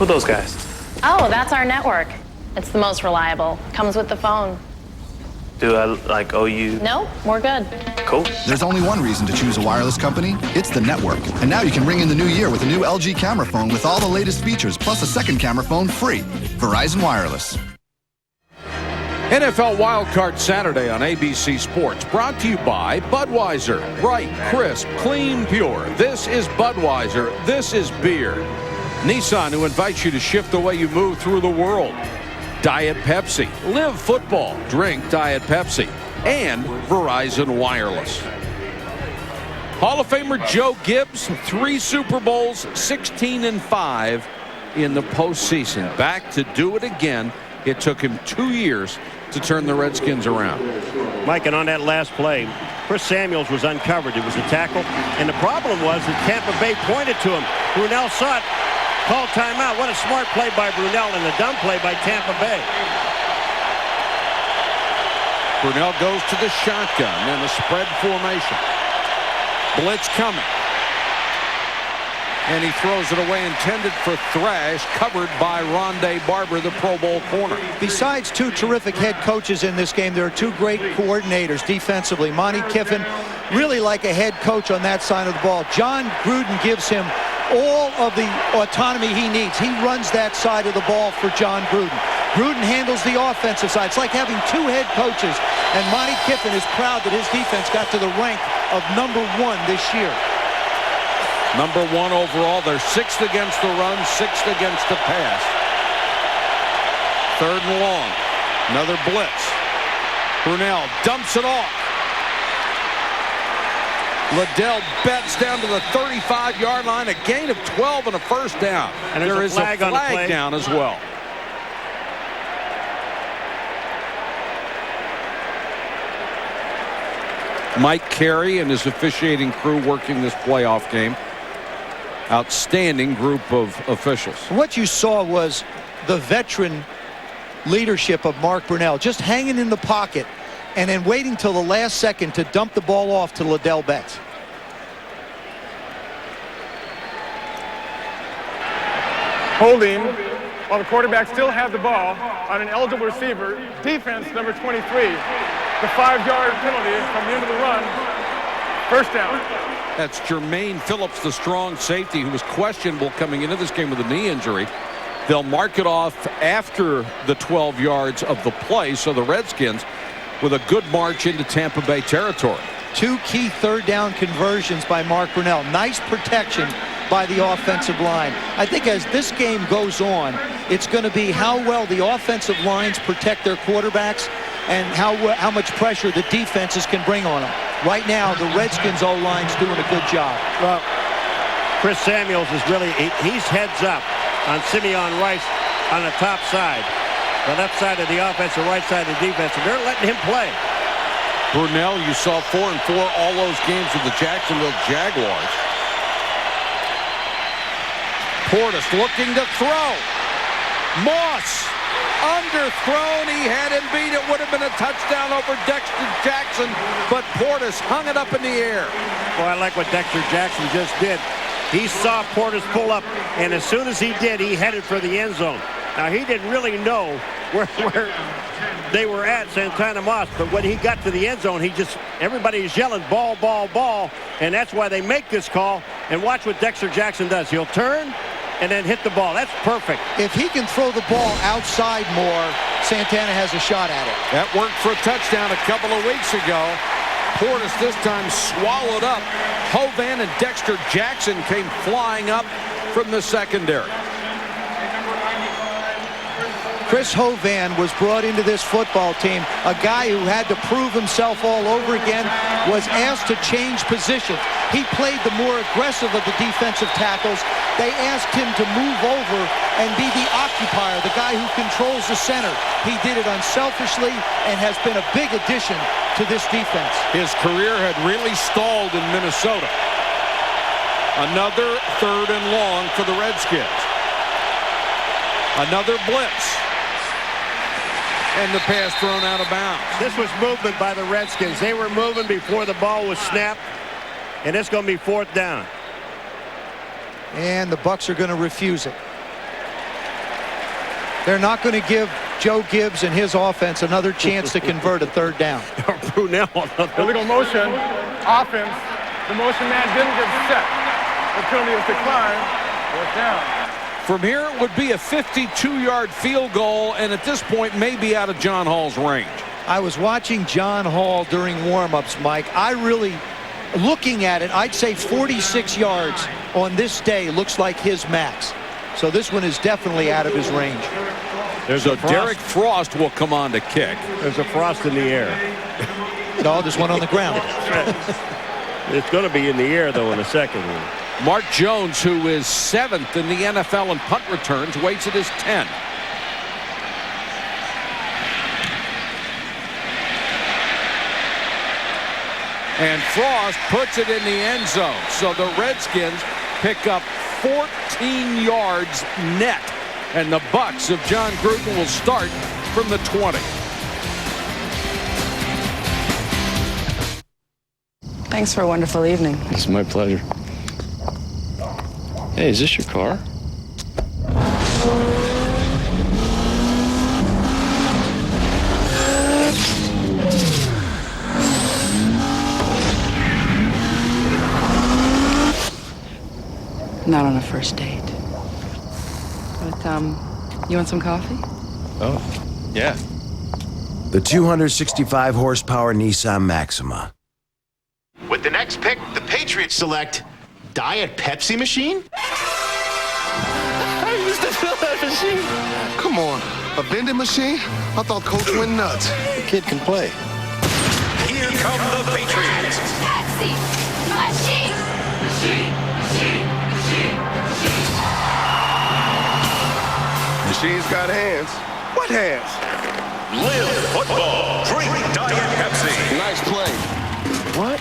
Who are those guys? Oh, that's our network. It's the most reliable. Comes with the phone. Do I, owe you? Nope, we're good. Cool. There's only one reason to choose a wireless company. It's the network. And now you can ring in the new year with a new LG camera phone with all the latest features, plus a second camera phone free. Verizon Wireless. NFL Wildcard Saturday on ABC Sports, brought to you by Budweiser. Bright, crisp, clean, pure. This is Budweiser. This is beer. Nissan, who invites you to shift the way you move through the world. Diet Pepsi. Live football. Drink Diet Pepsi. And Verizon Wireless. Hall of Famer Joe Gibbs, 3 Super Bowls, 16-5 in the postseason. Back to do it again. It took him 2 years to turn the Redskins around. Mike, and on that last play, Chris Samuels was uncovered. It was a tackle. And the problem was that Tampa Bay pointed to him. Brunell saw it. Called timeout. What a smart play by Brunell and a dumb play by Tampa Bay. Brunell goes to the shotgun and a spread formation. Blitz coming. And he throws it away, intended for Thrash, covered by Rondé Barber, the Pro Bowl corner. Besides 2 terrific head coaches in this game, there are 2 great coordinators defensively. Monty Kiffin, really like a head coach on that side of the ball. John Gruden gives him all of the autonomy he needs. He runs that side of the ball for John Gruden. Gruden handles the offensive side. It's like having 2 head coaches, and Monty Kiffin is proud that his defense got to the rank of #1 this year. #1 overall. They're 6th against the run, 6th against the pass. 3rd and long. Another blitz. Brunell dumps it off. Liddell bets down to the 35-yard line. A gain of 12 and a first down. And there is a flag down as well. Mike Carey and his officiating crew working this playoff game. Outstanding group of officials. What you saw was the veteran leadership of Mark Brunell, just hanging in the pocket and then waiting till the last second to dump the ball off to Liddell Betts. Holding while the quarterback still had the ball on an eligible receiver. Defense number 23. The 5-yard penalty from the end of the run. First down. That's Jermaine Phillips, the strong safety, who was questionable coming into this game with a knee injury. They'll mark it off after the 12 yards of the play, so the Redskins with a good march into Tampa Bay territory. 2 key 3rd down conversions by Mark Brunell. Nice protection by the offensive line. I think as this game goes on, it's going to be how well the offensive lines protect their quarterbacks and how much pressure the defenses can bring on them. Right now, the Redskins O-line's doing a good job. Well, Chris Samuels is really, he's heads up on Simeon Rice on the top side. The left side of the offense, the right side of the defense, and they're letting him play. Brunell, you saw 4 and 4 all those games with the Jacksonville Jaguars. Portis looking to throw. Moss underthrown. He had him beat. It would have been a touchdown over Dexter Jackson, but Portis hung it up in the air. Boy, I like what Dexter Jackson just did. He saw Portis pull up, and as soon as he did, he headed for the end zone. Now, he didn't really know where they were at, Santana Moss, but when he got to the end zone, everybody's yelling, ball, ball, ball, and that's why they make this call. And watch what Dexter Jackson does. He'll turn and then hit the ball. That's perfect. If he can throw the ball outside more, Santana has a shot at it. That worked for a touchdown a couple of weeks ago. Portis this time swallowed up. Hovan and Dexter Jackson came flying up from the secondary. Chris Hovan was brought into this football team, a guy who had to prove himself all over again, was asked to change positions. He played the more aggressive of the defensive tackles. They asked him to move over and be the occupier, the guy who controls the center. He did it unselfishly and has been a big addition to this defense. His career had really stalled in Minnesota. Another 3rd and long for the Redskins. Another blitz. And the pass thrown out of bounds. This was movement by the Redskins. They were moving before the ball was snapped, and it's going to be 4th down. And the Bucs are going to refuse it. They're not going to give Joe Gibbs and his offense another chance to convert a third down. Brunell. Illegal motion, offense. The motion man didn't get set. The penalty is declined. Fourth down. From here, it would be a 52-yard field goal, and at this point, may be out of John Hall's range. I was watching John Hall during warm-ups, Mike. I really, looking at it, I'd say 46 yards on this day looks like his max. So this one is definitely out of his range. So Derek Frost will come on to kick. There's a Frost in the air. No, there's one on the ground. It's going to be in the air, though, in a second. Mark Jones, who is 7th in the NFL in punt returns, waits at his 10. And Frost puts it in the end zone. So the Redskins pick up 14 yards net. And the Bucs of John Gruden will start from the 20. Thanks for a wonderful evening. It's my pleasure. Hey, is this your car? Not on a first date. But, you want some coffee? Oh, yeah. The 265 horsepower Nissan Maxima. With the next pick, the Patriots select Diet Pepsi machine? I used to fill that machine. Come on, a vending machine? I thought Coach went nuts. The kid can play. Here come the Patriots. Pepsi machine. Machine's got hands. What hands? Live football. Drink Diet Pepsi. Nice play. What?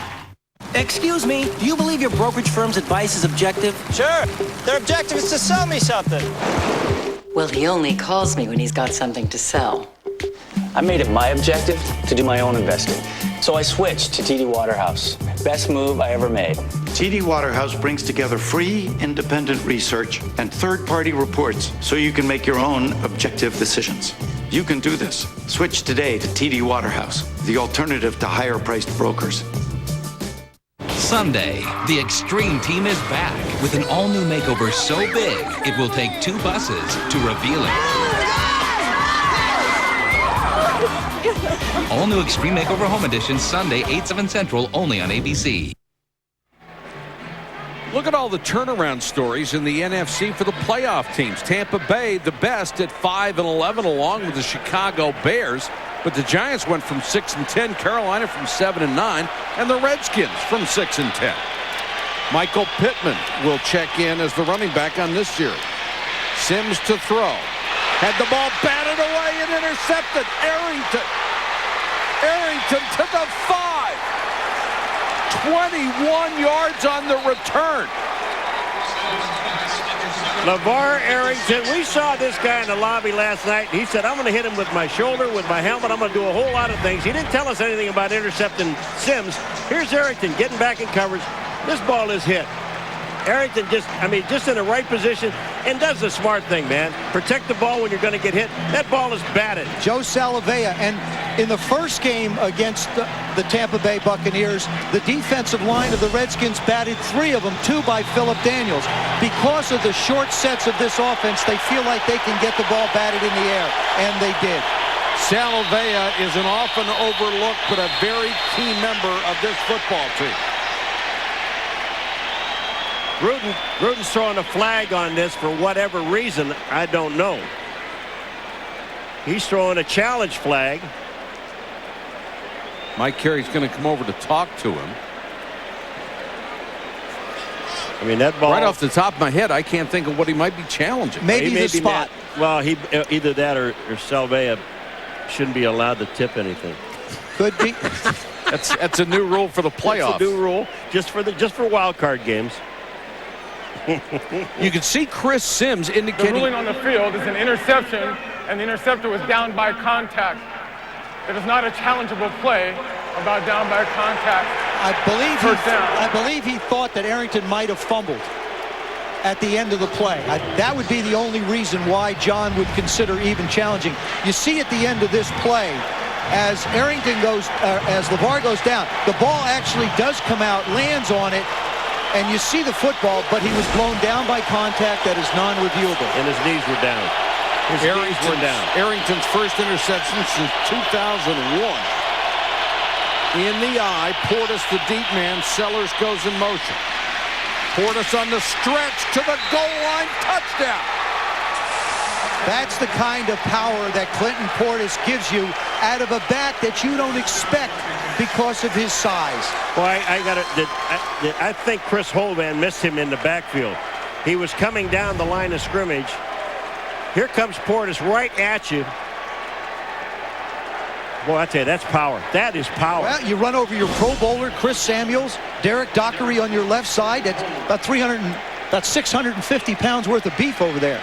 Excuse me, do you believe your brokerage firm's advice is objective? Sure. Their objective is to sell me something. Well, he only calls me when he's got something to sell. I made it my objective to do my own investing. So I switched to TD Waterhouse. Best move I ever made. TD Waterhouse brings together free, independent research and third-party reports so you can make your own objective decisions. You can do this. Switch today to TD Waterhouse, the alternative to higher-priced brokers. Sunday, the Extreme Team is back with an all-new makeover so big it will take 2 buses to reveal it. All-new Extreme Makeover Home Edition, Sunday, 8, 7 Central, only on ABC. Look at all the turnaround stories in the NFC for the playoff teams. Tampa Bay, the best at 5-11, along with the Chicago Bears. But the Giants went from 6-10, Carolina from 7-9, and the Redskins from 6-10. Michael Pittman will check in as the running back on this series. Sims to throw. Had the ball batted away and intercepted. Arrington to the 5. 21 yards on the return. LeVar Arrington, we saw this guy in the lobby last night. He said, I'm going to hit him with my shoulder, with my helmet. I'm going to do a whole lot of things. He didn't tell us anything about intercepting Sims. Here's Arrington getting back in coverage. This ball is hit. Arrington just in the right position and does the smart thing, man. Protect the ball when you're going to get hit. That ball is batted. Joe Salavea, and in the first game against the Tampa Bay Buccaneers, the defensive line of the Redskins batted 3 of them, 2 by Philip Daniels. Because of the short sets of this offense, they feel like they can get the ball batted in the air, and they did. Salavea is an often overlooked but a very key member of this football team. Gruden's throwing a flag on this for whatever reason. I don't know. He's throwing a challenge flag. Mike Carey's going to come over to talk to him. I mean, that ball. Right off the top of my head, I can't think of what he might be challenging. Maybe the spot. Well, either that or Salvea shouldn't be allowed to tip anything. Could be. That's a new rule for the playoffs. It's a new rule just for wild card games. You can see Chris Sims indicating. The ruling on the field is an interception, and the interceptor was down by contact. It is not a challengeable play about down by contact. I believe he thought that Arrington might have fumbled. at the end of the play. That would be the only reason why John would consider even challenging. You see at the end of this play, as as LeVar goes down, the ball actually does come out, lands on it, and you see the football, but he was blown down by contact that is non-reviewable. And his knees were down. His knees were down. Arrington's first interception since 2001. In the eye, Portis, the deep man. Sellers goes in motion. Portis on the stretch to the goal line. Touchdown. That's the kind of power that Clinton Portis gives you out of a back that you don't expect because of his size. Well, I think Chris Holman missed him in the backfield. He was coming down the line of scrimmage. Here comes Portis right at you. Boy, I tell you, that's power. That is power. Well, you run over your Pro Bowler, Chris Samuels, Derek Dockery on your left side. That's about 650 pounds worth of beef over there.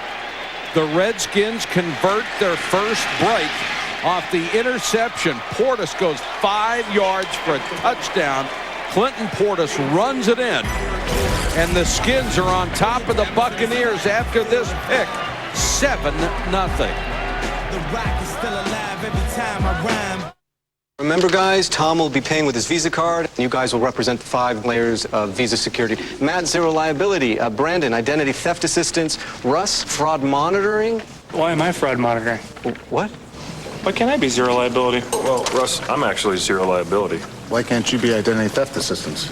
The Redskins convert their first break off the interception. Portis goes 5 yards for a touchdown. Clinton Portis runs it in. And the Skins are on top of the Buccaneers after this pick. 7-0. The Rock is still alive every time I rhyme. Remember, guys, Tom will be paying with his Visa card. You guys will represent 5 layers of Visa security. Matt, zero liability. Brandon, identity theft assistance. Russ, fraud monitoring. Why am I fraud monitoring? What? Why can't I be zero liability? Well, Russ, I'm actually zero liability. Why can't you be identity theft assistance?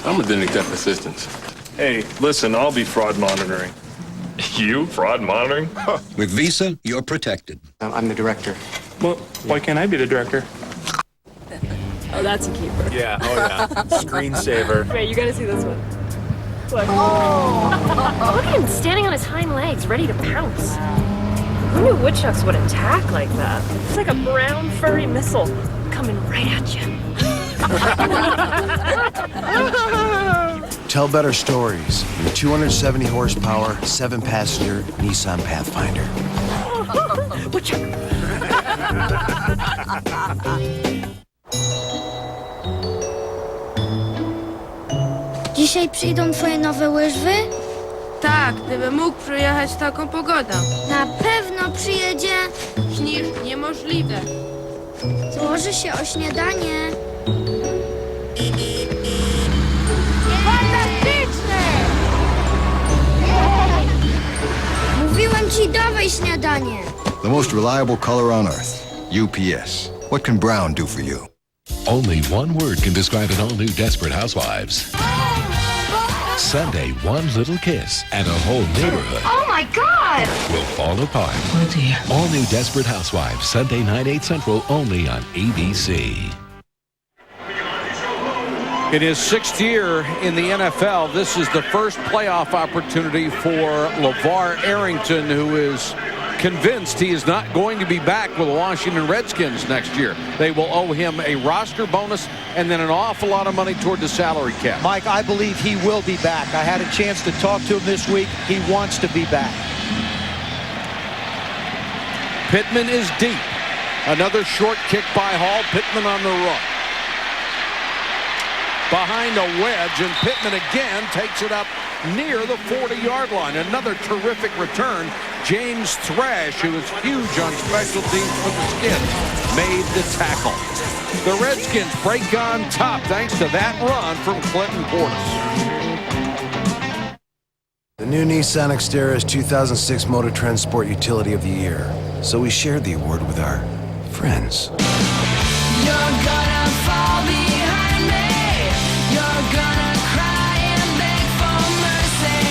I'm identity theft assistance. Hey, listen, I'll be fraud monitoring. You? Fraud monitoring? With Visa, you're protected. I'm the director. Well, why can't I be the director? Oh, that's a keeper. Yeah, oh yeah. Screensaver. Wait, you gotta see this one. Look. Oh, look at him standing on his hind legs, ready to pounce. Who knew woodchucks would attack like that? It's like a brown furry missile coming right at you. Tell better stories. Your 270 horsepower, 7-passenger Nissan Pathfinder. Dzisiaj przyjdą twoje nowe łyżwy? Tak, gdybym mógł przyjechać taką pogodą. Na pewno przyjedzie. Śnisz niemożliwe. Złoży się o śniadanie. Fantastyczne! Mówiłem ci, dawaj śniadanie. The most reliable color on earth. UPS. What can brown do for you? Only one word can describe an all-new Desperate Housewives. Sunday, one little kiss and a whole neighborhood Oh my God! will fall apart. Oh dear. All new Desperate Housewives, Sunday 9, 8 Central, only on ABC. In his 6th year in the NFL, this is the first playoff opportunity for LeVar Arrington, who is convinced he is not going to be back with the Washington Redskins next year. They will owe him a roster bonus and then an awful lot of money toward the salary cap. Mike, I believe he will be back. I had a chance to talk to him this week. He wants to be back. Pittman is deep. Another short kick by Hall. Pittman on the run. Behind a wedge, and Pittman again takes it up near the 40-yard line. Another terrific return. James Thrash, who is huge on special teams for the Skins, made the tackle. The Redskins break on top thanks to that run from Clinton Portis. The new Nissan Xterra is 2006 Motor Trend Sport Utility of the Year. So we shared the award with our friends. You're gonna fall behind me. You're gonna cry and beg for mercy.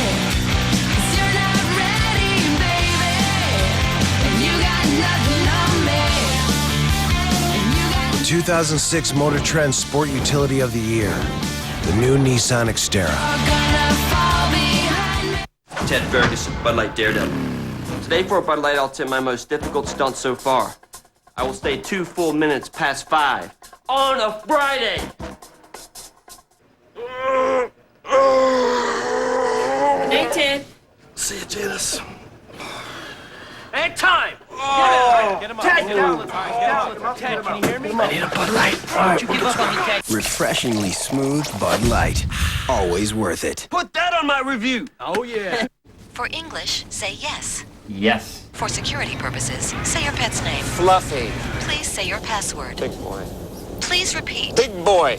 'Cause you're not ready, baby. And you got nothing on me. The 2006 Motor Trend Sport Utility of the Year. The new Nissan Xterra. Ted Ferguson, Bud Light Daredevil. Today for Bud Light, I'll attempt my most difficult stunt so far. I will stay 2 full minutes past 5 on a Friday. Hey, Ted. See you, Janice. And time. Get him up. Ted, get him up. Ted, can you hear me? I need a Bud Light. Don't you give up on me, Ted. Refreshingly smooth Bud Light. Always worth it. Put that on my review. Oh, yeah. For English, say yes. Yes. For security purposes, say your pet's name. Fluffy. Please say your password. Big boy. Please repeat. Big boy.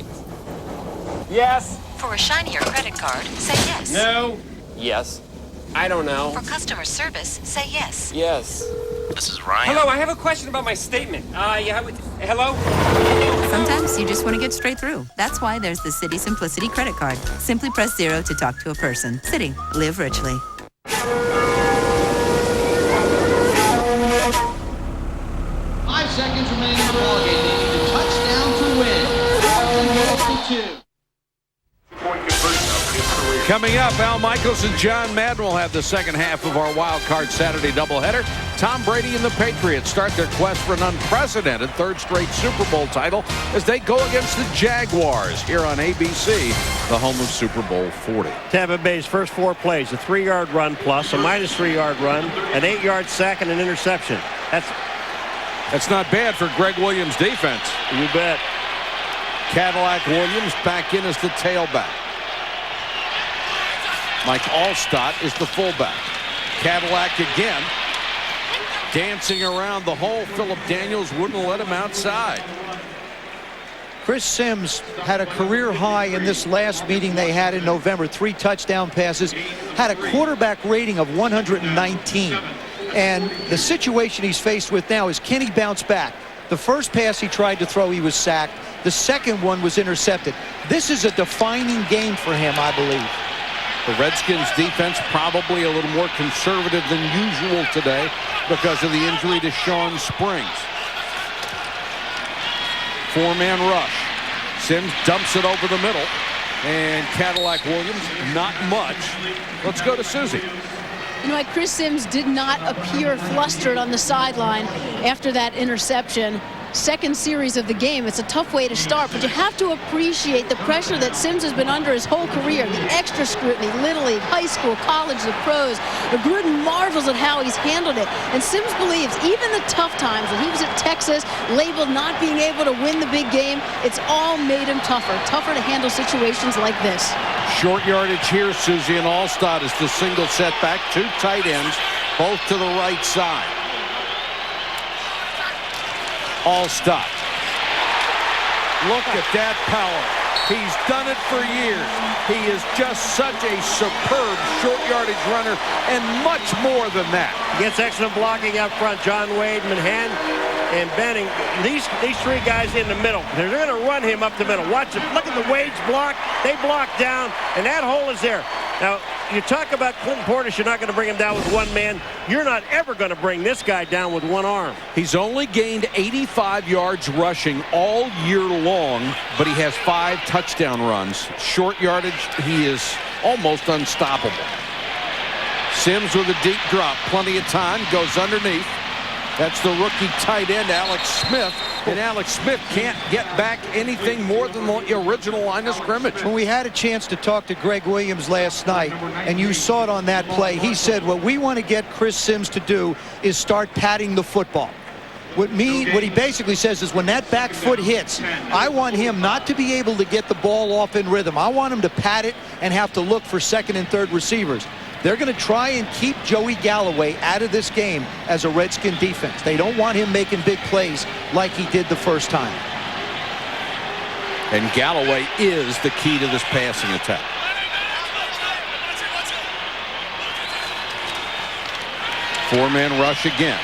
Yes. For a shinier credit card, say yes. No. Yes. I don't know. For customer service, say yes. Yes. This is Ryan. Hello, I have a question about my statement. Hello? Sometimes you just want to get straight through. That's why there's the Citi Simplicity credit card. Simply press 0 to talk to a person. Citi. Live richly. 5 seconds remaining in the ballgame. They need a touchdown to win. Washington goes to 2. Coming up, Al Michaels and John Madden will have the second half of our Wild Card Saturday doubleheader. Tom Brady and the Patriots start their quest for an unprecedented third straight Super Bowl title as they go against the Jaguars here on ABC, the home of Super Bowl 40. Tampa Bay's first 4 plays, a 3-yard run plus, a minus 3-yard run, an 8-yard sack, and an interception. That's not bad for Greg Williams' defense. You bet. Cadillac Williams back in as the tailback. Mike Allstott is the fullback. Cadillac again. Dancing around the hole. Philip Daniels wouldn't let him outside. Chris Sims had a career high in this last meeting they had in November. 3 touchdown passes. Had a quarterback rating of 119. And the situation he's faced with now is, can he bounce back? The first pass he tried to throw, he was sacked. The second one was intercepted. This is a defining game for him, I believe. The Redskins defense probably a little more conservative than usual today because of the injury to Sean Springs. 4-man rush. Sims dumps it over the middle. And Cadillac Williams, not much. Let's go to Susie. You know what, Chris Sims did not appear flustered on the sideline after that interception. Second series of the game. It's a tough way to start, but you have to appreciate the pressure that Sims has been under his whole career. The extra scrutiny, Little League, high school, college, the pros. Gruden marvels at how he's handled it. And Sims believes even the tough times when he was at Texas, labeled not being able to win the big game, it's all made him tougher to handle situations like this. Short yardage here, Susie, and Allstott is the single setback. 2 tight ends, both to the right side. Allstott. Look at that power. He's done it for years. He is just such a superb short yardage runner and much more than that. He gets excellent blocking up front. John Wade, Manhan, and Benning. These 3 guys in the middle. They're going to run him up the middle. Watch it. Look at the Wade's block. They block down, and that hole is there. Now, you talk about Clinton Portis, you're not going to bring him down with 1 man. You're not ever going to bring this guy down with 1 arm. He's only gained 85 yards rushing all year long, but he has 5 touchdown runs. Short yardage, he is almost unstoppable. Sims with a deep drop, plenty of time, goes underneath. That's the rookie tight end, Alex Smith. And Alex Smith can't get back anything more than the original line of scrimmage. When we had a chance to talk to Greg Williams last night, and you saw it on that play, he said what we want to get Chris Sims to do is start patting the football. What he basically says is when that back foot hits, I want him not to be able to get the ball off in rhythm. I want him to pat it and have to look for second and third receivers. They're going to try and keep Joey Galloway out of this game as a Redskin defense. They don't want him making big plays like he did the first time. And Galloway is the key to this passing attack. Four-man rush again.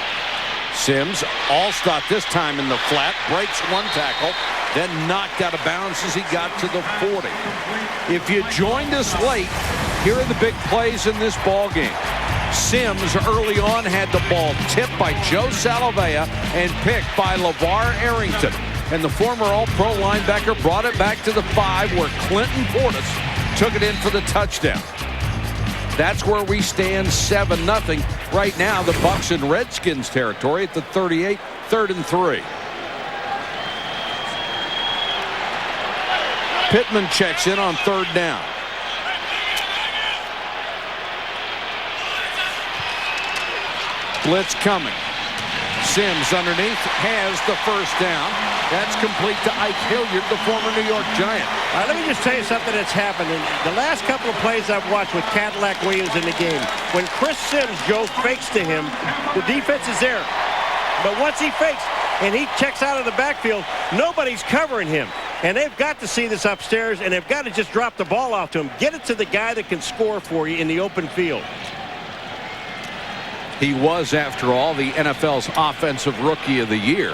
Sims, Allstott this time in the flat, breaks 1 tackle, then knocked out of bounds as he got to the 40. If you joined us late, here are the big plays in this ball game. Sims early on had the ball tipped by Joe Salavea and picked by LeVar Arrington. And the former All-Pro linebacker brought it back to the 5 where Clinton Portis took it in for the touchdown. That's where we stand 7-0. Right now, the Bucs in Redskins territory at the 38, 3rd and 3. Pittman checks in on 3rd down. Blitz coming. Sims underneath has the first down. That's complete to Ike Hilliard, the former New York Giant. Let me just tell you something that's happened. In the last couple of plays I've watched with Cadillac Williams in the game, when Chris Sims, Joe, fakes to him, the defense is there. But once he fakes and he checks out of the backfield, nobody's covering him. And they've got to see this upstairs, and they've got to just drop the ball off to him. Get it to the guy that can score for you in the open field. He was, after all, the NFL's Offensive Rookie of the Year.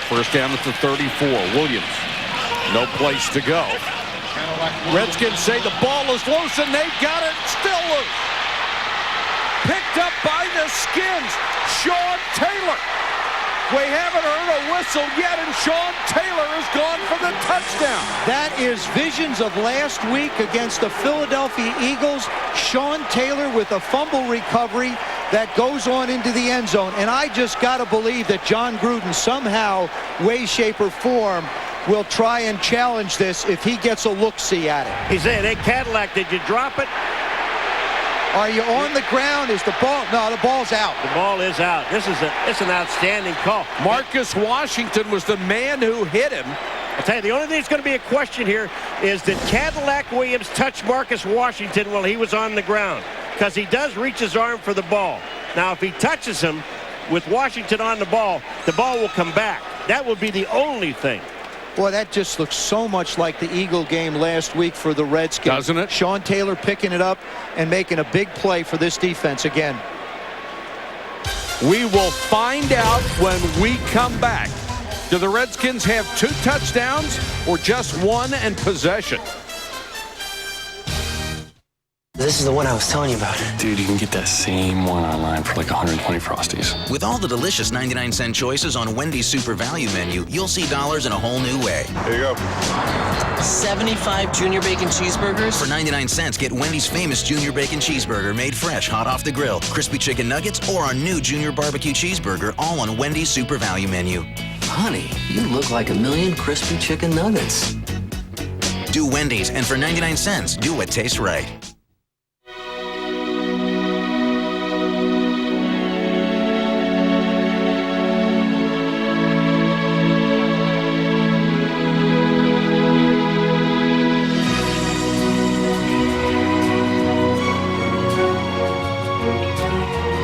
First down at the 34. Williams, no place to go. Redskins say the ball is loose, and they've got it still loose. Picked up by the Skins, Sean Taylor. We haven't heard a whistle yet, and Sean Taylor has gone for the touchdown. That is visions of last week against the Philadelphia Eagles. Sean Taylor with a fumble recovery that goes on into the end zone. And I just got to believe that John Gruden somehow, way, shape, or form, will try and challenge this if he gets a look-see at it. He's saying, hey, Cadillac, did you drop it? Are you on the ground? Is the ball? No, the ball's out. The ball is out. It's an outstanding call. Marcus Washington was the man who hit him. I'll tell you, the only thing that's going to be a question here is did Cadillac Williams touch Marcus Washington while he was on the ground? Because he does reach his arm for the ball. Now, if he touches him with Washington on the ball will come back. That would be the only thing. Boy, that just looks so much like the Eagle game last week for the Redskins. Doesn't it? Sean Taylor picking it up and making a big play for this defense again. We will find out when we come back. Do the Redskins have 2 touchdowns or just 1 and possession? This is the one I was telling you about. Dude, you can get that same one online for like 120 Frosties. With all the delicious 99-cent choices on Wendy's Super Value menu, you'll see dollars in a whole new way. There you go. 75 Junior Bacon Cheeseburgers? For 99 cents, get Wendy's famous Junior Bacon Cheeseburger made fresh, hot off the grill, crispy chicken nuggets, or our new Junior Barbecue Cheeseburger, all on Wendy's Super Value menu. Honey, you look like a million crispy chicken nuggets. Do Wendy's, and for 99 cents, do what tastes right.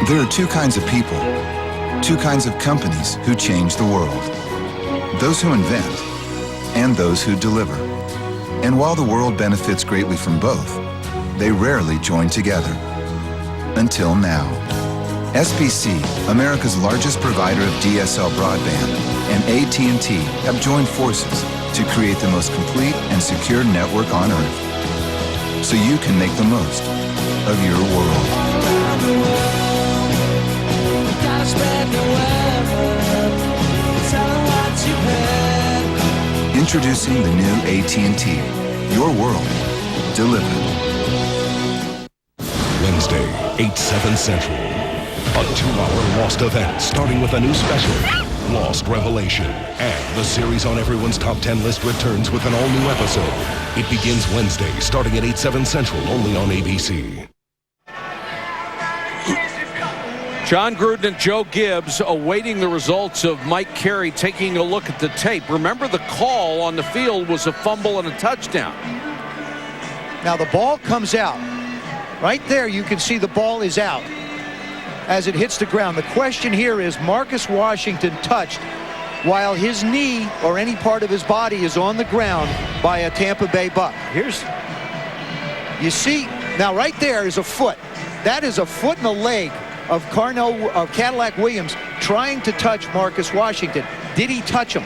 There are 2 kinds of people, 2 kinds of companies who change the world. Those who invent and those who deliver. And while the world benefits greatly from both, they rarely join together. Until now. SBC, America's largest provider of DSL broadband, and AT&T have joined forces to create the most complete and secure network on Earth, so you can make the most of your world. Introducing the new AT&T. Your world delivered. Wednesday, 8/7 Central. A 2-hour Lost event starting with a new special, Lost Revelation. And the series on everyone's top 10 list returns with an all-new episode. It begins Wednesday, starting at 8/7 Central, only on ABC. John Gruden and Joe Gibbs awaiting the results of Mike Carey taking a look at the tape. Remember, the call on the field was a fumble and a touchdown. Now the ball comes out. Right there you can see the ball is out as it hits the ground. The question here is, Marcus Washington touched while his knee or any part of his body is on the ground by a Tampa Bay Buck. You see, now right there is a foot. That is a foot and a leg of Cadillac Williams trying to touch Marcus Washington. Did he touch him?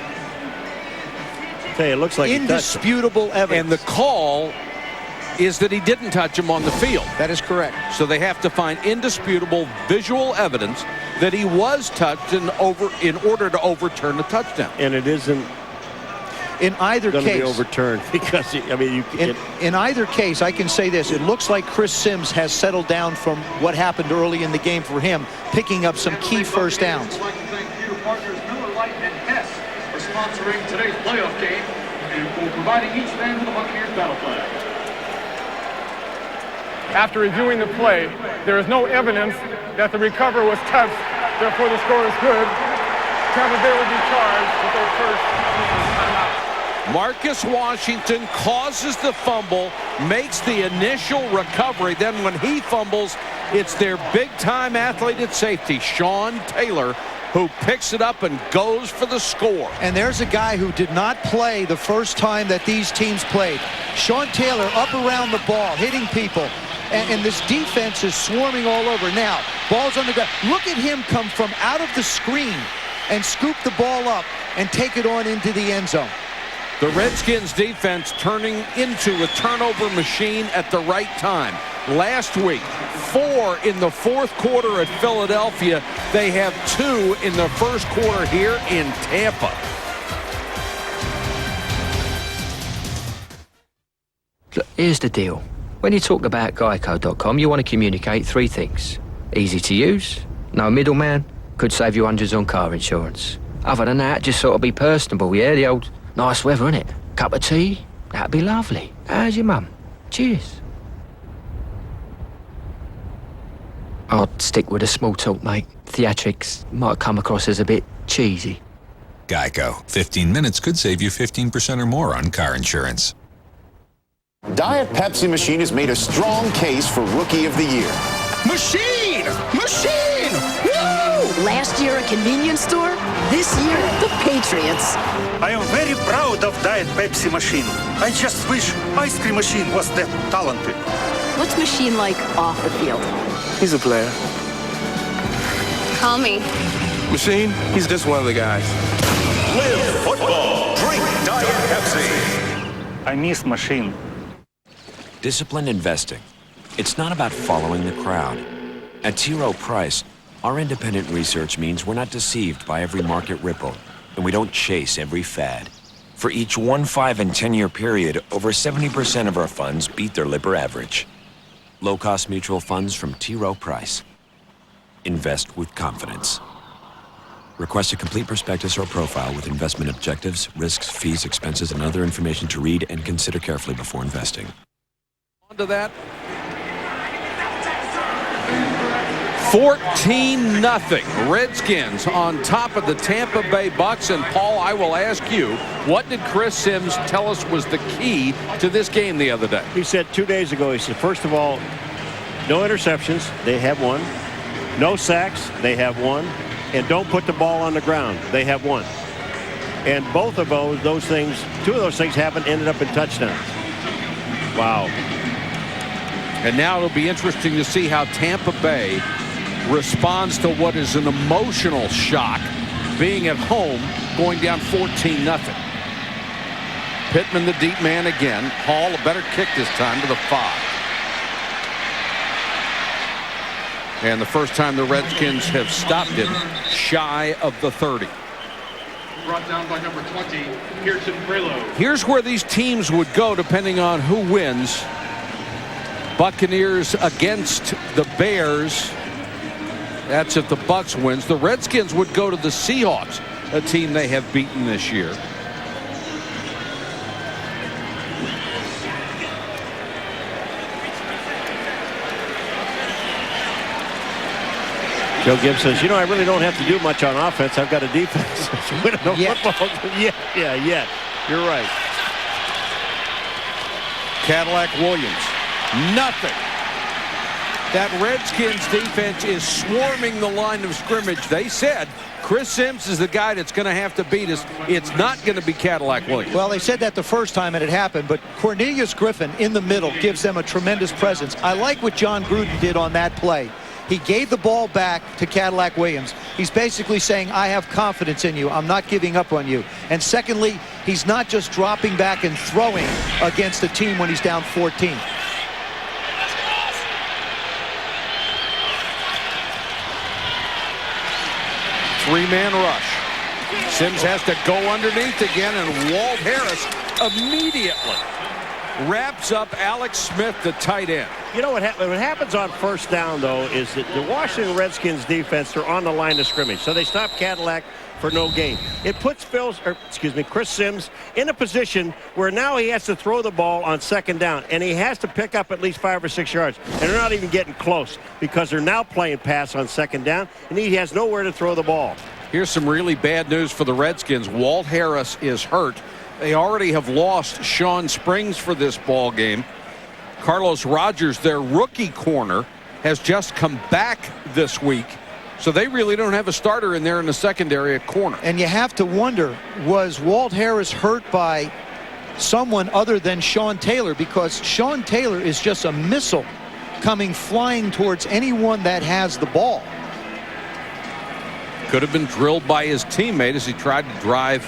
Hey, it looks like indisputable evidence. And the call is that he didn't touch him on the field. That is correct. So they have to find indisputable visual evidence that he was touched in order to overturn the touchdown. And it isn't in either going to case be overturned because in either case, I can say this: it looks like Chris Sims has settled down from what happened early in the game for him, picking up some key first downs. I'd like to thank your partners Miller Lite and Hess for sponsoring today's playoff game and for providing each fan with a Buccaneers battle flag. After reviewing the play, there is no evidence that the recovery was touched, therefore the score is good. Tampa Bay will be charged with their first timeout. Marcus Washington causes the fumble, makes the initial recovery. Then when he fumbles, it's their big-time athlete at safety, Sean Taylor, who picks it up and goes for the score. And there's a guy who did not play the first time that these teams played. Sean Taylor up around the ball, hitting people. And this defense is swarming all over. Now, ball's on the ground. Look at him come from out of the screen and scoop the ball up and take it on into the end zone. The Redskins defense turning into a turnover machine at the right time. Last week, 4 in the fourth quarter at Philadelphia. They have 2 in the first quarter here in Tampa. Look, here's the deal. When you talk about Geico.com, you want to communicate 3 things. Easy to use, no middleman, could save you hundreds on car insurance. Other than that, just sort of be personable, yeah? The old nice weather, innit? Cup of tea? That'd be lovely. How's your mum? Cheers. I'd stick with the small talk, mate. Theatrics might come across as a bit cheesy. Geico. 15 minutes could save you 15% or more on car insurance. Diet Pepsi Machine has made a strong case for Rookie of the Year. Machine! Machine! Woo! Last year a convenience store, this year the Patriots. I am very proud of Diet Pepsi Machine. I just wish Ice Cream Machine was that talented. What's Machine like off the field? He's a player. Call me. Machine, he's just one of the guys. Live football. Drink Diet Pepsi. I miss Machine. Disciplined investing. It's not about following the crowd. At T. Rowe Price, our independent research means we're not deceived by every market ripple, and we don't chase every fad. For each 1, 5, and 10-year period, over 70% of our funds beat their Lipper average. Low-cost mutual funds from T. Rowe Price. Invest with confidence. Request a complete prospectus or profile with investment objectives, risks, fees, expenses, and other information to read and consider carefully before investing. To that. 14-0. Redskins on top of the Tampa Bay Bucs. And Paul, I will ask you, what did Chris Sims tell us was the key to this game the other day? He said 2 days ago, he said, first of all, no interceptions. They have 1. No sacks. They have 1. And don't put the ball on the ground. They have 1. And both of those things, 2 of those things happened, ended up in touchdowns. Wow. And now it'll be interesting to see how Tampa Bay responds to what is an emotional shock, being at home, going down 14-0. Pittman, the deep man again. Hall, a better kick this time to the 5. And the first time the Redskins have stopped him shy of the 30. Brought down by number 20, Pearson Prelo. Here's where these teams would go depending on who wins. Buccaneers against the Bears. That's if the Bucs wins. The Redskins would go to the Seahawks, a team they have beaten this year. Joe Gibbs says, you know, I really don't have to do much on offense. I've got a defense. We don't know football. Yeah. You're right. Cadillac Williams. Nothing. That Redskins defense is swarming the line of scrimmage. They said Chris Sims is the guy that's going to have to beat us. It's not going to be Cadillac Williams. Well, they said that the first time it had happened, but Cornelius Griffin in the middle gives them a tremendous presence. I like what John Gruden did on that play. He gave the ball back to Cadillac Williams. He's basically saying, I have confidence in you. I'm not giving up on you. And secondly, he's not just dropping back and throwing against a team when he's down 14. Three-man rush. Sims has to go underneath again, and Walt Harris immediately wraps up Alex Smith, the tight end. You know what happens on first down, though, is that the Washington Redskins defense, they're on the line of scrimmage. So they stop Cadillac for no gain. It puts Chris Sims in a position where now he has to throw the ball on second down, and he has to pick up at least 5 or 6 yards. And they're not even getting close because they're now playing pass on second down, and he has nowhere to throw the ball. Here's some really bad news for the Redskins. Walt Harris is hurt. They already have lost Sean Springs for this ball game. Carlos Rogers, their rookie corner, has just come back this week. So they really don't have a starter in there in the secondary at corner. And you have to wonder, was Walt Harris hurt by someone other than Sean Taylor? Because Sean Taylor is just a missile coming flying towards anyone that has the ball. Could have been drilled by his teammate as he tried to drive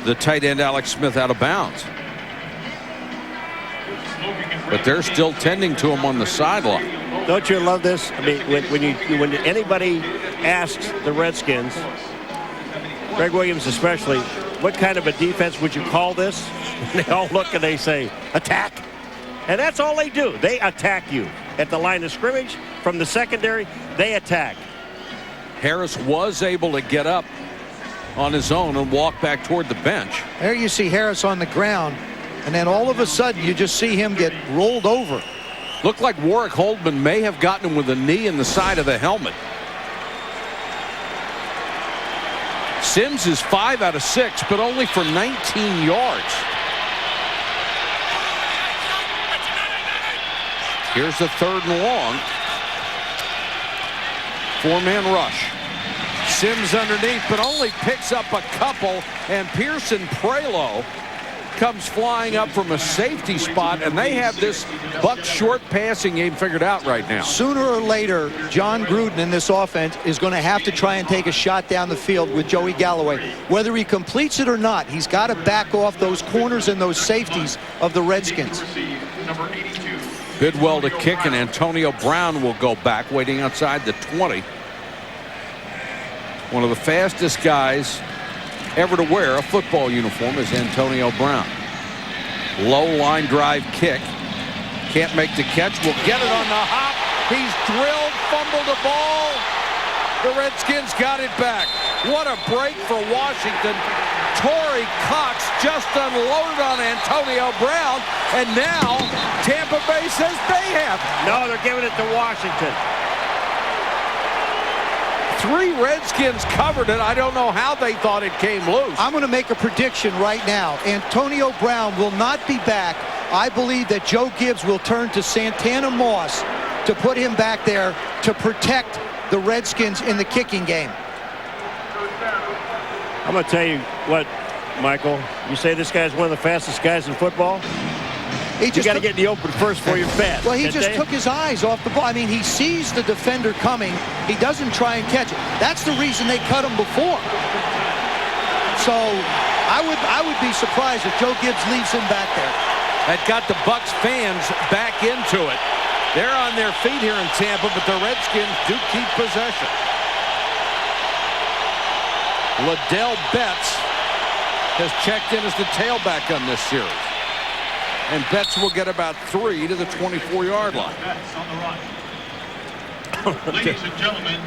the tight end Alex Smith out of bounds. But they're still tending to him on the sideline. Don't you love this? I mean, when anybody asks the Redskins, Greg Williams especially, what kind of a defense would you call this? They all look and they say, attack. And that's all they do. They attack you. At the line of scrimmage, from the secondary, they attack. Harris was able to get up on his own and walk back toward the bench. There you see Harris on the ground, and then all of a sudden you just see him get rolled over. Looked like Warwick Holdman may have gotten him with a knee in the side of the helmet. Sims is 5 out of 6, but only for 19 yards. Here's the 3rd and long. 4-man rush. Sims underneath, but only picks up a couple, and Pearson Prelo comes flying up from a safety spot, and they have this Bucs short passing game figured out right now. Sooner or later, John Gruden in this offense is going to have to try and take a shot down the field with Joey Galloway. Whether he completes it or not, he's got to back off those corners and those safeties of the Redskins. Bidwell to kick, and Antonio Brown will go back, waiting outside the 20. One of the fastest guys ever to wear a football uniform is Antonio Brown. Low line drive kick. Can't make the catch. Will get it on the hop. He's drilled, fumbled the ball. The Redskins got it back. What a break for Washington. Torrey Cox just unloaded on Antonio Brown, and now Tampa Bay says they have. No, they're giving it to Washington. 3 Redskins covered it. I don't know how they thought it came loose. I'm going to make a prediction right now. Antonio Brown will not be back. I believe that Joe Gibbs will turn to Santana Moss to put him back there to protect the Redskins in the kicking game. I'm going to tell you what, Michael. You say this guy's one of the fastest guys in football? You got to get in the open first for your bet. Well, he just took his eyes off the ball. I mean, he sees the defender coming. He doesn't try and catch it. That's the reason they cut him before. So I would be surprised if Joe Gibbs leaves him back there. That got the Bucs fans back into it. They're on their feet here in Tampa, but the Redskins do keep possession. Liddell Betts has checked in as the tailback on this series. And Betts will get about 3 to the 24-yard line. Ladies and gentlemen,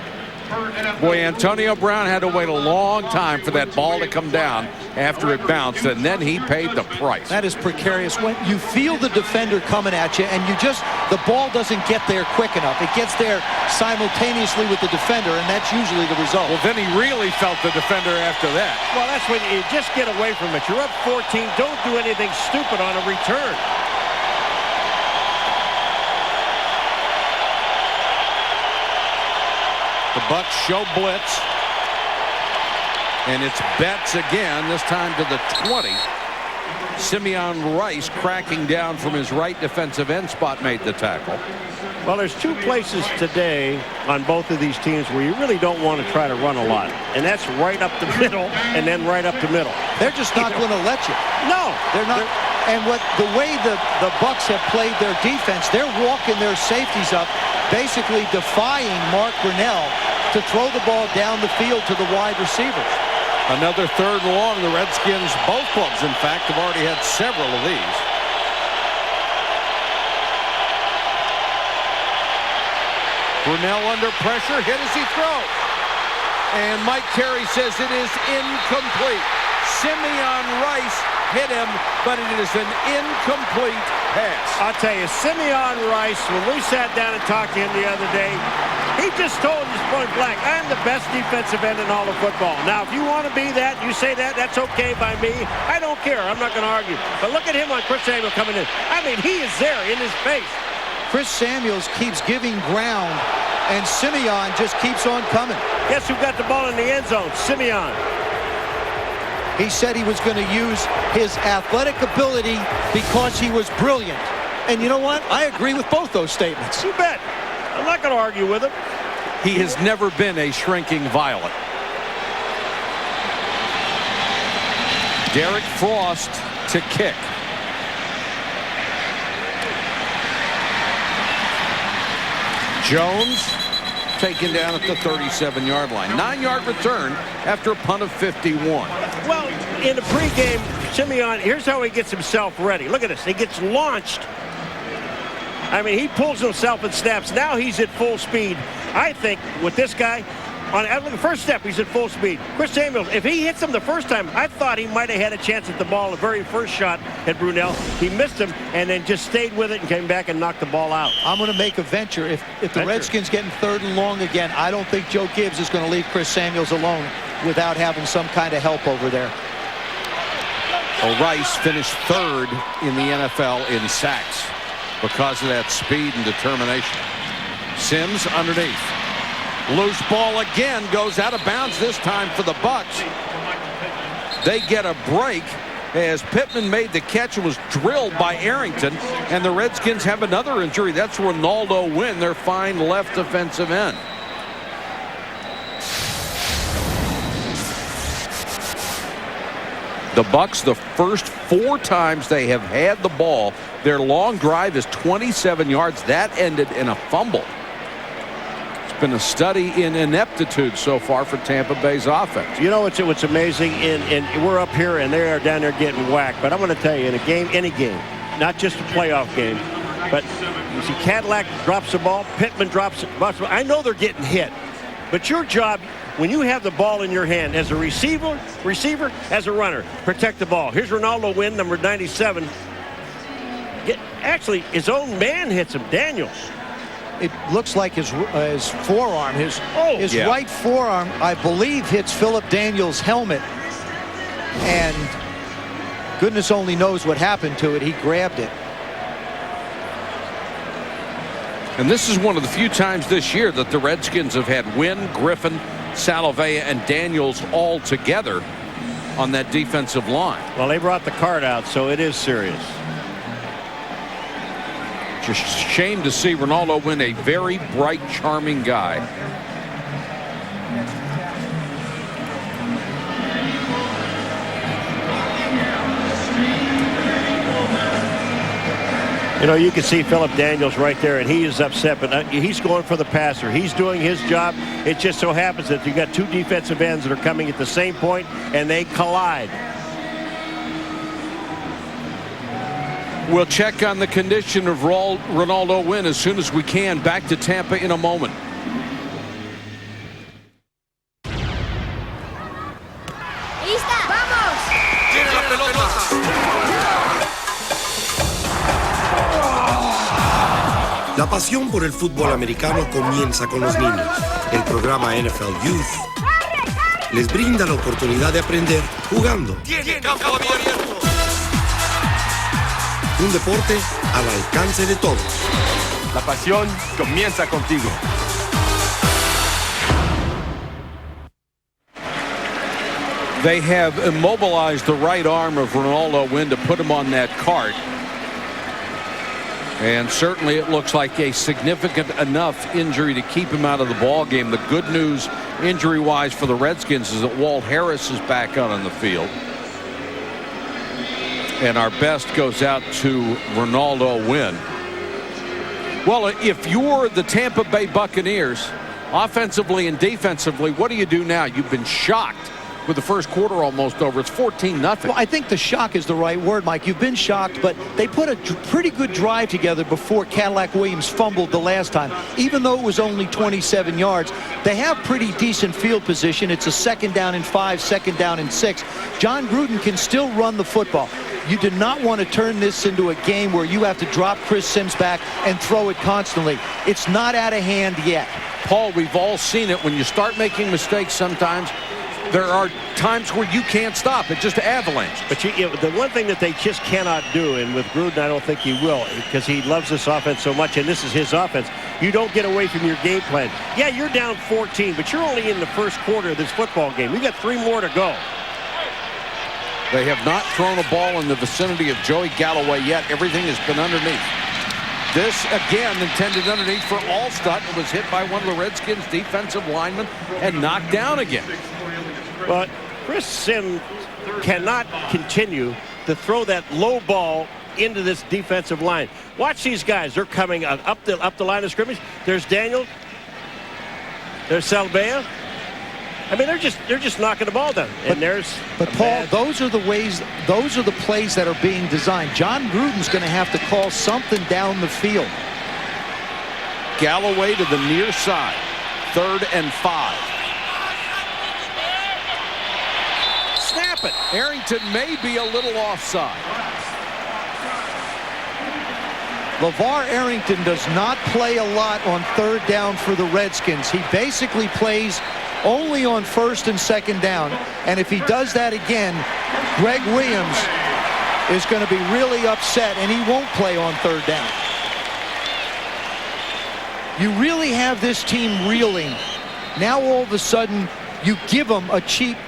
Boy, Antonio Brown had to wait a long time for that ball to come down after it bounced, and then he paid the price. That is precarious. When you feel the defender coming at you, and the ball doesn't get there quick enough. It gets there simultaneously with the defender, and that's usually the result. Well, then he really felt the defender after that. Well, that's when you just get away from it. You're up 14. Don't do anything stupid on a return. The Bucs show blitz. And it's Betts again, this time to the 20. Simeon Rice cracking down from his right defensive end spot made the tackle. Well, there's two places today on both of these teams where you really don't want to try to run a lot. And that's right up the middle and then right up the middle. They're just not going to let you. No. They're not. And the way the Bucs have played their defense, they're walking their safeties up, basically defying Mark Brunell to throw the ball down the field to the wide receivers. Another third and long. The Redskins, both clubs, in fact, have already had several of these. Brunell under pressure, hit as he throws. And Mike Carey says it is incomplete. Simeon Rice hit him, but it is an incomplete pass. I'll tell you, Simeon Rice, when we sat down and talked to him the other day, he just told us point blank, I'm the best defensive end in all of football. Now, if you want to be that, you say that, that's okay by me. I don't care. I'm not going to argue. But look at him on Chris Samuel coming in. I mean, he is there in his face. Chris Samuels keeps giving ground, and Simeon just keeps on coming. Guess who got the ball in the end zone? Simeon. He said he was going to use his athletic ability because he was brilliant. And you know what? I agree with both those statements. You bet. I'm not going to argue with him. He has never been a shrinking violet. Derek Frost to kick. Jones taken down at the 37-yard line. 9-yard return after a punt of 51. Well, in the pregame, Simeon, here's how he gets himself ready. Look at this. He gets launched. I mean, he pulls himself and snaps. Now he's at full speed. I think with this guy, on the first step, he's at full speed. Chris Samuels, if he hits him the first time, I thought he might have had a chance at the ball the very first shot at Brunell. He missed him and then just stayed with it and came back and knocked the ball out. I'm going to make a venture. If the Redskins get in 3rd and long again, I don't think Joe Gibbs is going to leave Chris Samuels alone without having some kind of help over there. Well, Rice finished 3rd in the NFL in sacks because of that speed and determination. Sims underneath. Loose ball again, goes out of bounds this time for the Bucs. They get a break as Pittman made the catch and was drilled by Arrington, and the Redskins have another injury. That's Ronaldo Wynn, their fine left defensive end. The Bucs, the first 4 times they have had the ball, their long drive is 27 yards. That ended in a fumble. It's been a study in ineptitude so far for Tampa Bay's offense. You know what's amazing, and we're up here and they are down there getting whacked. But I'm going to tell you, in a game, any game, not just a playoff game, but you see Cadillac drops the ball, Pittman drops the ball. I know they're getting hit, but your job, when you have the ball in your hand as a receiver, as a runner, protect the ball. Here's Ronaldo Wynn, number 97. Actually, his own man hits him, Daniels. It looks like his forearm, his right forearm, I believe, hits Philip Daniels' helmet. And goodness only knows what happened to it. He grabbed it. And this is one of the few times this year that the Redskins have had Wynn, Griffin, Salavea, and Daniels all together on that defensive line. Well, they brought the card out, so it is serious. Just a shame to see Ronaldo Wynn, a very bright, charming guy. You know, you can see Philip Daniels right there, and he is upset, but he's going for the passer. He's doing his job. It just so happens that you got 2 defensive ends that are coming at the same point, and they collide. We'll check on the condition of Ronaldo Wynn as soon as we can. Back to Tampa in a moment. La pasión por el fútbol americano comienza con los niños. El programa NFL Youth les brinda la oportunidad de aprender jugando. Tiene campo abierto. Un deporte al alcance de todos. La pasión comienza contigo. They have immobilized the right arm of Ronaldo Wynn to put him on that cart. And certainly it looks like a significant enough injury to keep him out of the ball game. The good news injury-wise for the Redskins is that Walt Harris is back out on the field. And our best goes out to Ronaldo Wynn. Well, if you're the Tampa Bay Buccaneers, offensively and defensively, what do you do now? You've been shocked with the first quarter almost over. It's 14-0. Well, I think the shock is the right word, Mike. You've been shocked, but they put a pretty good drive together before Cadillac Williams fumbled the last time. Even though it was only 27 yards, they have pretty decent field position. It's a 2nd down and 5, 2nd down and 6. John Gruden can still run the football. You do not want to turn this into a game where you have to drop Chris Sims back and throw it constantly. It's not out of hand yet. Paul, we've all seen it. When you start making mistakes sometimes, there are times where you can't stop. It's just an avalanche. But the one thing that they just cannot do, and with Gruden I don't think he will, because he loves this offense so much, and this is his offense, you don't get away from your game plan. Yeah, you're down 14, but you're only in the first quarter of this football game. We've got 3 more to go. They have not thrown a ball in the vicinity of Joey Galloway yet. Everything has been underneath. This, again, intended underneath for Allstott. It was hit by one of the Redskins' defensive linemen and knocked down again. But Chris Sims cannot continue to throw that low ball into this defensive line. Watch these guys. They're coming up the line of scrimmage. There's Daniel. There's Salvea. I mean, they're just knocking the ball down. But Paul, those are the plays that are being designed. John Gruden's going to have to call something down the field. Galloway to the near side. 3rd and 5. Snap it. Arrington may be a little offside. LeVar Arrington does not play a lot on 3rd down for the Redskins. He basically plays only on 1st and 2nd down. And if he does that again, Greg Williams is going to be really upset, and he won't play on 3rd down. You really have this team reeling. Now all of a sudden you give them a cheap,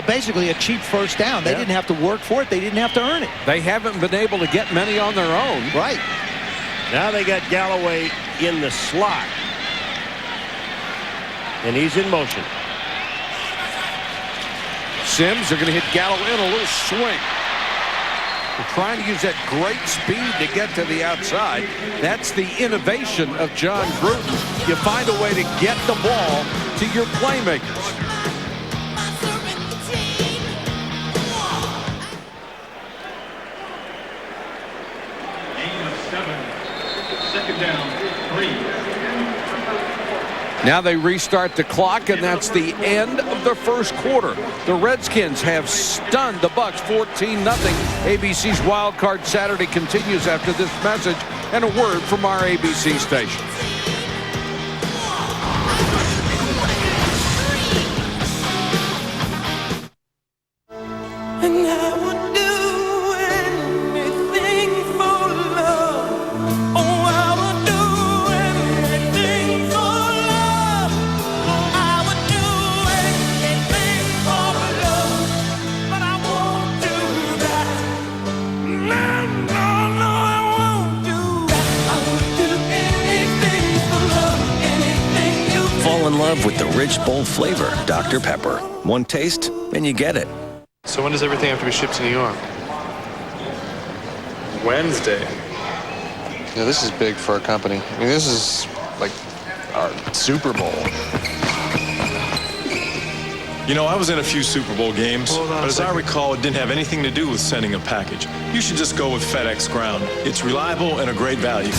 basically a cheap 1st down. They didn't have to work for it. They didn't have to earn it. They haven't been able to get many on their own. Right. Now they got Galloway in the slot. And he's in motion. Sims are going to hit Galloway in a little swing. They're trying to use that great speed to get to the outside. That's the innovation of John Gruden. You find a way to get the ball to your playmakers. Now they restart the clock, and that's the end of the first quarter. The Redskins have stunned the Bucs 14-0. ABC's Wild Card Saturday continues after this message and a word from our ABC station. And I would do anything for love. Oh, I would do anything for love. I would do anything for love. But I won't do that. No, I won't do that. I would do anything for love. Anything you Fall in love with the rich, bold flavor, Dr. Pepper. One taste, and you get it. So when does everything have to be shipped to New York? Wednesday. Yeah, this is big for our company. I mean, this is like our Super Bowl. You know, I was in a few Super Bowl games, but as I recall, it didn't have anything to do with sending a package. You should just go with FedEx Ground. It's reliable and a great value.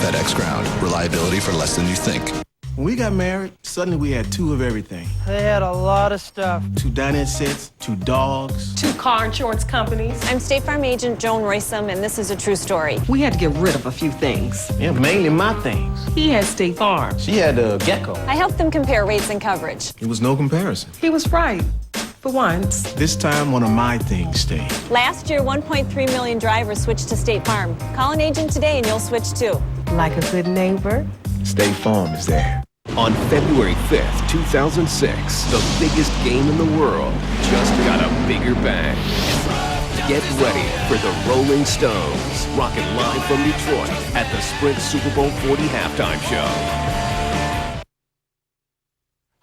FedEx Ground. Reliability for less than you think. When we got married, suddenly we had 2 of everything. They had a lot of stuff. 2 dinette sets, 2 dogs. 2 car insurance companies. I'm State Farm agent Joan Roysum, and this is a true story. We had to get rid of a few things. Yeah, mainly my things. He had State Farm. She had a gecko. I helped them compare rates and coverage. It was no comparison. He was right. For once. This time, one of my things stayed. Last year, 1.3 million drivers switched to State Farm. Call an agent today and you'll switch too. Like a good neighbor. State Farm is there. On February 5th, 2006, the biggest game in the world just got a bigger bang. Get ready for the Rolling Stones, rocking live from Detroit at the Sprint Super Bowl 40 halftime show.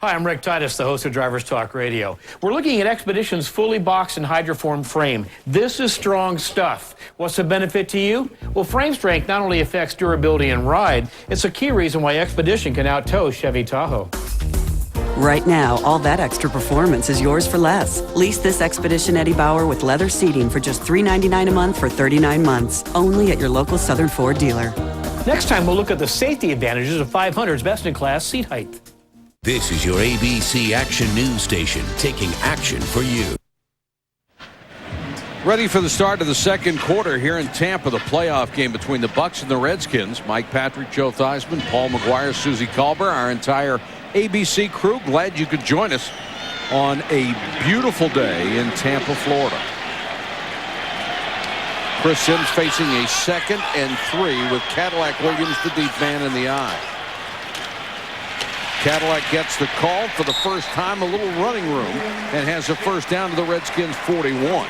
Hi, I'm Rick Titus, the host of Drivers Talk Radio. We're looking at Expedition's fully boxed and hydroformed frame. This is strong stuff. What's the benefit to you? Well, frame strength not only affects durability and ride, it's a key reason why Expedition can out-tow Chevy Tahoe. Right now, all that extra performance is yours for less. Lease this Expedition Eddie Bauer with leather seating for just $399 a month for 39 months. Only at your local Southern Ford dealer. Next time, we'll look at the safety advantages of 500's best-in-class seat height. This is your ABC Action News Station, taking action for you. Ready for the start of the second quarter here in Tampa, the playoff game between the Bucs and the Redskins. Mike Patrick, Joe Theismann, Paul McGuire, Susie Colbert, our entire ABC crew. Glad you could join us on a beautiful day in Tampa, Florida. Chris Sims facing a 2nd and 3 with Cadillac Williams, the deep man, in the eye. Cadillac gets the call for the first time, a little running room, and has a first down to the Redskins 41.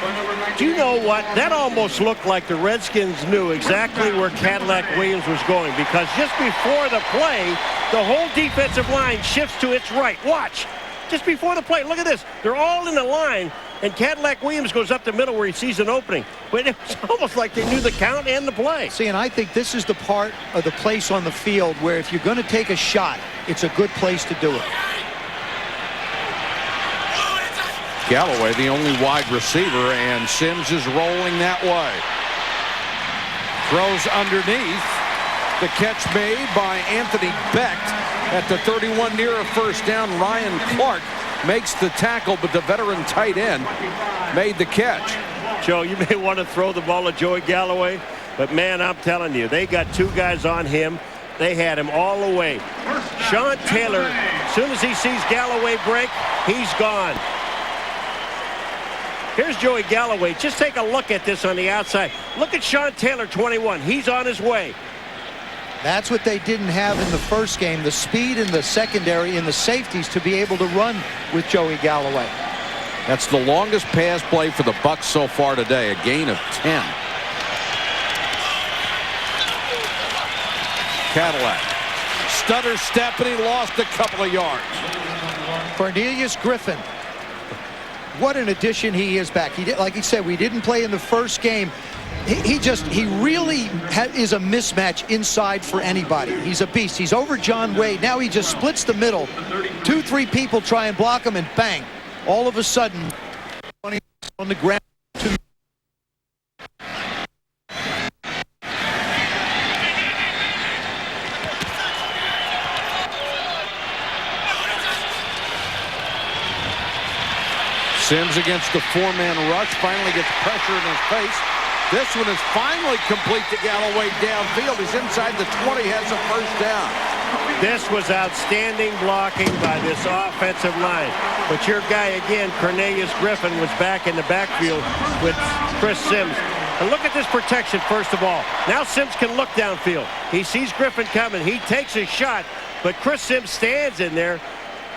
Do you know what? That almost looked like the Redskins knew exactly where Cadillac Williams was going, because just before the play, the whole defensive line shifts to its right. Watch. Just before the play, look at this. They're all in the line, and Cadillac Williams goes up the middle where he sees an opening. But it was almost like they knew the count and the play. See, and I think this is the part of the place on the field where if you're going to take a shot, it's a good place to do it. Galloway, the only wide receiver, and Sims is rolling that way. Throws underneath. The catch made by Anthony Becht at the 31 near a first down. Ryan Clark makes the tackle, but the veteran tight end made the catch. Joe, you may want to throw the ball at Joey Galloway, but man, I'm telling you, they got 2 guys on him. They had him all the way. Sean Taylor, as soon as he sees Galloway break, he's gone. Here's Joey Galloway. Just take a look at this on the outside. Look at Sean Taylor, 21. He's on his way. That's what they didn't have in the first game, the speed in the secondary and the safeties to be able to run with Joey Galloway. That's the longest pass play for the Bucs so far today, a gain of 10. Cadillac. Stutter step, and he lost a couple of yards. Cornelius Griffin. What an addition he is back. He did, like he said, we didn't play in the first game. He really is a mismatch inside for anybody. He's a beast. He's over John Wade. Now he just splits the middle. 2-3 people try and block him, and bang. All of a sudden, on the ground. Sims against the 4-man rush, finally gets pressure in his face. This one is finally complete to Galloway downfield. He's inside the 20, has a first down. This was outstanding blocking by this offensive line. But your guy again, Cornelius Griffin, was back in the backfield with Chris Sims. And look at this protection, first of all. Now Sims can look downfield. He sees Griffin coming. He takes his shot, but Chris Sims stands in there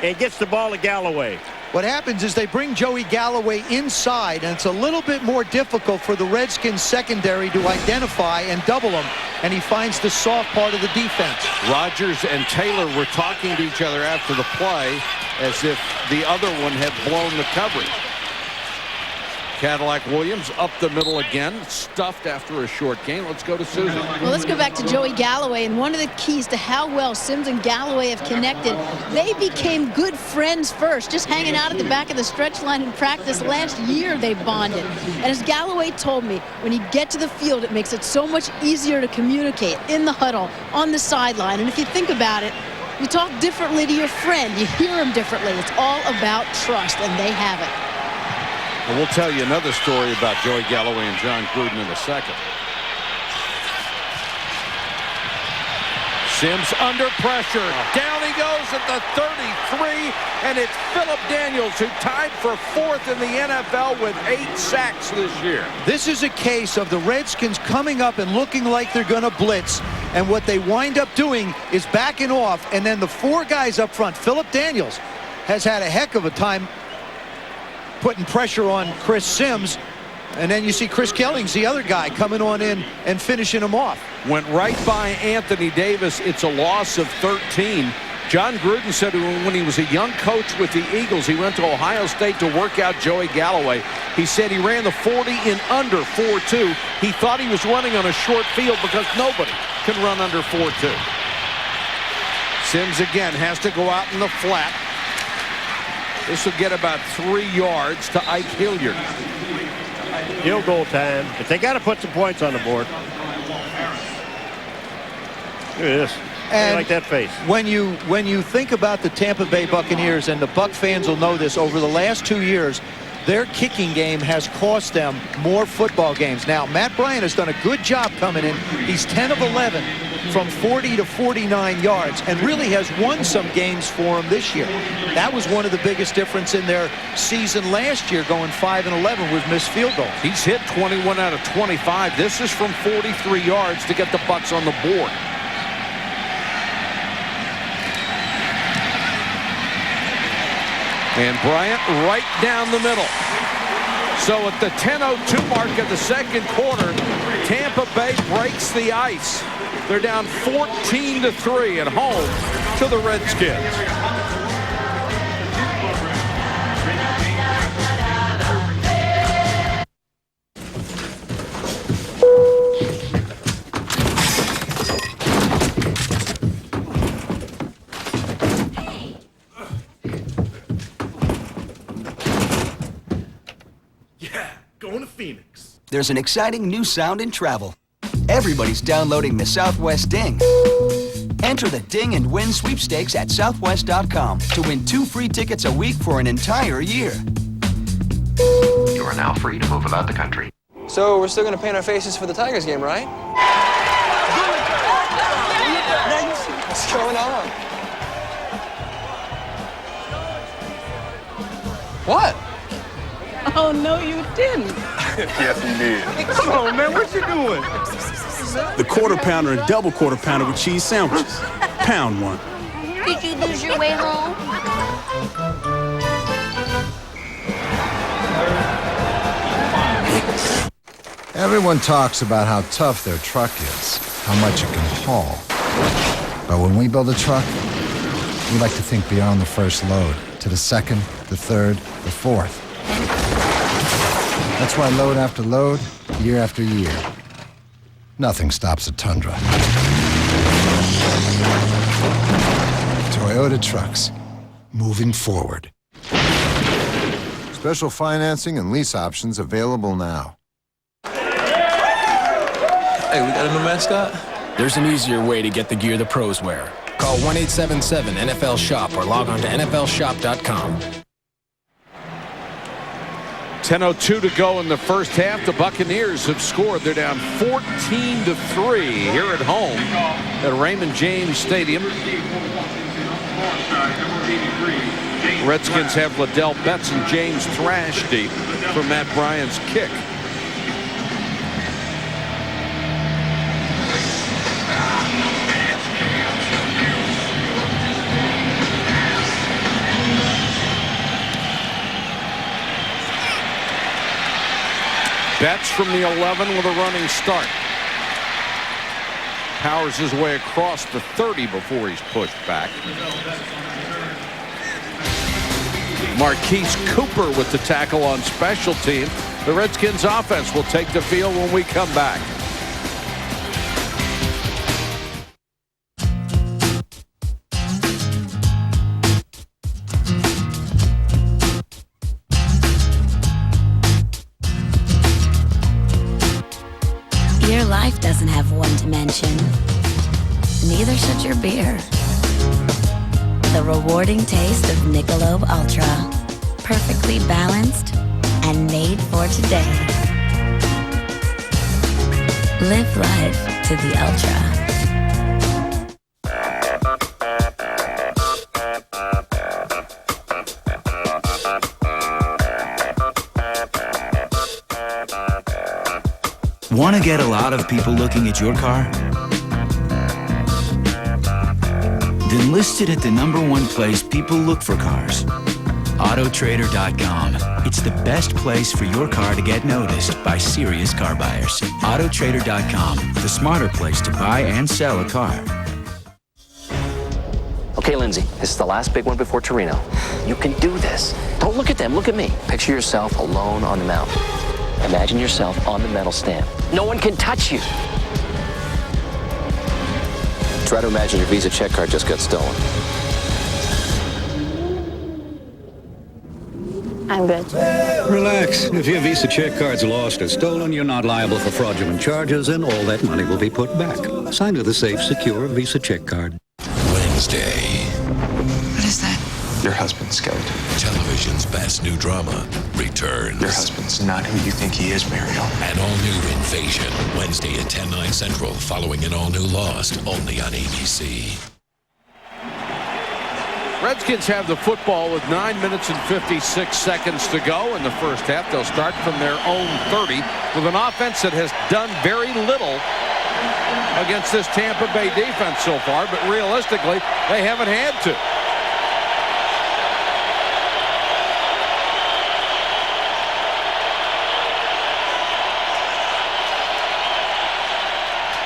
and gets the ball to Galloway. What happens is they bring Joey Galloway inside, and it's a little bit more difficult for the Redskins secondary to identify and double him, and he finds the soft part of the defense. Rodgers and Taylor were talking to each other after the play as if the other one had blown the coverage. Cadillac Williams up the middle again, stuffed after a short gain. Let's go to Susan. Well, let's go back to Joey Galloway, and one of the keys to how well Sims and Galloway have connected, they became good friends first, just hanging out at the back of the stretch line in practice. Last year they bonded, and as Galloway told me, when you get to the field, it makes it so much easier to communicate in the huddle, on the sideline. And if you think about it, you talk differently to your friend, you hear him differently. It's all about trust, and they have it. And we'll tell you another story about Joey Galloway and John Gruden in a second. Sims under pressure. Down he goes at the 33, and it's Philip Daniels who tied for 4th in the NFL with 8 sacks this year. This is a case of the Redskins coming up and looking like they're going to blitz, and what they wind up doing is backing off, and then the 4 guys up front. Philip Daniels has had a heck of a time putting pressure on Chris Sims, and then you see Chris Kellings, the other guy, coming on in and finishing him off. Went right by Anthony Davis. It's a loss of 13. John Gruden said when he was a young coach with the Eagles, he went to Ohio State to work out Joey Galloway. He said he ran the 40 in under 4.2. He thought he was running on a short field because nobody can run under 4.2. Sims again has to go out in the flat. This will get about 3 yards to Ike Hilliard. Field goal time. But they got to put some points on the board. Look at this. And I like that face. When you think about the Tampa Bay Buccaneers, and the Buc fans will know this, over the last 2 years, their kicking game has cost them more football games. Now, Matt Bryant has done a good job coming in. He's 10 of 11 from 40 to 49 yards and really has won some games for him this year. That was one of the biggest difference in their season last year, going 5-11 with missed field goals. He's hit 21 out of 25. This is from 43 yards to get the Bucs on the board. And Bryant right down the middle. So at the 10:02 mark of the second quarter, Tampa Bay breaks the ice. They're down 14-3 at home to the Redskins. Going to Phoenix. There's an exciting new sound in travel. Everybody's downloading the Southwest Ding. Enter the Ding and Win sweepstakes at Southwest.com to win 2 free tickets a week for an entire year. You are now free to move about the country. So we're still going to paint our faces for the Tigers game, right? What's going on? What? Oh, no, you didn't. Yes, he did. Come on, man. What you doing? The Quarter Pounder and Double Quarter Pounder with cheese sandwiches. Pound one. Did you lose your way home? Everyone talks about how tough their truck is, how much it can haul. But when we build a truck, we like to think beyond the first load, to the second, the third, the fourth. That's why load after load, year after year, nothing stops a Tundra. Toyota Trucks, moving forward. Special financing and lease options available now. Hey, we got a new mascot? There's an easier way to get the gear the pros wear. Call 1-877-NFL-SHOP or log on to NFLShop.com. 10:02 to go in the first half. The Buccaneers have scored. They're down 14-3 here at home at Raymond James Stadium. Redskins have Liddell Betts and James Thrash deep for Matt Bryant's kick. Betts from the 11 with a running start. Powers his way across the 30 before he's pushed back. Marquise Cooper with the tackle on special team. The Redskins offense will take the field when we come back. Your life doesn't have one dimension. Neither should your beer. The rewarding taste of Michelob Ultra. Perfectly balanced and made for today. Live life to the ultra. Want to get a lot of people looking at your car? Then list it at the #1 place people look for cars. Autotrader.com. It's the best place for your car to get noticed by serious car buyers. Autotrader.com, the smarter place to buy and sell a car. Okay, Lindsay, this is the last big one before Torino. You can do this. Don't look at them, look at me. Picture yourself alone on the mountain. Imagine yourself on the medal stand. No one can touch you. Try to imagine your Visa check card just got stolen. I'm good. Relax. If your Visa check card's lost or stolen, you're not liable for fraudulent charges, and all that money will be put back. Signed with a safe, secure Visa check card. Wednesday. What is that? Your husband's skeleton. Television's best new drama returns. Your husband's not who you think he is, Muriel. An all-new Invasion. Wednesday at 10, 9 Central, following an all-new Lost, only on ABC. Redskins have the football with 9 minutes and 56 seconds to go in the first half. They'll start from their own 30 with an offense that has done very little against this Tampa Bay defense so far, but realistically, they haven't had to.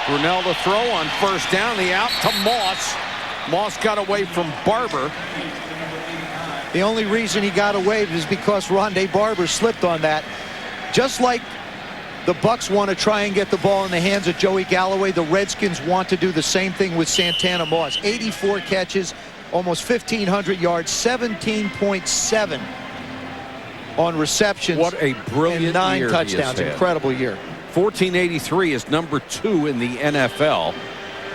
Brunell to throw on first down. The out to Moss. Moss got away from Barber. The only reason he got away is because Rondé Barber slipped on that. Just like the Bucs want to try and get the ball in the hands of Joey Galloway, the Redskins want to do the same thing with Santana Moss. 84 catches, almost 1,500 yards, 17.7 on receptions. What a brilliant and 9 year touchdowns. Incredible year. 1483 is number 2 in the NFL.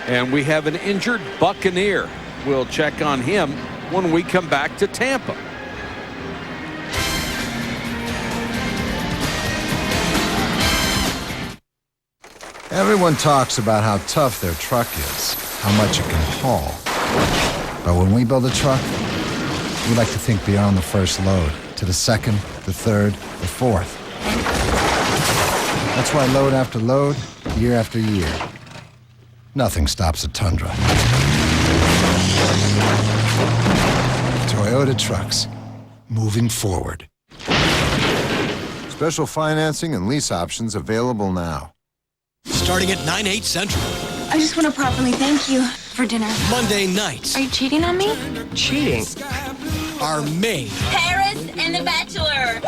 And we have an injured Buccaneer. We'll check on him when we come back to Tampa. Everyone talks about how tough their truck is, how much it can haul. But when we build a truck, we like to think beyond the first load, to the second, the third, the fourth. That's why load after load, year after year, nothing stops a Tundra. Toyota Trucks, moving forward. Special financing and lease options available now. Starting at 9/8 Central. I just want to properly thank you for dinner. Monday nights. Are you cheating on me? Cheating? Are made. Paris and The Bachelor.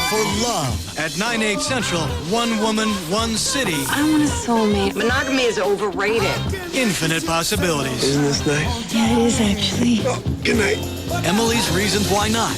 For love. At 9/8 Central, one woman, one city. I want a soulmate. Monogamy is overrated. Infinite possibilities. Isn't this nice? Yeah, it is actually. Oh, good night. Emily's Reasons Why Not.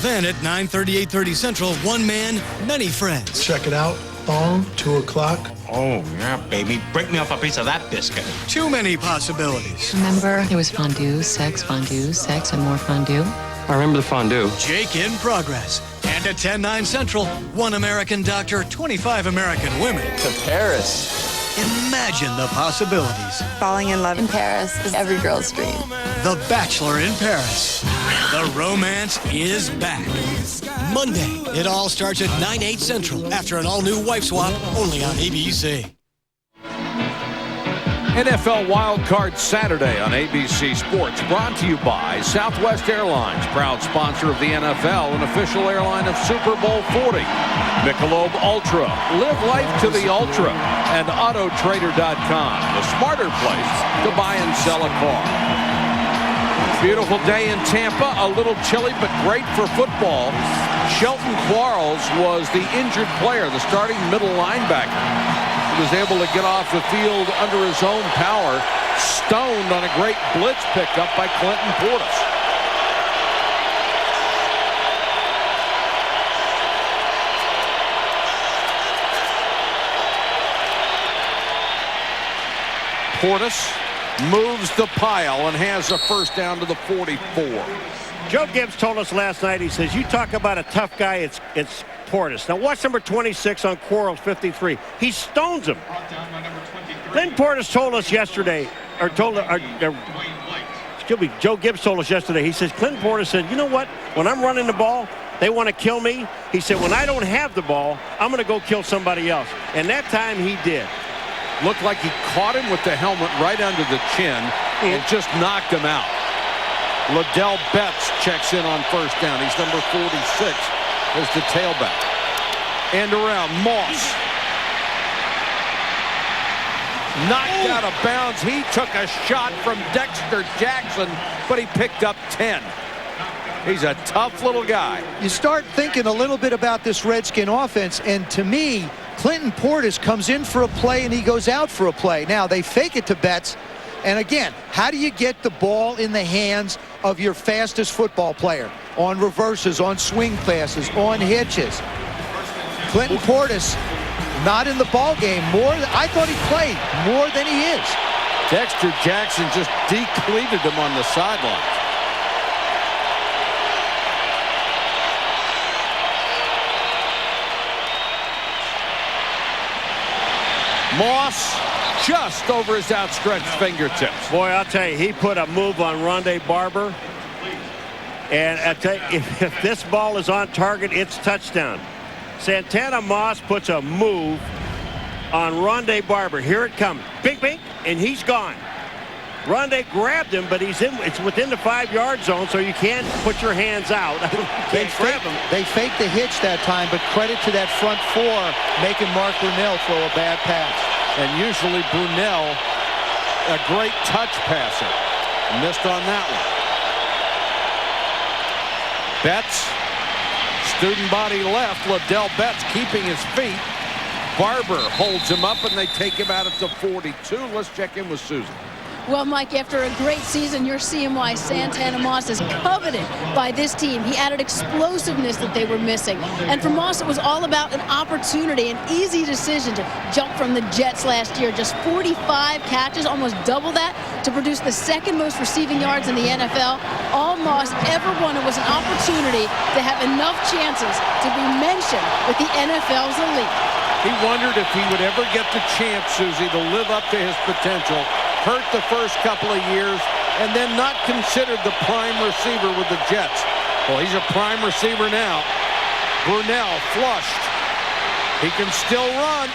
Then at 9:30, 8:30 Central, one man, many friends. Check it out. Thong, 2 o'clock. Oh, yeah, baby. Break me off a piece of that biscuit. Too many possibilities. Remember, there was fondue, sex, and more fondue? I remember the fondue. Jake in progress. And at 10/9 Central, one American doctor, 25 American women. To Paris. Imagine the possibilities. Falling in love in Paris is every girl's dream. The Bachelor in Paris. The romance is back. Monday, it all starts at 9/8 Central after an all-new wife swap, only on ABC. NFL Wildcard Saturday on ABC Sports, brought to you by Southwest Airlines, proud sponsor of the NFL and official airline of Super Bowl 40. Michelob Ultra, live life to the ultra, and Autotrader.com, the smarter place to buy and sell a car. Beautiful day in Tampa, a little chilly but great for football. Shelton Quarles was the injured player, the starting middle linebacker. He was able to get off the field under his own power, stoned on a great blitz pickup by Clinton Portis. Portis moves the pile and has a first down to the 44. Joe Gibbs told us last night, he says, you talk about a tough guy, it's Portis. Now watch number 26 on Quarles 53. He stones him. Then Portis told us yesterday, or told Joe Gibbs told us yesterday, he says, Clinton Portis said, you know what? When I'm running the ball, they want to kill me. He said, when I don't have the ball, I'm going to go kill somebody else. And that time he did. Looked like he caught him with the helmet right under the chin and just knocked him out. Liddell Betts checks in on first down. He's number 46 as the tailback. And around Moss. Knocked out of bounds. He took a shot from Dexter Jackson, but he picked up 10. He's a tough little guy. You start thinking a little bit about this Redskin offense, and to me, Clinton Portis comes in for a play and he goes out for a play. Now, they fake it to Betts. And again, how do you get the ball in the hands of your fastest football player? On reverses, on swing passes, on hitches. Clinton Portis not in the ball game. I thought he played more than he is. Dexter Jackson just decleated him on the sideline. Moss just over his outstretched fingertips. Boy, I'll tell you, he put a move on Rondé Barber. And I tell you, if this ball is on target, it's touchdown. Santana Moss puts a move on Rondé Barber. Here it comes. Bing, bing, and he's gone. Rondé grabbed him, but it's within the 5-yard zone, so you can't put your hands out. They faked the hitch that time, but credit to that front four making Mark Brunell throw a bad pass. And usually Brunell, a great touch passer. Missed on that one. Betts, student body left. Liddell Betts keeping his feet. Barber holds him up, and they take him out at the 42. Let's check in with Susan. Well, Mike, after a great season, you're seeing why Santana Moss is coveted by this team. He added explosiveness that they were missing. And for Moss, it was all about an opportunity, an easy decision to jump from the Jets last year. Just 45 catches, almost double that, to produce the second most receiving yards in the NFL. All Moss ever wanted was an opportunity to have enough chances to be mentioned with the NFL's elite. He wondered if he would ever get the chance, Susie, to live up to his potential. Hurt the first couple of years, and then not considered the prime receiver with the Jets. Well, he's a prime receiver now. Brunell flushed. He can still run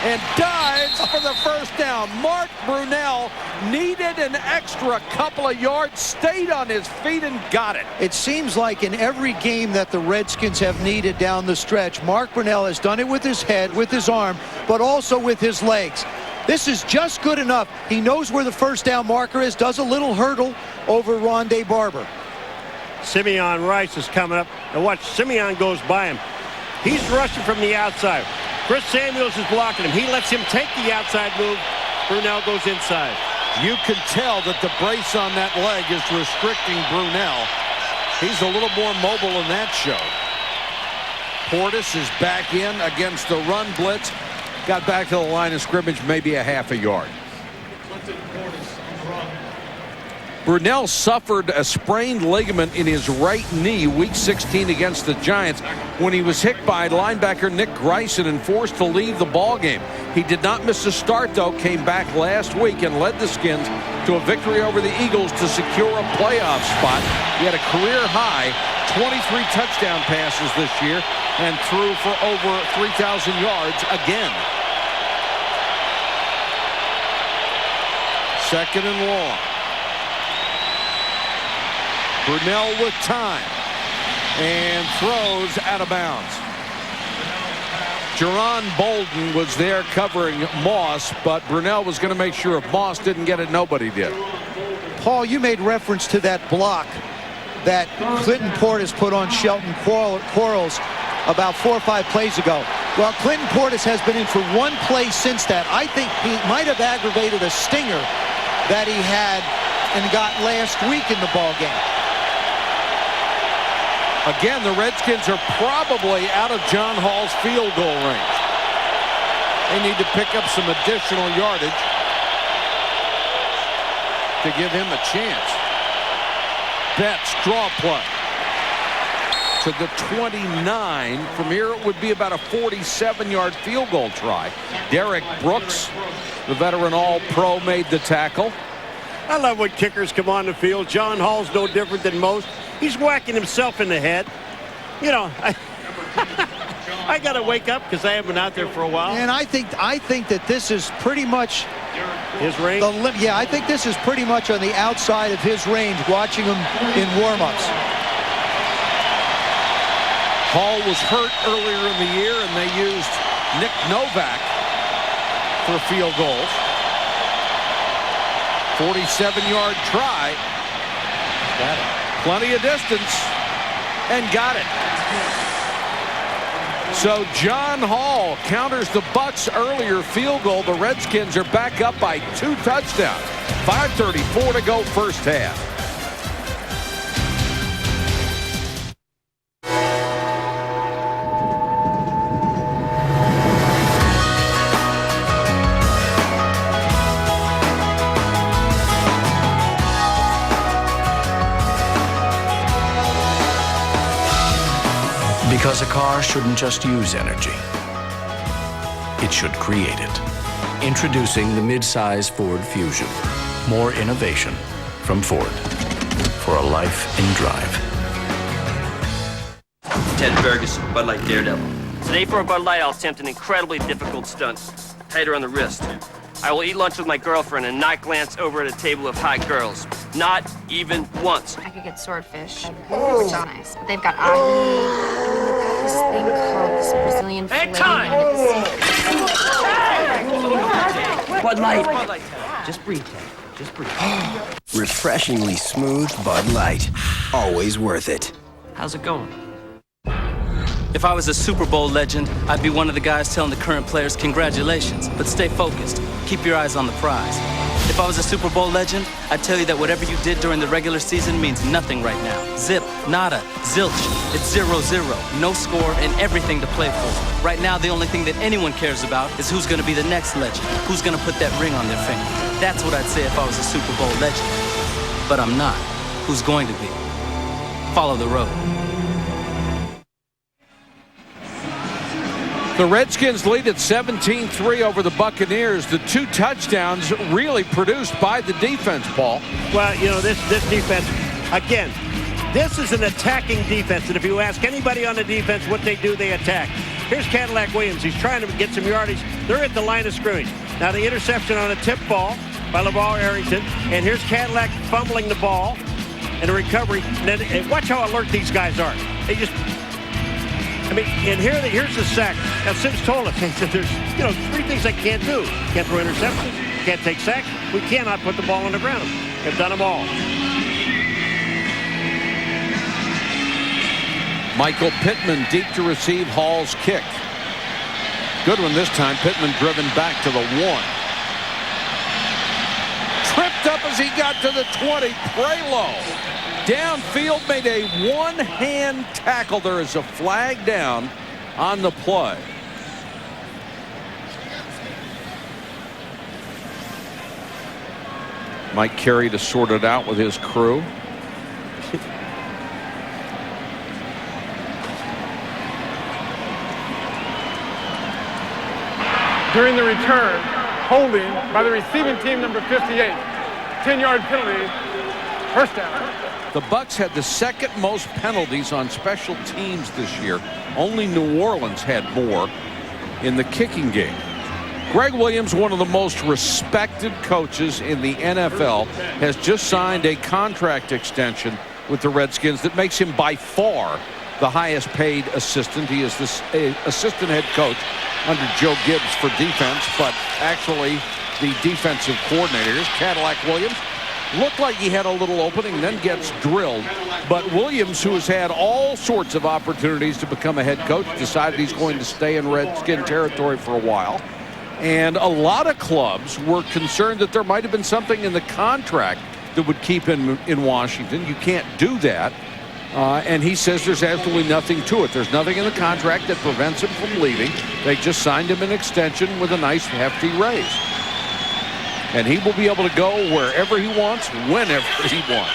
and dives for the first down. Mark Brunell needed an extra couple of yards, stayed on his feet, and got it. It seems like in every game that the Redskins have needed down the stretch, Mark Brunell has done it with his head, with his arm, but also with his legs. This is just good enough. He knows where the first down marker is, does a little hurdle over Rondé Barber. Simeon Rice is coming up, and watch, Simeon goes by him. He's rushing from the outside. Chris Samuels is blocking him. He lets him take the outside move. Brunell goes inside. You can tell that the brace on that leg is restricting Brunell. He's a little more mobile in that show. Portis is back in against the run blitz. Got back to the line of scrimmage, maybe a half a yard. Brunell suffered a sprained ligament in his right knee week 16 against the Giants when he was hit by linebacker Nick Greisen and forced to leave the ballgame. He did not miss a start, though, came back last week and led the Skins to a victory over the Eagles to secure a playoff spot. He had a career-high 23 touchdown passes this year and threw for over 3,000 yards again. Second and long. Brunell with time and throws out of bounds. Jerron Bolden was there covering Moss, but Brunell was going to make sure if Moss didn't get it, nobody did. Paul, you made reference to that block that Clinton Portis put on Shelton Quarles about 4 or 5 plays ago. Well, Clinton Portis has been in for one play since that. I think he might have aggravated a stinger that he had and got last week in the ball game. Again, the Redskins are probably out of John Hall's field goal range. They need to pick up some additional yardage to give him a chance. Betts, draw play to the 29. From here, it would be about a 47-yard field goal try. Derek Brooks, the veteran All-Pro, made the tackle. I love when kickers come on the field. John Hall's no different than most. He's whacking himself in the head. You know, I got to wake up because I haven't been out there for a while. And I think that this is pretty much his range. Yeah, I think this is pretty much on the outside of his range, watching him in warm-ups. Hall was hurt earlier in the year, and they used Nick Novak for field goals. 47-yard try. Got it. Plenty of distance. And got it. So John Hall counters the Bucs' earlier field goal. The Redskins are back up by 2 touchdowns. 5:34 to go first half. Because a car shouldn't just use energy. It should create it. Introducing the mid-size Ford Fusion. More innovation from Ford. For a life in drive. Ted Ferguson, Bud Light Daredevil. Today for a Bud Light, I'll attempt an incredibly difficult stunt. Tighter on the wrist. I will eat lunch with my girlfriend and not glance over at a table of hot girls. Not even once. I could get swordfish, which is nice. But they've got ahi, and then they've got this thing called this Brazilian Hey, filet. time! Bud Light. Just breathe, Ted. Just breathe. Refreshingly smooth Bud Light. Always worth it. How's it going? If I was a Super Bowl legend, I'd be one of the guys telling the current players congratulations, but stay focused. Keep your eyes on the prize. If I was a Super Bowl legend, I'd tell you that whatever you did during the regular season means nothing right now. Zip, nada, zilch. It's 0-0, no score, and everything to play for. Right now, the only thing that anyone cares about is who's going to be the next legend, who's going to put that ring on their finger. That's what I'd say if I was a Super Bowl legend. But I'm not. Who's going to be? Follow the road. The Redskins lead at 17-3 over the Buccaneers. The 2 touchdowns really produced by the defense, Paul. Well, you know, this defense, again, this is an attacking defense. And if you ask anybody on the defense what they do, they attack. Here's Cadillac Williams. He's trying to get some yardage. They're at the line of scrimmage. Now the interception on a tip ball by LeVar Arrington. And here's Cadillac fumbling the ball and a recovery. And then watch how alert these guys are. They just... I mean, and here's the sack. Now, Sims told us, he said there's, 3 things I can't do. Can't throw interceptions, can't take sacks. We cannot put the ball on the ground. They've done them all. Michael Pittman deep to receive Hall's kick. Good one this time. Pittman driven back to the 1. Tripped up as he got to the 20. Prelo downfield made a one-hand tackle. There is a flag down on the play. Mike Carey to sort it out with his crew. During the return, holding by the receiving team, number 58. 10-yard penalty, first down. The Bucs had the second most penalties on special teams this year. Only New Orleans had more in the kicking game. Greg Williams, one of the most respected coaches in the NFL, has just signed a contract extension with the Redskins that makes him by far the highest paid assistant. He is the assistant head coach under Joe Gibbs for defense, but actually the defensive coordinator is Cadillac Williams. Looked like he had a little opening, then gets drilled. But Williams, who has had all sorts of opportunities to become a head coach, decided he's going to stay in Redskin territory for a while. And a lot of clubs were concerned that there might have been something in the contract that would keep him in Washington. You can't do that. And he says there's absolutely nothing to it. There's nothing in the contract that prevents him from leaving. They just signed him an extension with a nice hefty raise. And he will be able to go wherever he wants, whenever he wants.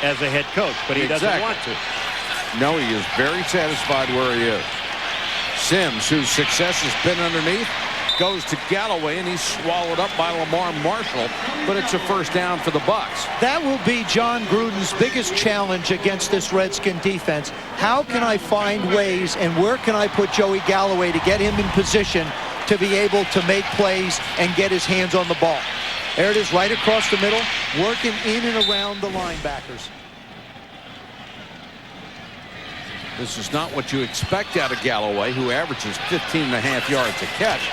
As a head coach, but he doesn't want to. No, he is very satisfied where he is. Sims, whose success has been underneath, goes to Galloway, and he's swallowed up by Lamar Marshall, but it's a first down for the Bucs. That will be John Gruden's biggest challenge against this Redskin defense. How can I find ways, and where can I put Joey Galloway to get him in position to be able to make plays and get his hands on the ball? There it is, right across the middle, working in and around the linebackers. This is not what you expect out of Galloway, who averages 15.5 yards a catch.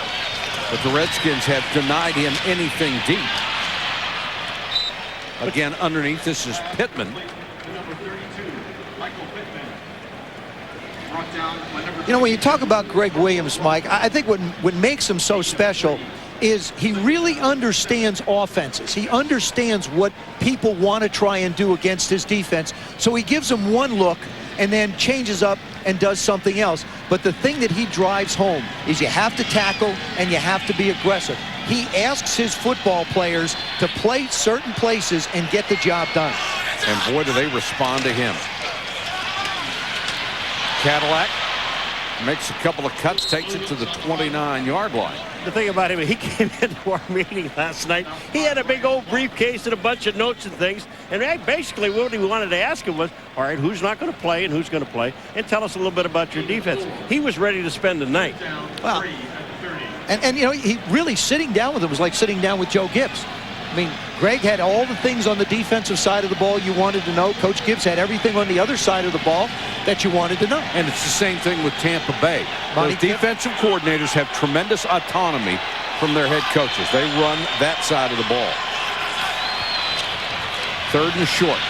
But the Redskins have denied him anything deep. Again, underneath, this is Pittman. You know, when you talk about Greg Williams, Mike, I think what makes him so special is he really understands offenses. He understands what people want to try and do against his defense. So he gives them one look and then changes up and does something else. But the thing that he drives home is you have to tackle and you have to be aggressive. He asks his football players to play certain places and get the job done. And boy, do they respond to him. Cadillac makes a couple of cuts, takes it to the 29-yard line. The thing about him, he came into our meeting last night. He had a big old briefcase and a bunch of notes and things. And basically what he wanted to ask him was, all right, who's not going to play and who's going to play? And tell us a little bit about your defense. He was ready to spend the night. Well, and you know, he really sitting down with him was like sitting down with Joe Gibbs. I mean, Greg had all the things on the defensive side of the ball you wanted to know. Coach Gibbs had everything on the other side of the ball that you wanted to know. And it's the same thing with Tampa Bay. Those defensive coordinators have tremendous autonomy from their head coaches. They run that side of the ball. 3rd and short.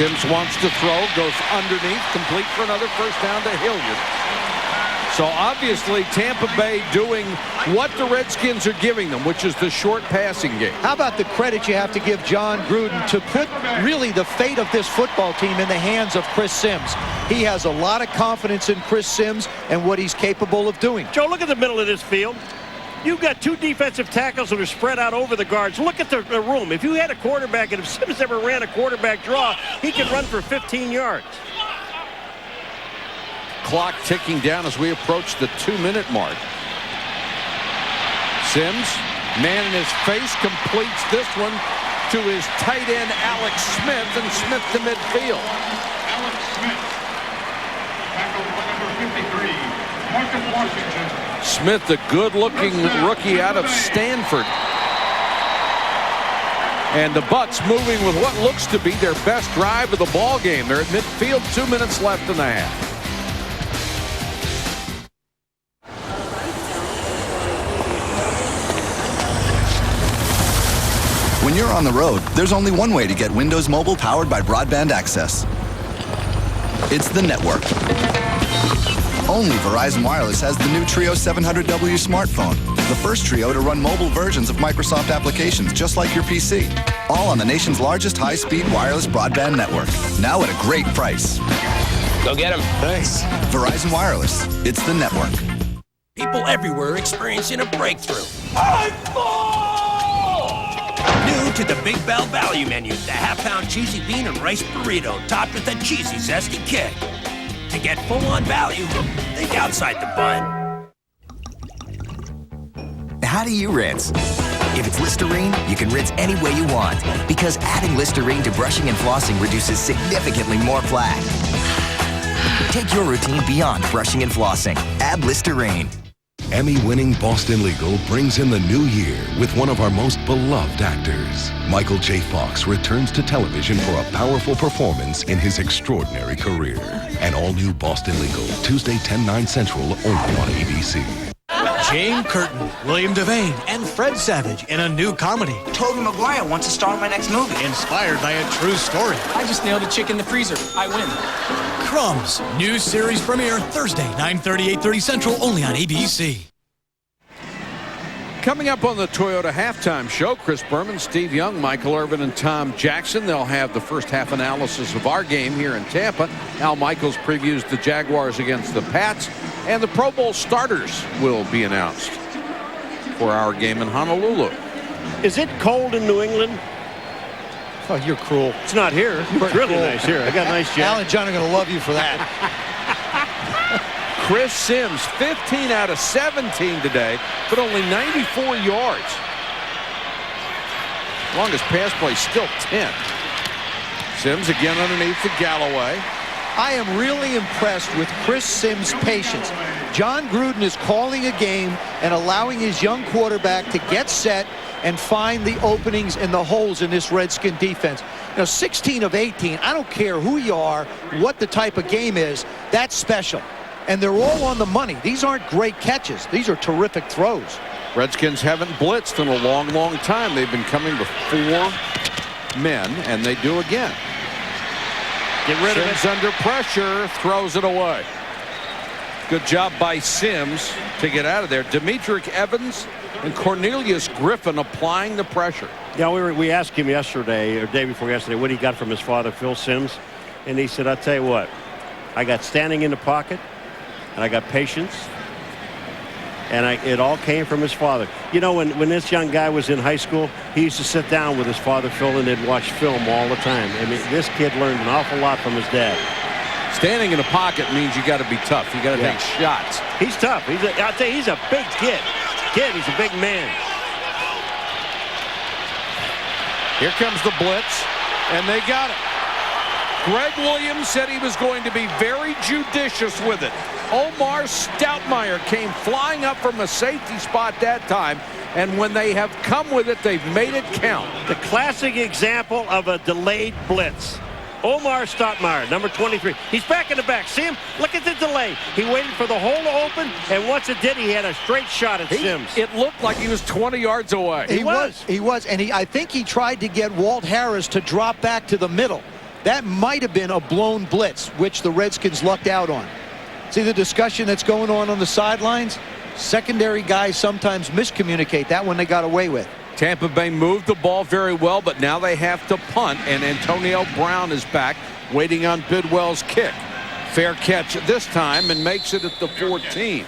Sims wants to throw, goes underneath, complete for another first down to Hilliard. So obviously Tampa Bay doing what the Redskins are giving them, which is the short passing game. How about the credit you have to give John Gruden to put really the fate of this football team in the hands of Chris Sims. He has a lot of confidence in Chris Sims and what he's capable of doing. Joe, look at the middle of this field. You've got 2 defensive tackles that are spread out over the guards. Look at the room. If you had a quarterback, and if Sims ever ran a quarterback draw, he could run for 15 yards. Clock ticking down as we approach the 2-minute mark. Sims, man in his face, completes this one to his tight end Alex Smith, and Smith to midfield. Alex Smith, tackle number 53, Marcus Washington. Smith, the good-looking rookie out of Stanford. And the Bucs moving with what looks to be their best drive of the ball game. They're at midfield, 2 minutes left in the half. When you're on the road, there's only one way to get Windows Mobile powered by broadband access. It's the network. Only Verizon Wireless has the new Trio 700W smartphone, the first Trio to run mobile versions of Microsoft applications just like your PC. All on the nation's largest high-speed wireless broadband network. Now at a great price. Go get him. Thanks. Verizon Wireless. It's the network. People everywhere experiencing a breakthrough. New to the Big Bell Value Menu, the half-pound cheesy bean and rice burrito topped with a cheesy, zesty kick. To get full-on value, think outside the bun. How do you rinse? If it's Listerine, you can rinse any way you want, because adding Listerine to brushing and flossing reduces significantly more plaque. Take your routine beyond brushing and flossing. Add Listerine. Emmy-winning Boston Legal brings in the new year with one of our most beloved actors. Michael J. Fox returns to television for a powerful performance in his extraordinary career. An all-new Boston Legal, Tuesday, 10/9 Central, only on ABC. Jane Curtin, William Devane, and Fred Savage in a new comedy. Tobey Maguire wants to star in my next movie. Inspired by a true story. I just nailed a chick in the freezer. I win. Crumbs, new series premiere Thursday, 9:30, 8:30 Central, only on ABC. Coming up on the Toyota Halftime Show, Chris Berman, Steve Young, Michael Irvin, and Tom Jackson. They'll have the first half analysis of our game here in Tampa. Al Michaels previews the Jaguars against the Pats. And the Pro Bowl starters will be announced for our game in Honolulu. Is it cold in New England? Oh, you're cruel. It's not here. It's really nice here. I got a nice jacket. Al and John are going to love you for that. Chris Sims, 15 out of 17 today, but only 94 yards. Longest pass play, still 10. Sims again underneath to Galloway. I am really impressed with Chris Sims' patience. John Gruden is calling a game and allowing his young quarterback to get set and find the openings and the holes in this Redskin defense. You know, 16 of 18, I don't care who you are, what the type of game is, that's special. And they're all on the money. These aren't great catches. These are terrific throws. Redskins haven't blitzed in a long, long time. They've been coming with 4 men, and they do again. Get rid of Sims it. under pressure, throws it away. Good job by Sims to get out of there. Demetric Evans and Cornelius Griffin applying the pressure. Yeah, we asked him yesterday, or day before yesterday, what he got from his father, Phil Sims. And he said, I'll tell you what, I got standing in the pocket, and I got patience, and it all came from his father. You know, when this young guy was in high school, he used to sit down with his father, Phil, and they'd watch film all the time. I mean, this kid learned an awful lot from his dad. Standing in the pocket means you got to be tough. You got to take shots. He's tough. I'll tell you, he's a big kid. He's a big man. Here comes the blitz, and they got it. Greg Williams said he was going to be very judicious with it. Omar Stoutmire came flying up from a safety spot that time, and when they have come with it, they've made it count. The classic example of a delayed blitz. Omar Stoutmire, number 23. He's back in the back. See him? Look at the delay. He waited for the hole to open, and once it did, he had a straight shot at Sims. It looked like he was 20 yards away. He was, and I think he tried to get Walt Harris to drop back to the middle. That might have been a blown blitz, which the Redskins lucked out on. See the discussion that's going on the sidelines? Secondary guys sometimes miscommunicate. That one they got away with. Tampa Bay moved the ball very well, but now they have to punt, and Antonio Brown is back waiting on Bidwell's kick. Fair catch this time and makes it at the 14.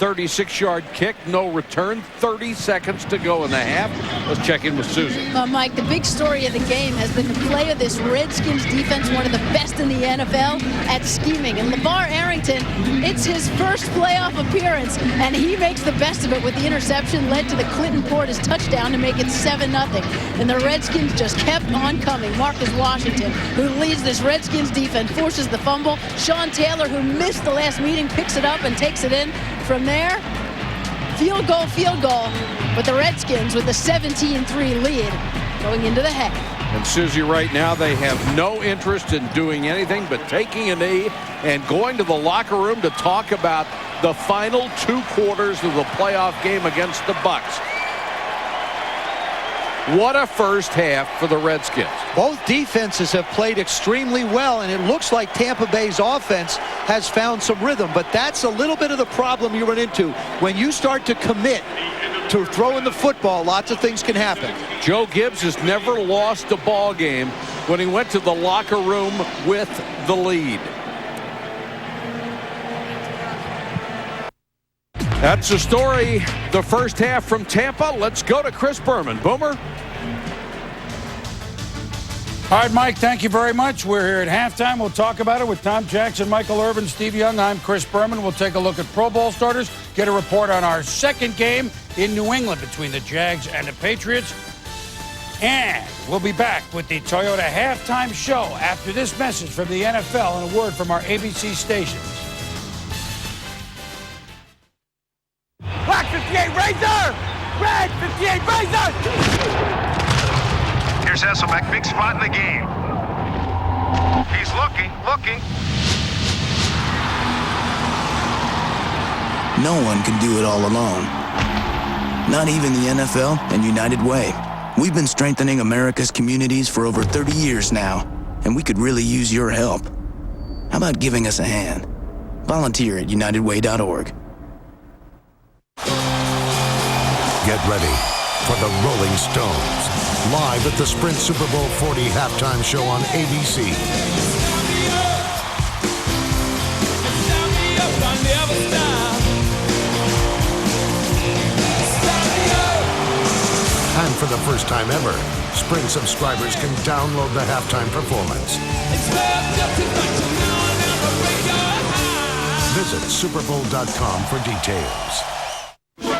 36-yard kick, no return, 30 seconds to go in the half. Let's check in with Susan. Mike, the big story of the game has been the play of this Redskins defense, one of the best in the NFL at scheming. And LeVar Arrington, it's his first playoff appearance, and he makes the best of it with the interception led to the Clinton Portis touchdown to make it 7-0. And the Redskins just kept on coming. Marcus Washington, who leads this Redskins defense, forces the fumble. Sean Taylor, who missed the last meeting, picks it up and takes it in. From there, field goal, but the Redskins with a 17-3 lead going into the half. And Susie, right now they have no interest in doing anything but taking a knee and going to the locker room to talk about the final 2 quarters of the playoff game against the Bucs. What a first half for the Redskins. Both defenses have played extremely well, and it looks like Tampa Bay's offense has found some rhythm. But that's a little bit of the problem you run into. When you start to commit to throwing the football, lots of things can happen. Joe Gibbs has never lost a ball game when he went to the locker room with the lead. That's the story, the first half from Tampa. Let's go to Chris Berman. Boomer. All right, Mike, thank you very much. We're here at halftime. We'll talk about it with Tom Jackson, Michael Irvin, Steve Young. I'm Chris Berman. We'll take a look at Pro Bowl starters, get a report on our second game in New England between the Jags and the Patriots. And we'll be back with the Toyota halftime show after this message from the NFL and a word from our ABC stations. Black 58 Razor! Red 58 Razor! Here's Hasselbeck, big spot in the game. He's looking. No one can do it all alone. Not even the NFL and United Way. We've been strengthening America's communities for over 30 years now, and we could really use your help. How about giving us a hand? Volunteer at UnitedWay.org. Get ready for the Rolling Stones, live at the Sprint Super Bowl 40 halftime show on ABC. And for the first time ever, Sprint subscribers can download the halftime performance. Visit superbowl.com for details.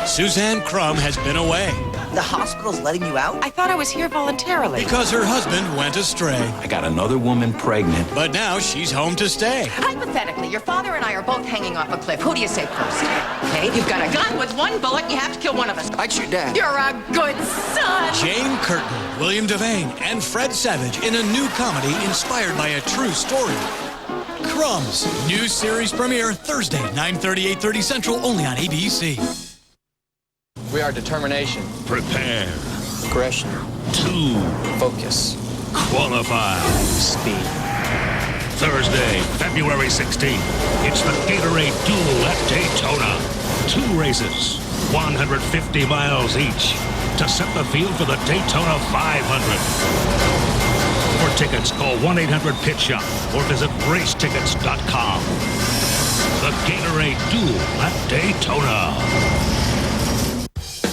Suzanne Crum has been away. The hospital's letting you out? I thought I was here voluntarily. Because her husband went astray. I got another woman pregnant. But now she's home to stay. Hypothetically, your father and I are both hanging off a cliff. Who do you say first? Okay, you've got a gun with one bullet and you have to kill one of us. I'd shoot Dad. You're a good son. Jane Curtin, William Devane, and Fred Savage in a new comedy inspired by a true story. Crumbs, new series premiere Thursday, 9:30, 8:30 Central, only on ABC. We are determination. Prepare Aggression. 2. Focus. Qualify. Speed. Thursday, February 16th. It's the Gatorade Duel at Daytona. 2 races, 150 miles each, to set the field for the Daytona 500. For tickets, call 1-800-PIT-SHOP or visit racetickets.com. The Gatorade Duel at Daytona.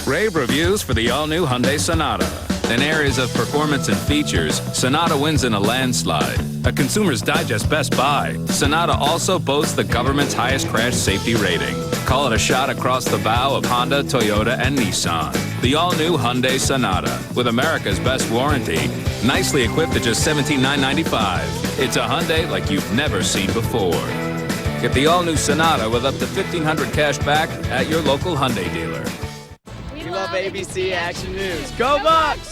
Rave reviews for the all-new Hyundai Sonata. In areas of performance and features, Sonata wins in a landslide. A Consumer's Digest Best Buy, Sonata also boasts the government's highest crash safety rating. Call it a shot across the bow of Honda, Toyota, and Nissan. The all-new Hyundai Sonata, with America's best warranty, nicely equipped at just $17,995. It's a Hyundai like you've never seen before. Get the all-new Sonata with up to $1,500 cash back at your local Hyundai dealer. We love ABC Action News. Go Bucs!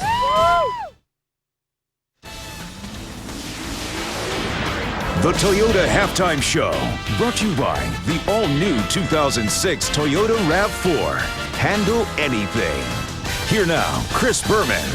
The Toyota Halftime Show, brought to you by the all-new 2006 Toyota RAV4. Handle anything. Here now, Chris Berman.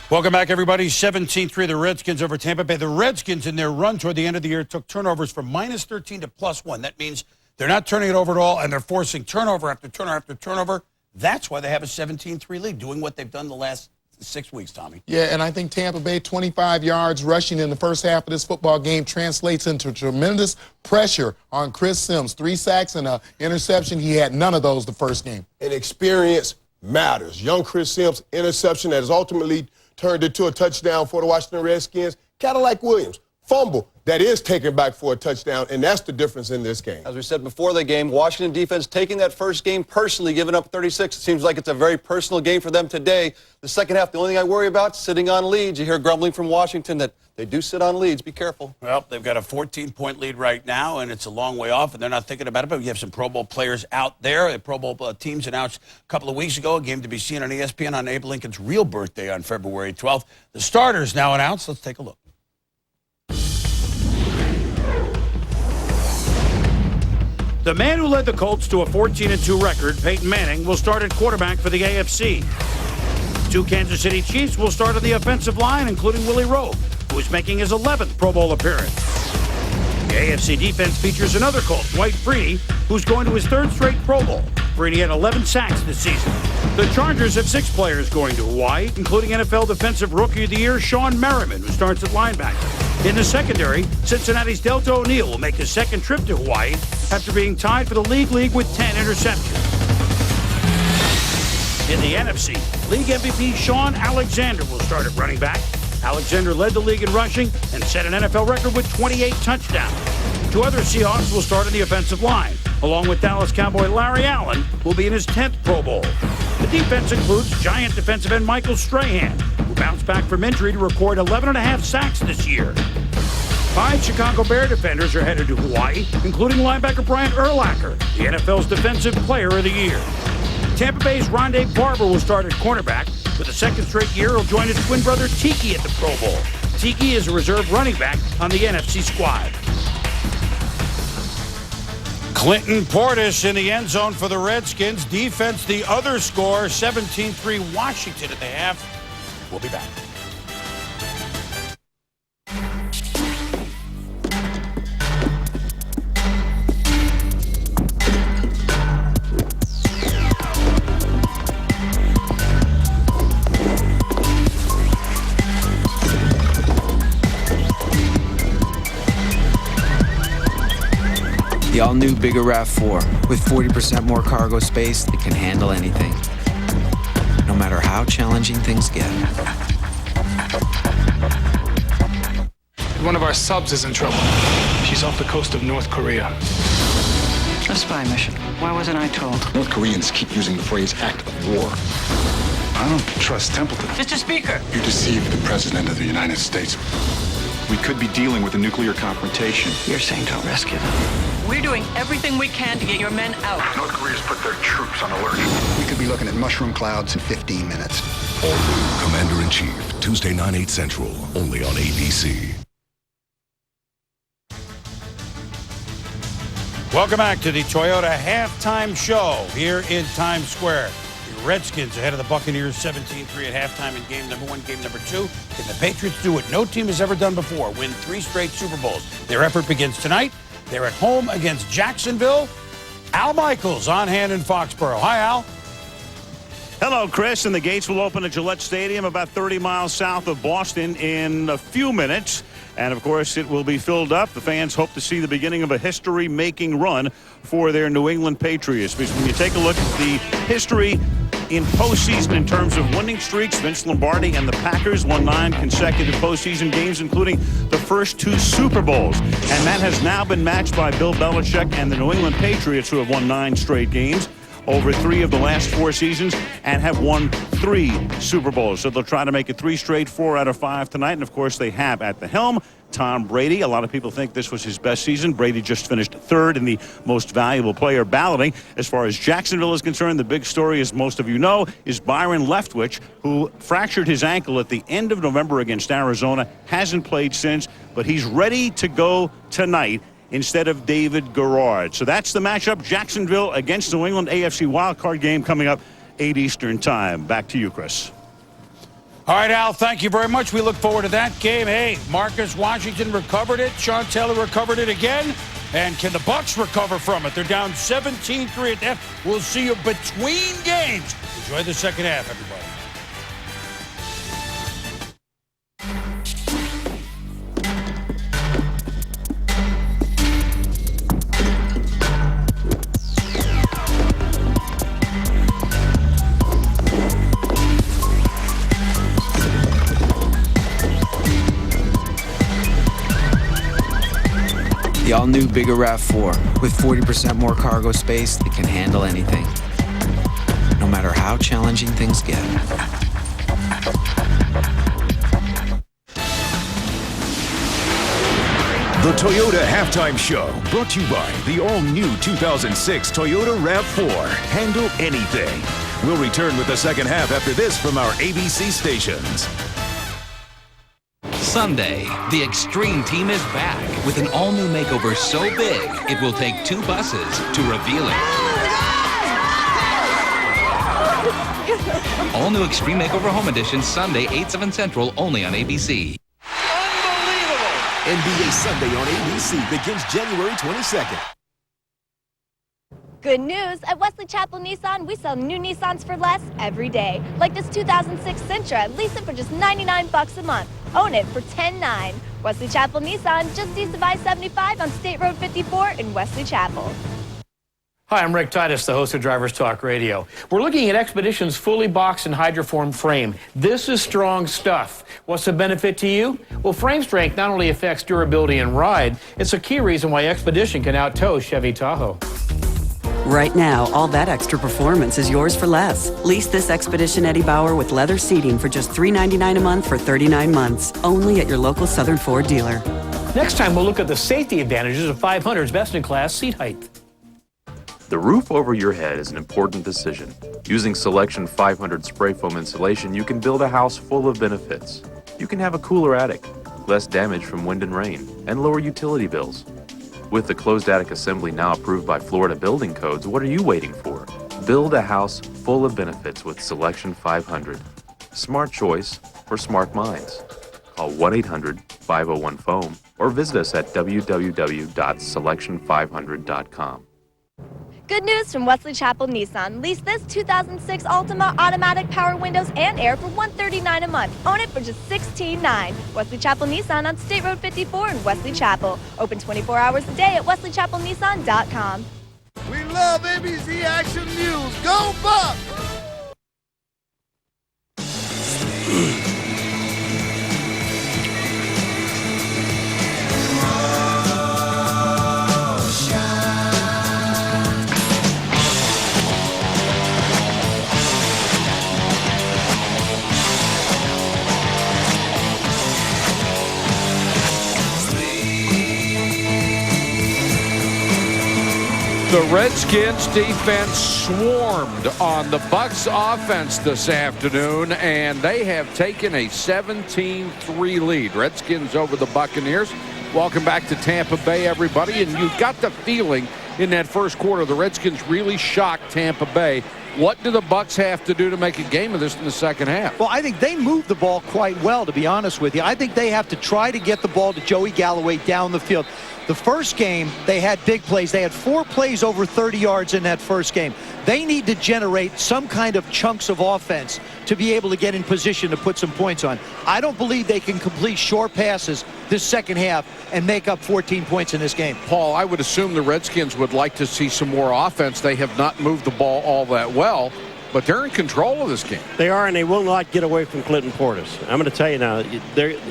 Welcome back, everybody. 17-3, the Redskins over Tampa Bay. The Redskins, in their run toward the end of the year, took turnovers from -13 to +1. That means they're not turning it over at all, and they're forcing turnover after turnover after turnover. That's why they have a 17-3 lead, doing what they've done the last 6 weeks, Tommy. Yeah, and I think Tampa Bay, 25 yards rushing in the first half of this football game translates into tremendous pressure on Chris Sims. 3 sacks and an interception. He had none of those the first game. And experience matters. Young Chris Sims, interception that has ultimately turned into a touchdown for the Washington Redskins. Cadillac Williams, fumble that is taken back for a touchdown, and that's the difference in this game. As we said before the game, Washington defense taking that first game personally, giving up 36. It seems like it's a very personal game for them today. The second half, the only thing I worry about, sitting on leads. You hear grumbling from Washington that they do sit on leads. Be careful. Well, they've got a 14-point lead right now, and it's a long way off, and they're not thinking about it. But you have some Pro Bowl players out there. The Pro Bowl teams announced a couple of weeks ago, a game to be seen on ESPN on Abe Lincoln's real birthday on February 12th. The starters now announced. Let's take a look. The man who led the Colts to a 14-2 record, Peyton Manning, will start at quarterback for the AFC. 2 Kansas City Chiefs will start on the offensive line, including Willie Rowe, who is making his 11th Pro Bowl appearance. The AFC defense features another Colt, Dwight Freeney, who's going to his 3rd straight Pro Bowl. Freeney had 11 sacks this season. The Chargers have 6 players going to Hawaii, including NFL Defensive Rookie of the Year, Sean Merriman, who starts at linebacker. In the secondary, Cincinnati's Delta O'Neal will make his 2nd trip to Hawaii after being tied for the league with 10 interceptions. In the NFC, league MVP Sean Alexander will start at running back. Alexander led the league in rushing and set an NFL record with 28 touchdowns. 2 other Seahawks will start on the offensive line, along with Dallas Cowboy Larry Allen, who will be in his 10th Pro Bowl. The defense includes Giant defensive end Michael Strahan, who bounced back from injury to record 11.5 sacks this year. 5 Chicago Bear defenders are headed to Hawaii, including linebacker Brian Urlacher, the NFL's Defensive Player of the Year. Tampa Bay's Rondé Barber will start at cornerback. For the 2nd straight year, he'll join his twin brother Tiki at the Pro Bowl. Tiki is a reserve running back on the NFC squad. Clinton Portis in the end zone for the Redskins. Defense, the other score, 17-3 Washington at the half. We'll be back. The all-new bigger RAV4 with 40% more cargo space that can handle anything, no matter how challenging things get. One of our subs is in trouble. She's off the coast of North Korea. A spy mission. Why wasn't I told? North Koreans keep using the phrase act of war. I don't trust Templeton. Mr. Speaker! You deceived the President of the United States. We could be dealing with a nuclear confrontation. You're saying don't rescue them. We're doing everything we can to get your men out. North Korea's put their troops on alert. We could be looking at mushroom clouds in 15 minutes. All new Commander-in-Chief, Tuesday 9, 8 Central, only on ABC. Welcome back to the Toyota Halftime Show here in Times Square. The Redskins ahead of the Buccaneers 17-3 at halftime in game number 1, game number 2. Can the Patriots do what no team has ever done before? Win 3 straight Super Bowls. Their effort begins tonight. They're at home against Jacksonville. Al Michaels on hand in Foxborough. Hi, Al. Hello, Chris. And the gates will open at Gillette Stadium about 30 miles south of Boston in a few minutes. And, of course, it will be filled up. The fans hope to see the beginning of a history-making run for their New England Patriots. Because when you take a look at the history in postseason in terms of winning streaks, Vince Lombardi and the Packers won 9 consecutive postseason games, including the first 2 Super Bowls. And that has now been matched by Bill Belichick and the New England Patriots, who have won 9 straight games over 3 of the last 4 seasons and have won 3 Super Bowls. So they'll try to make it 3 straight, 4 out of 5 tonight. And, of course, they have at the helm Tom Brady. A lot of people think this was his best season. Brady just finished 3rd in the most valuable player balloting. As far as Jacksonville is concerned, the big story, as most of you know, is Byron Leftwich, who fractured his ankle at the end of November against Arizona. Hasn't played since, but he's ready to go tonight instead of David Garrard. So that's the matchup, Jacksonville against New England, AFC wildcard game coming up 8 Eastern time. Back to you, Chris. All right, Al, thank you very much. We look forward to that game. Hey, Marcus Washington recovered it. Sean Taylor recovered it again. And can the Bucs recover from it? They're down 17-3 at half. We'll see you between games. Enjoy the second half, everybody. The all-new bigger RAV4 with 40% more cargo space that can handle anything, no matter how challenging things get. The Toyota Halftime Show, brought to you by the all-new 2006 Toyota RAV4. Handle anything. We'll return with the second half after this from our ABC stations. Sunday, the Extreme Team is back with an all-new makeover so big it will take 2 buses to reveal it. All-new Extreme Makeover Home Edition, Sunday, 8/7 Central, only on ABC. NBA Sunday on ABC begins January 22nd. Good news, at Wesley Chapel Nissan, we sell new Nissans for less every day. Like this 2006 Sentra, lease it for just $99 a month. Own it for $10,900. Wesley Chapel Nissan, just east of I-75 on State Road 54 in Wesley Chapel. Hi, I'm Rick Titus, the host of Drivers Talk Radio. We're looking at Expedition's fully boxed and hydroformed frame. This is strong stuff. What's the benefit to you? Well, frame strength not only affects durability and ride, it's a key reason why Expedition can out-tow Chevy Tahoe. Right now, all that extra performance is yours for less. Lease this Expedition Eddie Bauer with leather seating for just $399 a month for 39 months. Only at your local Southern Ford dealer. Next time, we'll look at the safety advantages of 500's best-in-class seat height. The roof over your head is an important decision. Using Selection 500 spray foam insulation, you can build a house full of benefits. You can have a cooler attic, less damage from wind and rain, and lower utility bills. With the closed attic assembly now approved by Florida building codes, what are you waiting for? Build a house full of benefits with Selection 500. Smart choice for smart minds. Call 1-800-501-FOAM or visit us at www.selection500.com. Good news from Wesley Chapel Nissan. Lease this 2006 Altima automatic power windows and air for $139 a month. Own it for just $16,900. Wesley Chapel Nissan on State Road 54 in Wesley Chapel. Open 24 hours a day at wesleychapelnissan.com. We love ABC Action News. Go Bucs! The Redskins defense swarmed on the Bucs offense this afternoon, and they have taken a 17-3 lead. Redskins over the Buccaneers. Welcome back to Tampa Bay, everybody. And you got the feeling in that first quarter the Redskins really shocked Tampa Bay What do the Bucs have to do to make a game of this in the second half? Well, I think they moved the ball quite well, to be honest with you. I think they have to try to get the ball to Joey Galloway down the field. The first game, they had big plays. They had 4 plays over 30 yards in that first game. They need to generate some kind of chunks of offense to be able to get in position to put some points on. I don't believe they can complete short passes this second half and make up 14 points in this game. Paul, I would assume the Redskins would like to see some more offense. They have not moved the ball all that well, but they're in control of this game. They are, and they will not get away from Clinton Portis. I'm going to tell you now,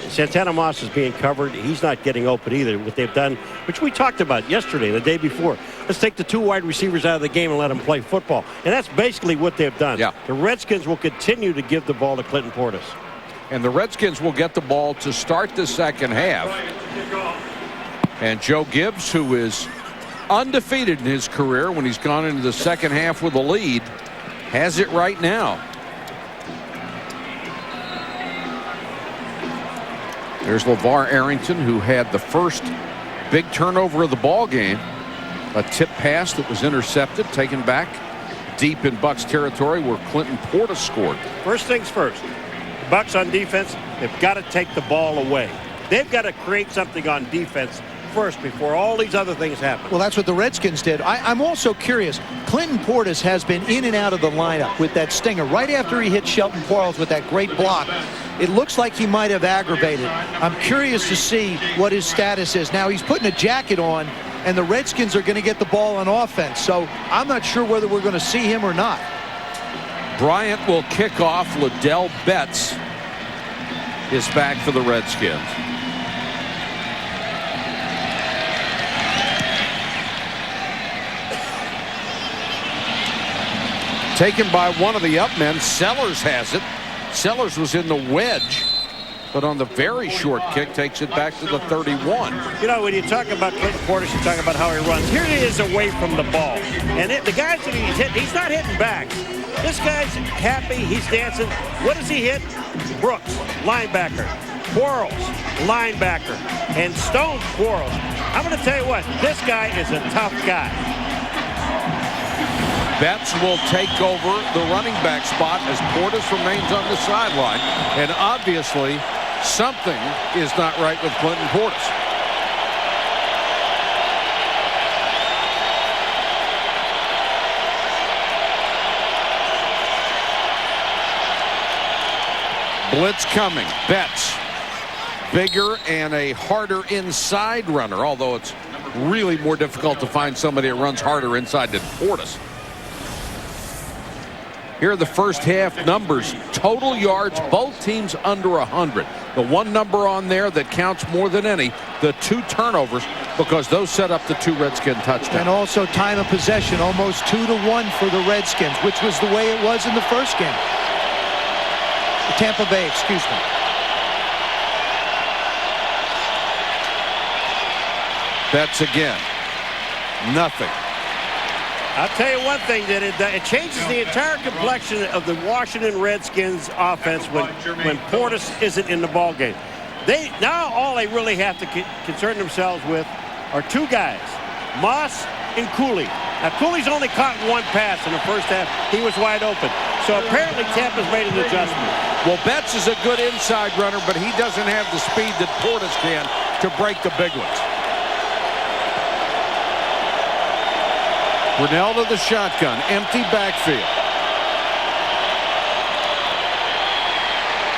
Santana Moss is being covered. He's not getting open either. What they've done, which we talked about yesterday, the day before. Let's take the 2 wide receivers out of the game and let them play football. And that's basically what they've done. Yeah. The Redskins will continue to give the ball to Clinton Portis. And the Redskins will get the ball to start the second half. And Joe Gibbs, who is undefeated in his career when he's gone into the second half with a lead, has it right now. There's LeVar Arrington, who had the first big turnover of the ball game. A tip pass that was intercepted, taken back deep in Bucs territory where Clinton Portis scored. First things first, the Bucs on defense, they've got to take the ball away. They've got to create something on defense first before all these other things happen. Well, that's what the Redskins did. I'm also curious. Clinton Portis has been in and out of the lineup with that stinger. Right after he hit Shelton Quarles with that great block, it looks like he might have aggravated. I'm curious to see what his status is. Now, he's putting a jacket on, and the Redskins are going to get the ball on offense. So I'm not sure whether we're going to see him or not. Bryant will kick off. Liddell Betts is back for the Redskins. Taken by one of the up men. Sellers has it. Sellers was in the wedge, but on the very short kick takes it back to the 31. You know, when you talk about Clinton Portis, you talk about how he runs. Here he is away from the ball. And the guys that he's hitting, he's not hitting back. This guy's happy. He's dancing. What does he hit? Brooks, linebacker. Quarles, linebacker. And Stone, Quarles. I'm going to tell you what, this guy is a tough guy. Betts will take over the running back spot as Portis remains on the sideline. And obviously, something is not right with Clinton Portis. Blitz coming. Betts, bigger and a harder inside runner, although it's really more difficult to find somebody that runs harder inside than Portis. Here are the first half numbers. Total yards, both teams under 100. The one number on there that counts more than any, the 2 turnovers, because those set up the 2 Redskin touchdowns. And also time of possession, almost 2-1 for the Redskins, which was the way it was in the first game. Tampa Bay, excuse me. Betts again. Nothing. I'll tell you one thing, that it changes the entire complexion of the Washington Redskins offense when Portis isn't in the ballgame. Now all they really have to concern themselves with are 2 guys, Moss and Cooley. Now, Cooley's only caught 1 pass in the first half. He was wide open. So apparently Tampa's made an adjustment. Well, Betts is a good inside runner, but he doesn't have the speed that Portis can to break the big ones. Brunell to the shotgun. Empty backfield.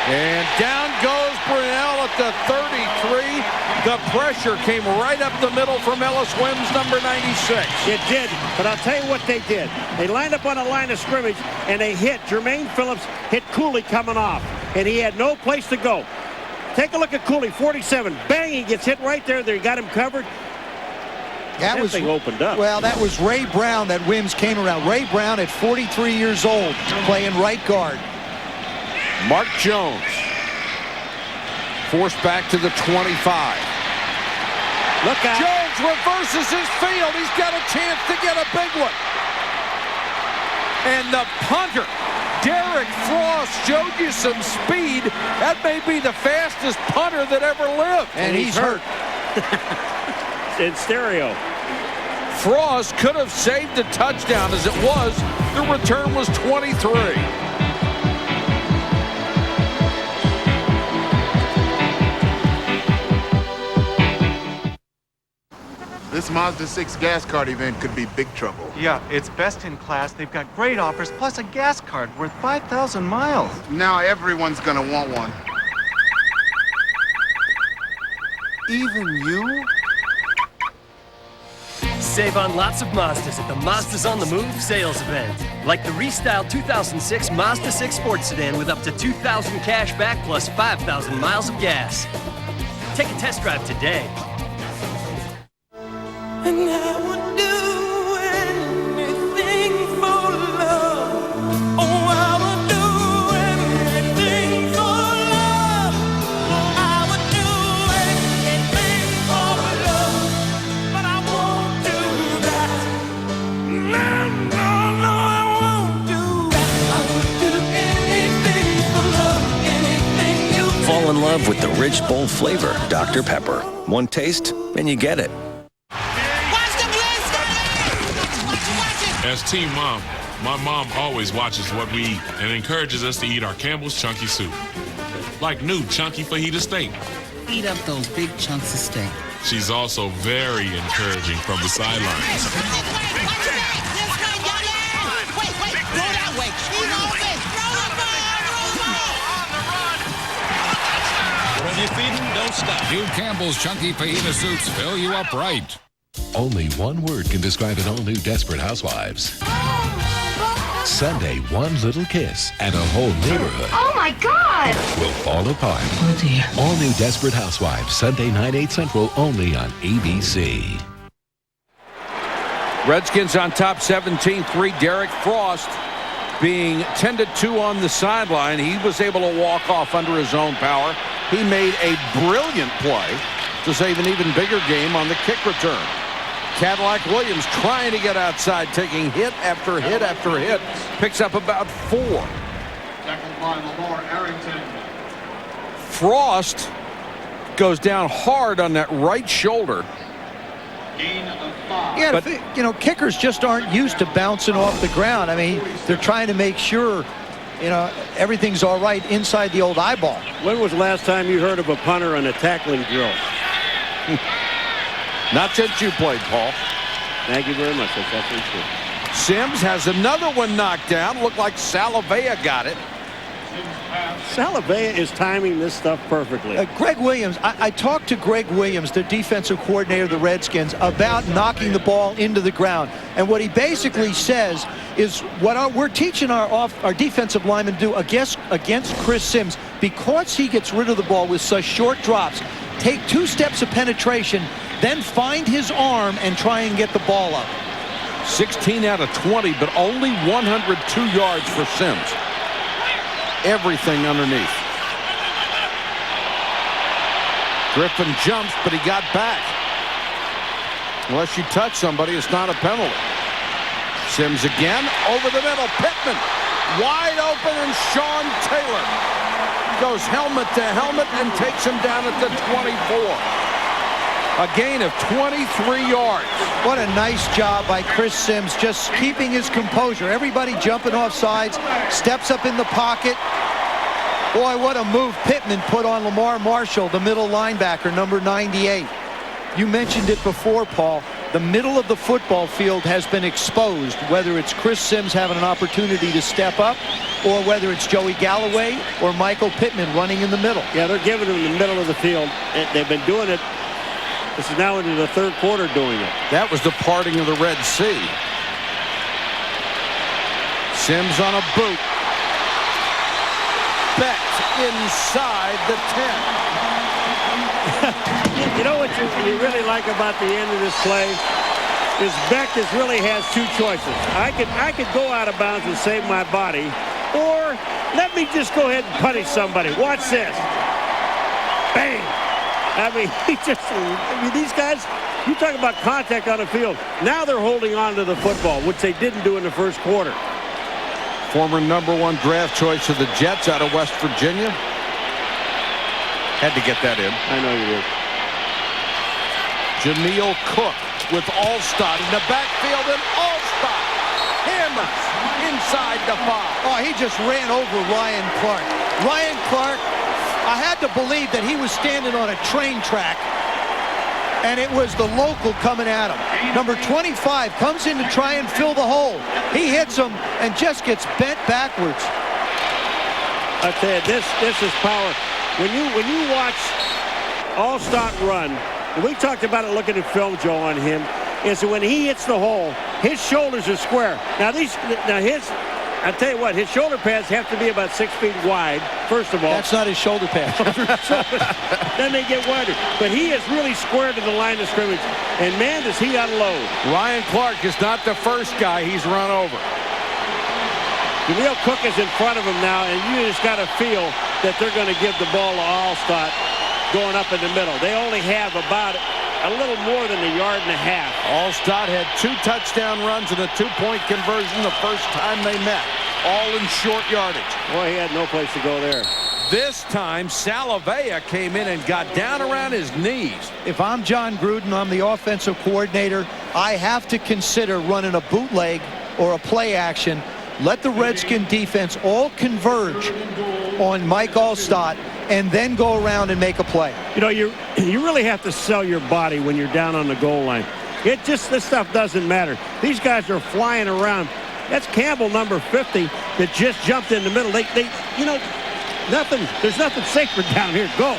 And down goes Brunell at the 33. The pressure came right up the middle from Ellis Wims, number 96. It did, but I'll tell you what they did. They lined up on a line of scrimmage, and they hit. Jermaine Phillips hit Cooley coming off, and he had no place to go. Take a look at Cooley, 47. Bang, he gets hit right there. They got him covered. That was thing opened up. Well, that was Ray Brown that Wims came around. Ray Brown at 43 years old, playing right guard. Mark Jones forced back to the 25. Look out. Jones reverses his field. He's got a chance to get a big one. And the punter, Derek Frost, showed you some speed. That may be the fastest punter that ever lived. And he's hurt. In stereo. Frost could have saved a touchdown. As it was, the return was 23. This Mazda 6 gas card event could be big trouble. Yeah, it's best in class. They've got great offers, plus a gas card worth 5,000 miles. Now everyone's gonna want one. Even you? Save on lots of Mazdas at the Mazdas on the Move sales event. Like the restyled 2006 Mazda 6 Sports Sedan with up to $2,000 cash back plus 5,000 miles of gas. Take a test drive today. And I would do anything for love. Oh, I would do anything for love. I would do anything for love. But I won't do that. No, no, no, I won't do that. I would do anything for love. Anything you Fall in love with the rich, bold flavor, Dr. Pepper. One taste, and you get it. As Team Mom, my mom always watches what we eat and encourages us to eat our Campbell's Chunky Soup. Like new Chunky Fajita Steak. Eat up those big chunks of steak. She's also very encouraging from the sidelines. When you're feeding, don't stop. New Campbell's Chunky Fajita Soups fill you up right. Only one word can describe an all-new Desperate Housewives. Sunday, one little kiss and a whole neighborhood Oh my God! will fall apart. Oh dear. All new Desperate Housewives, Sunday 9/8 Central, only on ABC. Redskins on top 17-3. Derek Frost being tended to on the sideline. He was able to walk off under his own power. He made a brilliant play to save an even bigger game on the kick return. Cadillac Williams trying to get outside, taking hit after hit after hit. Picks up about 4. Tackled by Lamar Arrington. Frost goes down hard on that right shoulder. Gain of 5. Yeah, kickers just aren't used to bouncing off the ground. I mean, they're trying to make sure, everything's all right inside the old eyeball. When was the last time you heard of a punter on a tackling drill? Not since you played, Paul. Thank you very much. That's absolutely true. Sims has another one knocked down. Looked like Salavea got it. Salavea is timing this stuff perfectly. Greg Williams, I talked to Greg Williams, the defensive coordinator of the Redskins, about knocking the ball into the ground. And what he basically says is what we're teaching our defensive linemen to do against Chris Sims, because he gets rid of the ball with such short drops. Take 2 steps of penetration, then find his arm and try and get the ball up. 16 out of 20, but only 102 yards for Sims. Everything underneath. Griffin jumps, but he got back. Unless you touch somebody, it's not a penalty. Sims again, over the middle. Pittman, wide open, and Sean Taylor goes helmet to helmet and takes him down at the 24. A gain of 23 yards. What a nice job by Chris Sims, just keeping his composure. Everybody jumping off sides, steps up in the pocket. Boy, what a move Pittman put on Lamar Marshall, the middle linebacker, number 98. You mentioned it before, Paul. The middle of the football field has been exposed, whether it's Chris Sims having an opportunity to step up or whether it's Joey Galloway or Michael Pittman running in the middle. Yeah, they're giving him the middle of the field. They've been doing it. This is now into the third quarter doing it. That was the parting of the Red Sea. Sims on a boot. Beck inside the 10. You know what you really like about the end of this play is Beck really has 2 choices. I could go out of bounds and save my body, or let me just go ahead and punish somebody. Watch this. Bang. These guys, you talk about contact on the field. Now they're holding on to the football, which they didn't do in the first quarter. Former #1 draft choice of the Jets out of West Virginia. Had to get that in. I know you did. Jameel Cook with Allstott in the backfield, and Allstott hammers inside the 5. Oh, he just ran over Ryan Clark. Ryan Clark, I had to believe that he was standing on a train track, and it was the local coming at him. Number 25 comes in to try and fill the hole. He hits him and just gets bent backwards. I tell you, this is power. When you watch Allstott run, and we talked about it looking at film, Joe, on him, is that when he hits the hole, his shoulders are square. I tell you what, his shoulder pads have to be about 6 feet wide, first of all. That's not his shoulder pads. Then they get wider. But he is really square to the line of scrimmage. And, man, does he unload. Ryan Clark is not the first guy he's run over. Jameel Cook is in front of him now, and you just got to feel that they're going to give the ball to Allstott going up in the middle. They only have about a little more than 1.5 yards. Allstott had 2 touchdown runs and a 2-point conversion the first time they met, all in short yardage. Boy, he had no place to go there. This time, Salavea came in and got down around his knees. If I'm John Gruden, I'm the offensive coordinator, I have to consider running a bootleg or a play action. Let the Redskin defense all converge on Mike Allstott and then go around and make a play. You know, you really have to sell your body when you're down on the goal line. This stuff doesn't matter. These guys are flying around. That's Campbell, number 50, that just jumped in the middle. There's nothing sacred down here. Go.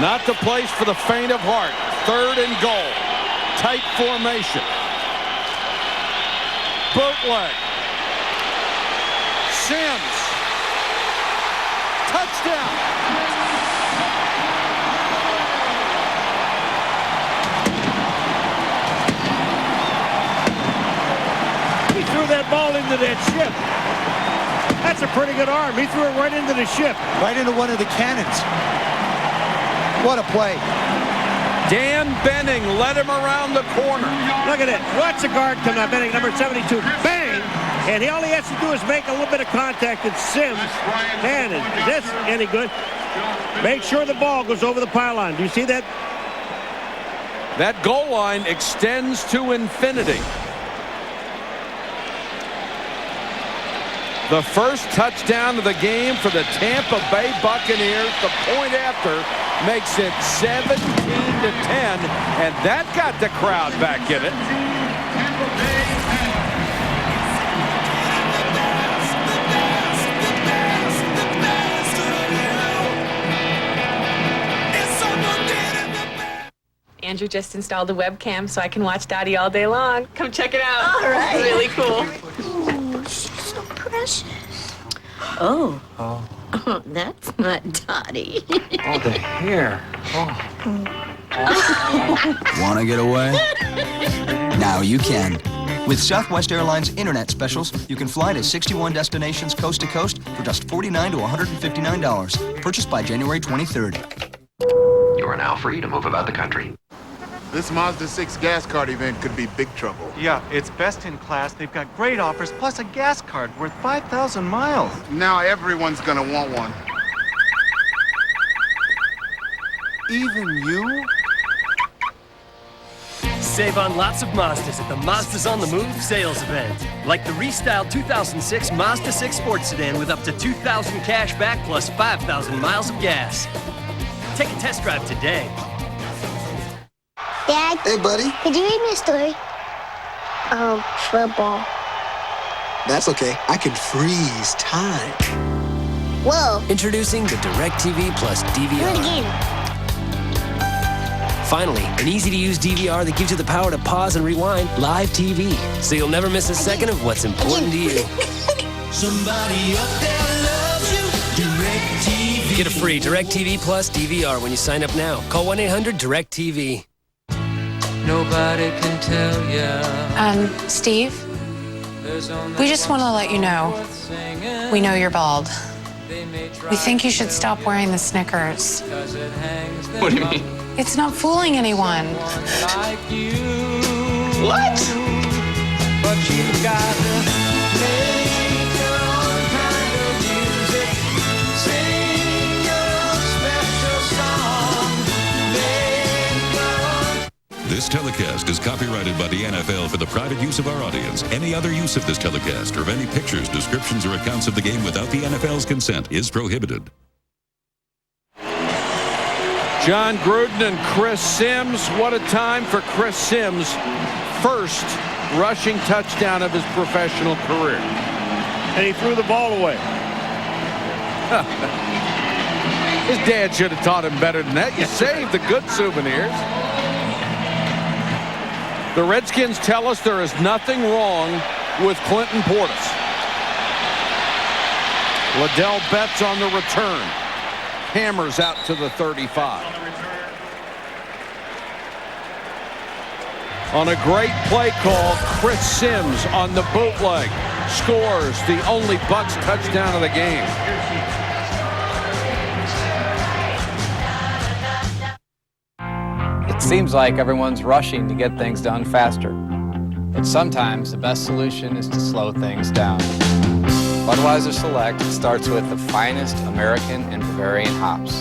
Not the place for the faint of heart. 3rd and goal. Tight formation. Bootleg. Sims. Touchdown. He threw that ball into that ship. That's a pretty good arm. He threw it right into the ship. Right into one of the cannons. What a play. Dan Benning led him around the corner. Look at it. Watch the guard come out. Benning, number 72. Bang! And all he has to do is make a little bit of contact at Sims. Man, is this any good? Make sure the ball goes over the pylon. Do you see that? That goal line extends to infinity. The first touchdown of the game for the Tampa Bay Buccaneers. The point after makes it 17-10, and that got the crowd back in it. Andrew just installed a webcam so I can watch Daddy all day long. Come check it out. All right. It's really cool. Ooh, she's so precious. Oh. That's not Dottie. Oh, the hair. Want to get away? Now you can. With Southwest Airlines Internet specials, you can fly to 61 destinations coast to coast for just $49 to $159. Purchased by January 23rd. You are now free to move about the country. This Mazda 6 gas card event could be big trouble. Yeah, it's best in class. They've got great offers, plus a gas card worth 5,000 miles. Now everyone's gonna want one. Even you? Save on lots of Mazdas at the Mazdas on the Move sales event. Like the restyled 2006 Mazda 6 Sports Sedan with up to $2,000 cash back plus 5,000 miles of gas. Take a test drive today. Dad? Hey, buddy. Could you read me a story? Football. That's okay. I can freeze time. Whoa. Introducing the DirecTV Plus DVR. Do it again. Finally, an easy-to-use DVR that gives you the power to pause and rewind live TV, so you'll never miss a second of what's important to you. Somebody up there loves you. DirecTV. Get a free DirecTV Plus DVR when you sign up now. Call 1-800-DirecTV. Nobody can tell you. Steve, we just want to let you know, we know you're bald. We think you should stop wearing the Snickers. What do you mean? It's not fooling anyone. What? But you've got to make your own kind of music. Sing your special song. Make your own. This telecast is copyrighted by the NFL for the private use of our audience. Any other use of this telecast or of any pictures, descriptions, or accounts of the game without the NFL's consent is prohibited. John Gruden and Chris Sims. What a time for Chris Sims. First rushing touchdown of his professional career. And he threw the ball away. His dad should have taught him better than that. You saved the good souvenirs. The Redskins tell us there is nothing wrong with Clinton Portis. Liddell Betts on the return. Hammers out to the 35. On a great play call, Chris Sims on the bootleg scores the only Bucs touchdown of the game. It seems like everyone's rushing to get things done faster. But sometimes the best solution is to slow things down. Budweiser Select starts with the finest American and Bavarian hops.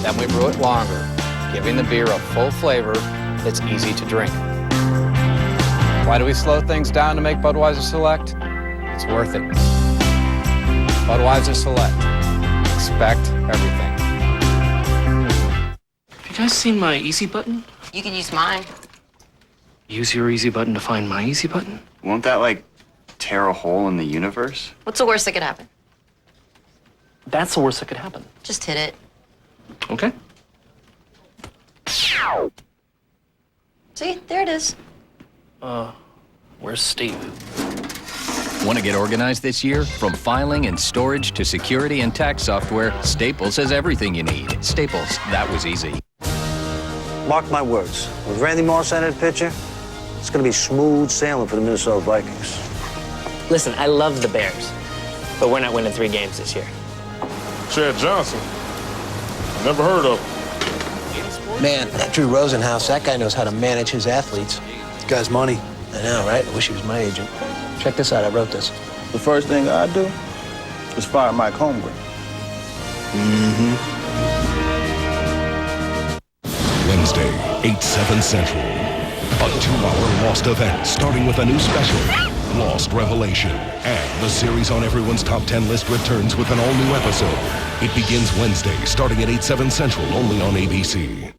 Then we brew it longer, giving the beer a full flavor that's easy to drink. Why do we slow things down to make Budweiser Select? It's worth it. Budweiser Select. Expect everything. You guys seen my easy button? You can use mine. Use your easy button to find my easy button? Won't that, like, tear a hole in the universe? What's the worst that could happen? That's the worst that could happen. Just hit it. Okay. See, there it is. Where's Steve? Want to get organized this year? From filing and storage to security and tax software, Staples has everything you need. Staples, that was easy. Mark my words, with Randy Moss out of the picture, it's going to be smooth sailing for the Minnesota Vikings. Listen, I love the Bears, but we're not winning 3 games this year. Chad Johnson. Never heard of him. Man, that Drew Rosenhaus, that guy knows how to manage his athletes. This guy's money. I know, right? I wish he was my agent. Check this out, I wrote this. The first thing I do is fire Mike Holmgren. Wednesday, 8/7 Central. A 2-hour Lost event starting with a new special, Lost Revelation. And the series on everyone's top 10 list returns with an all-new episode. It begins Wednesday, starting at 8/7 Central, only on ABC.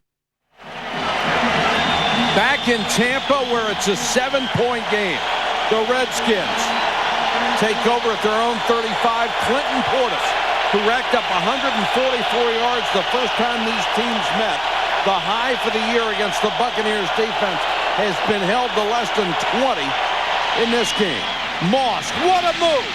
Back in Tampa, where it's a 7-point game. The Redskins take over at their own 35. Clinton Portis, who racked up 144 yards the first time these teams met. The high for the year against the Buccaneers defense has been held to less than 20 in this game. Moss, what a move!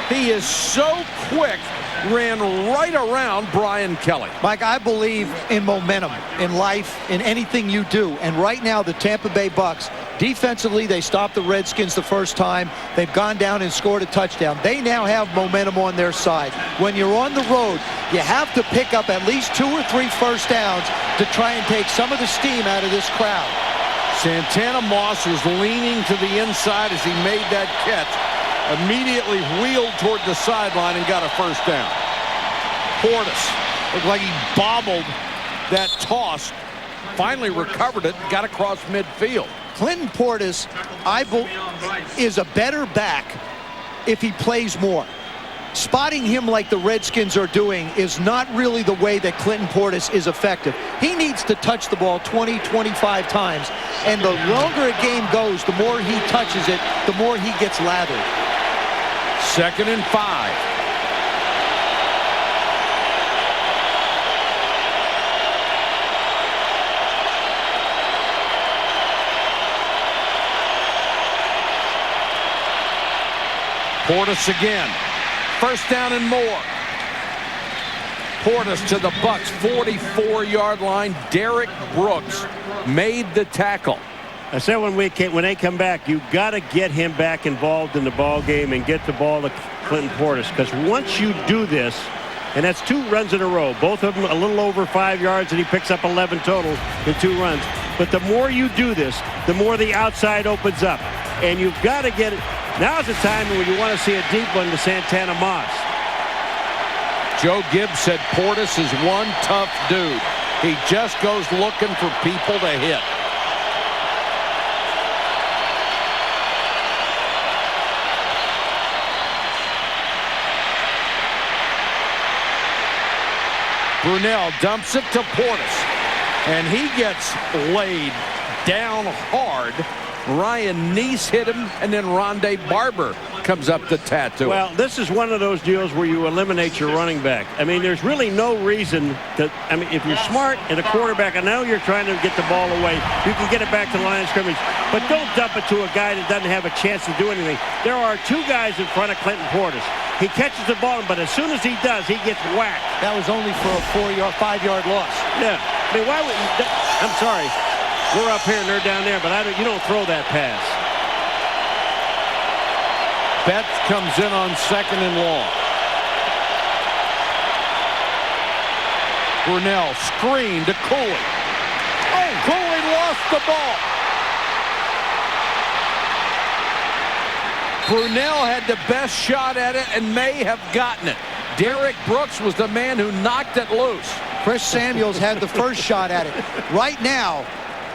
He is so quick, ran right around Brian Kelly. Mike, I believe in momentum, in life, in anything you do. And right now, the Tampa Bay Bucs, defensively, they stopped the Redskins the first time. They've gone down and scored a touchdown. They now have momentum on their side. When you're on the road, you have to pick up at least 2 or 3 first downs to try and take some of the steam out of this crowd. Santana Moss was leaning to the inside as he made that catch. Immediately wheeled toward the sideline and got a first down. Portis looked like he bobbled that toss. Finally recovered it, got across midfield. Clinton Portis, is a better back if he plays more. Spotting him like the Redskins are doing is not really the way that Clinton Portis is effective. He needs to touch the ball 20, 25 times. And the longer a game goes, the more he touches it, the more he gets lathered. 2nd and 5. Portis again. 1st down and more. Portis to the Bucs 44-yard line. Derek Brooks made the tackle. I said when they come back, you got to get him back involved in the ball game and get the ball to Clinton Portis, because once you do this, and that's 2 runs in a row, both of them a little over 5 yards, and he picks up 11 total in 2 runs. But the more you do this, the more the outside opens up, and you've got to get it. Now's the time when you want to see a deep one to Santana Moss. Joe Gibbs said Portis is one tough dude. He just goes looking for people to hit. Brunell dumps it to Portis, and he gets laid down hard. Ryan Neese hit him, and then Rondé Barber comes up to tattoo. Well, this is one of those deals where you eliminate your running back. I mean, there's really no reason to, I mean, if you're smart and a quarterback, I know you're trying to get the ball away, you can get it back to the line of scrimmage, but don't dump it to a guy that doesn't have a chance to do anything. There are two guys in front of Clinton Portis. He catches the ball, but as soon as he does, he gets whacked. That was only for a 5-yard loss. Yeah. I mean, why would you, I'm sorry. We're up here and they're down there, but you don't throw that pass. Betts comes in on 2nd and long. Brunell screen to Cooley. Oh, Cooley lost the ball. Brunell had the best shot at it and may have gotten it. Derek Brooks was the man who knocked it loose. Chris Samuels had the first shot at it. Right now,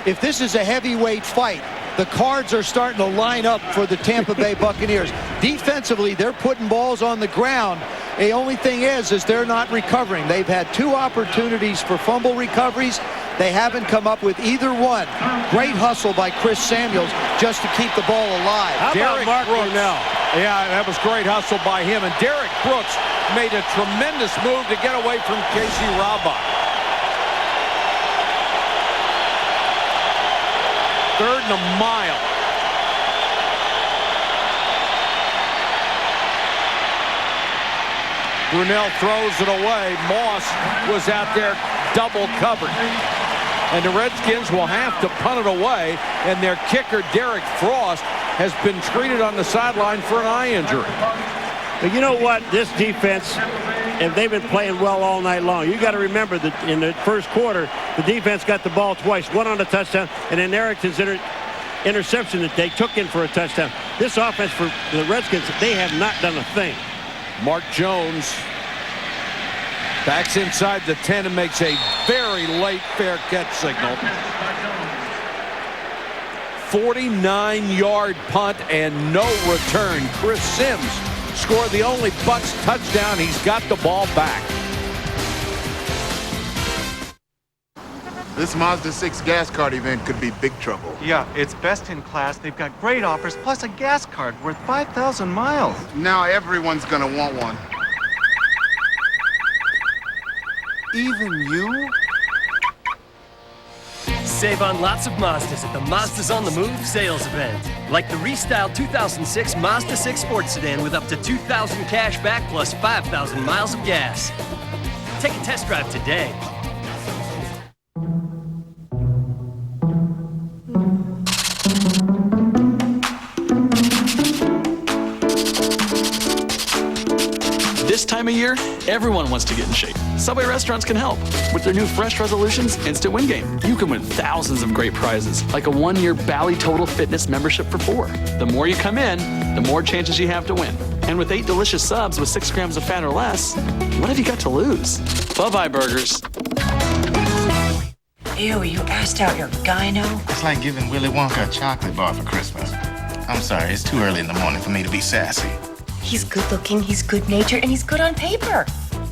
if this is a heavyweight fight, the cards are starting to line up for the Tampa Bay Buccaneers. Defensively, they're putting balls on the ground. The only thing is they're not recovering. They've had 2 opportunities for fumble recoveries. They haven't come up with either one. Great hustle by Chris Samuels just to keep the ball alive. How about Mark Brunell? Yeah, that was great hustle by him. And Derek Brooks made a tremendous move to get away from Casey Raubach. 3rd and a mile. Brunell throws it away. Moss was out there double covered. And the Redskins will have to punt it away. And their kicker, Derek Frost, has been treated on the sideline for an eye injury. But you know what? This defense, and they've been playing well all night long. You got to remember that in the first quarter, the defense got the ball twice, one on a touchdown, and then Erickson's interception that they took in for a touchdown. This offense for the Redskins, they have not done a thing. Mark Jones backs inside the 10 and makes a very late fair catch signal. 49-yard punt and no return. Chris Sims scored the only Bucs touchdown. He's got the ball back. This Mazda 6 gas card event could be big trouble. Yeah, it's best in class. They've got great offers, plus a gas card worth 5,000 miles. Now everyone's gonna want one. Even you? Save on lots of Mazdas at the Mazdas on the Move sales event. Like the restyled 2006 Mazda 6 Sports Sedan with up to $2,000 cash back plus 5,000 miles of gas. Take a test drive today. This time of year, everyone wants to get in shape. Subway restaurants can help. With their new Fresh Resolutions Instant Win Game, you can win thousands of great prizes, like a 1-year Bally Total Fitness membership for 4. The more you come in, the more chances you have to win. And with 8 delicious subs with 6 grams of fat or less, what have you got to lose? Bye-bye burgers. Ew, you asked out your gyno? It's like giving Willy Wonka a chocolate bar for Christmas. I'm sorry, it's too early in the morning for me to be sassy. He's good looking, he's good natured, and he's good on paper.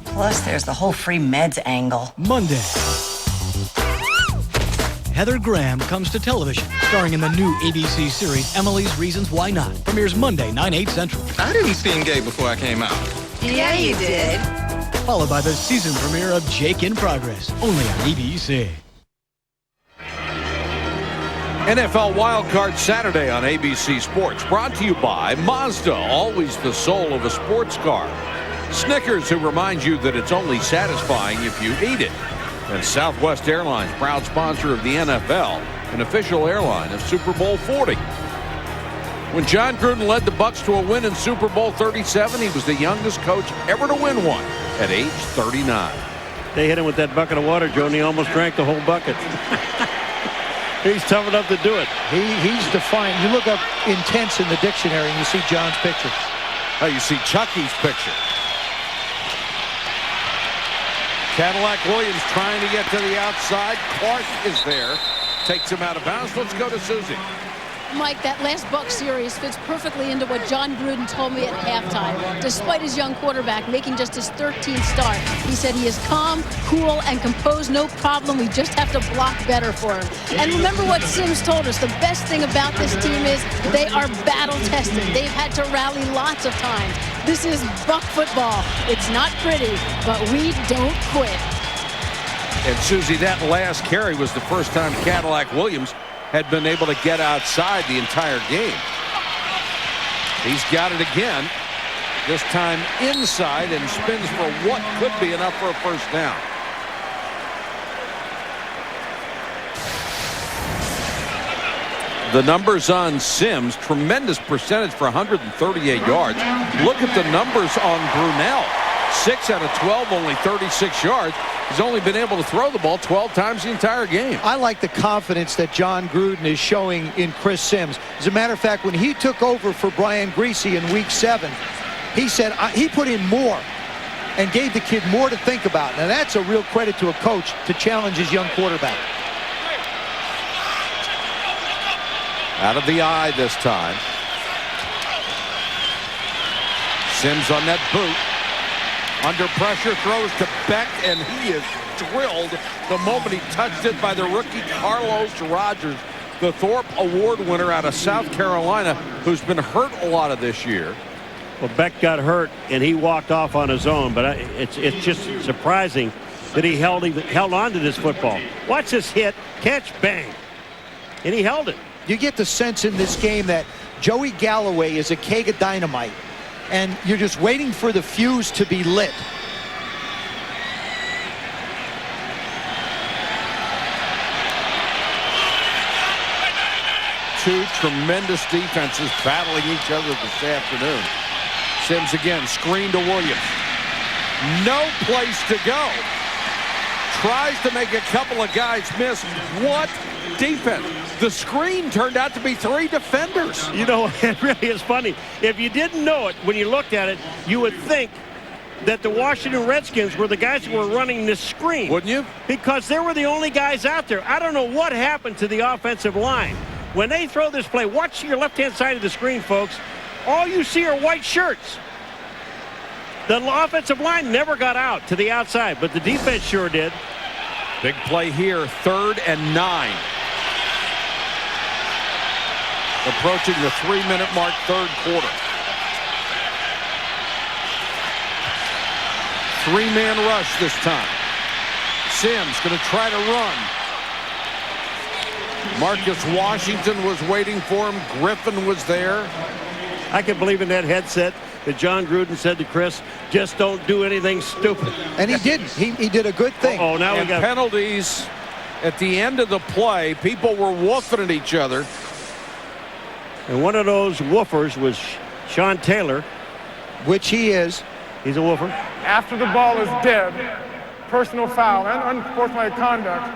Plus, there's the whole free meds angle. Monday. Heather Graham comes to television, starring in the new ABC series Emily's Reasons Why Not. Premieres Monday, 9/8 Central. I didn't seem gay before I came out. Yeah, you did. Followed by the season premiere of Jake in Progress, only on ABC. NFL Wildcard Saturday on ABC Sports, brought to you by Mazda, always the soul of a sports car. Snickers, who reminds you that it's only satisfying if you eat it. And Southwest Airlines, proud sponsor of the NFL, an official airline of Super Bowl 40. When John Gruden led the Bucs to a win in Super Bowl 37, he was the youngest coach ever to win one at age 39. They hit him with that bucket of water, Joe, and he almost drank the whole bucket. He's tough enough to do it. He's defiant. You look up intense in the dictionary and you see John's picture. Oh, you see Chucky's picture. Cadillac Williams trying to get to the outside. Clark is there. Takes him out of bounds. Let's go to Susie. Mike, that last Buck series fits perfectly into what John Gruden told me at halftime. Despite his young quarterback making just his 13th start, he said he is calm, cool, and composed, no problem. We just have to block better for him. And remember what Sims told us. The best thing about this team is they are battle-tested. They've had to rally lots of times. This is Buck football. It's not pretty, but we don't quit. And Susie, that last carry was the first time Cadillac Williams had been able to get outside the entire game. He's got it again, this time inside, and spins for what could be enough for a first down. The numbers on Sims, tremendous percentage for 138 yards. Look at the numbers on Brunell. 6 out of 12, only 36 yards. He's only been able to throw the ball 12 times the entire game. I like the confidence that John Gruden is showing in Chris Sims. As a matter of fact, when he took over for Brian Griese in Week 7, he said he put in more and gave the kid more to think about. Now, that's a real credit to a coach to challenge his young quarterback. Out of the eye this time. Sims on that boot. Under pressure, throws to Beck, and he is drilled the moment he touched it by the rookie Carlos Rogers, the Thorpe Award winner out of South Carolina, who's been hurt a lot of this year. Well, Beck got hurt, and he walked off on his own, but it's just surprising that he held on to this football. Watch this hit, catch, bang, and he held it. You get the sense in this game that Joey Galloway is a keg of dynamite, and you're just waiting for the fuse to be lit. Two tremendous defenses battling each other this afternoon. Sims again, screen to Williams. No place to go. Tries to make a couple of guys miss. What defense? The screen turned out to be 3 defenders. You know, it really is funny. If you didn't know it, when you looked at it, you would think that the Washington Redskins were the guys who were running this screen. Wouldn't you? Because they were the only guys out there. I don't know what happened to the offensive line. When they throw this play, watch your left-hand side of the screen, folks. All you see are white shirts. The offensive line never got out to the outside, but the defense sure did. Big play here, 3rd and 9. Approaching the 3-minute mark, 3rd quarter. 3-man rush this time. Sims going to try to run. Marcus Washington was waiting for him. Griffin was there. I can believe in that headset that John Gruden said to Chris, just don't do anything stupid. And he didn't. He did a good thing. Oh, now and we got penalties at the end of the play. People were woofing at each other. And one of those woofers was Sean Taylor. Which he is. He's a woofer. After the ball is dead, personal foul and unsportsmanlike conduct,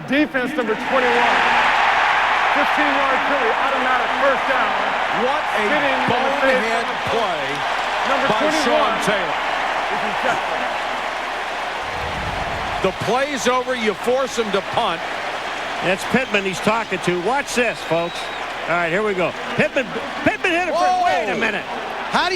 defense number 21. 15-yard penalty, automatic first down. What a bonehead play by 21. Sean Taylor. The play's over. You force him to punt. That's Pittman he's talking to. Watch this, folks. All right, here we go. Pittman hit it for. Wait a minute. How do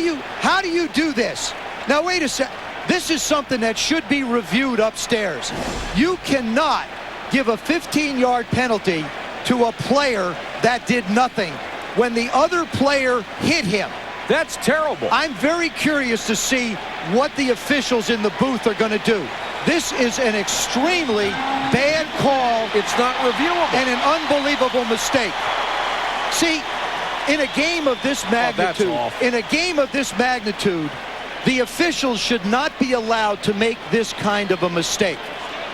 you do this? Now wait a sec. This is something that should be reviewed upstairs. You cannot give a 15-yard penalty to a player that did nothing when the other player hit him. That's terrible. I'm very curious to see what the officials in the booth are going to do. This is an extremely bad call. It's not reviewable. And an unbelievable mistake. See, in a game of this magnitude, the officials should not be allowed to make this kind of a mistake.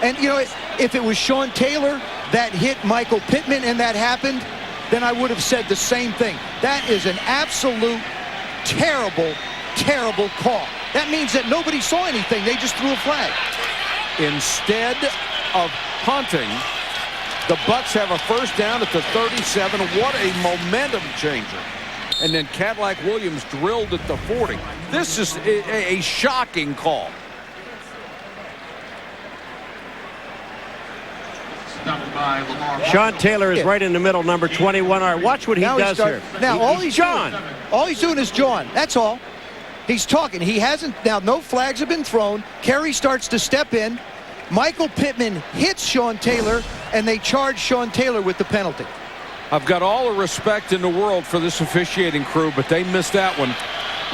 And, you know, if it was Sean Taylor that hit Michael Pittman and that happened, then I would have said the same thing. That is an absolute terrible, terrible call. That means that nobody saw anything. They just threw a flag. Instead of punting, the Bucs have a first down at the 37. What a momentum changer. And then Cadillac Williams drilled at the 40. This is a shocking call. Sean Taylor is right in the middle, number 21. All right, watch what he does here. Now, all he's doing is John. That's all. He's talking. He hasn't. Now, no flags have been thrown. Kerry starts to step in. Michael Pittman hits Sean Taylor, and they charge Sean Taylor with the penalty. I've got all the respect in the world for this officiating crew, but they missed that one.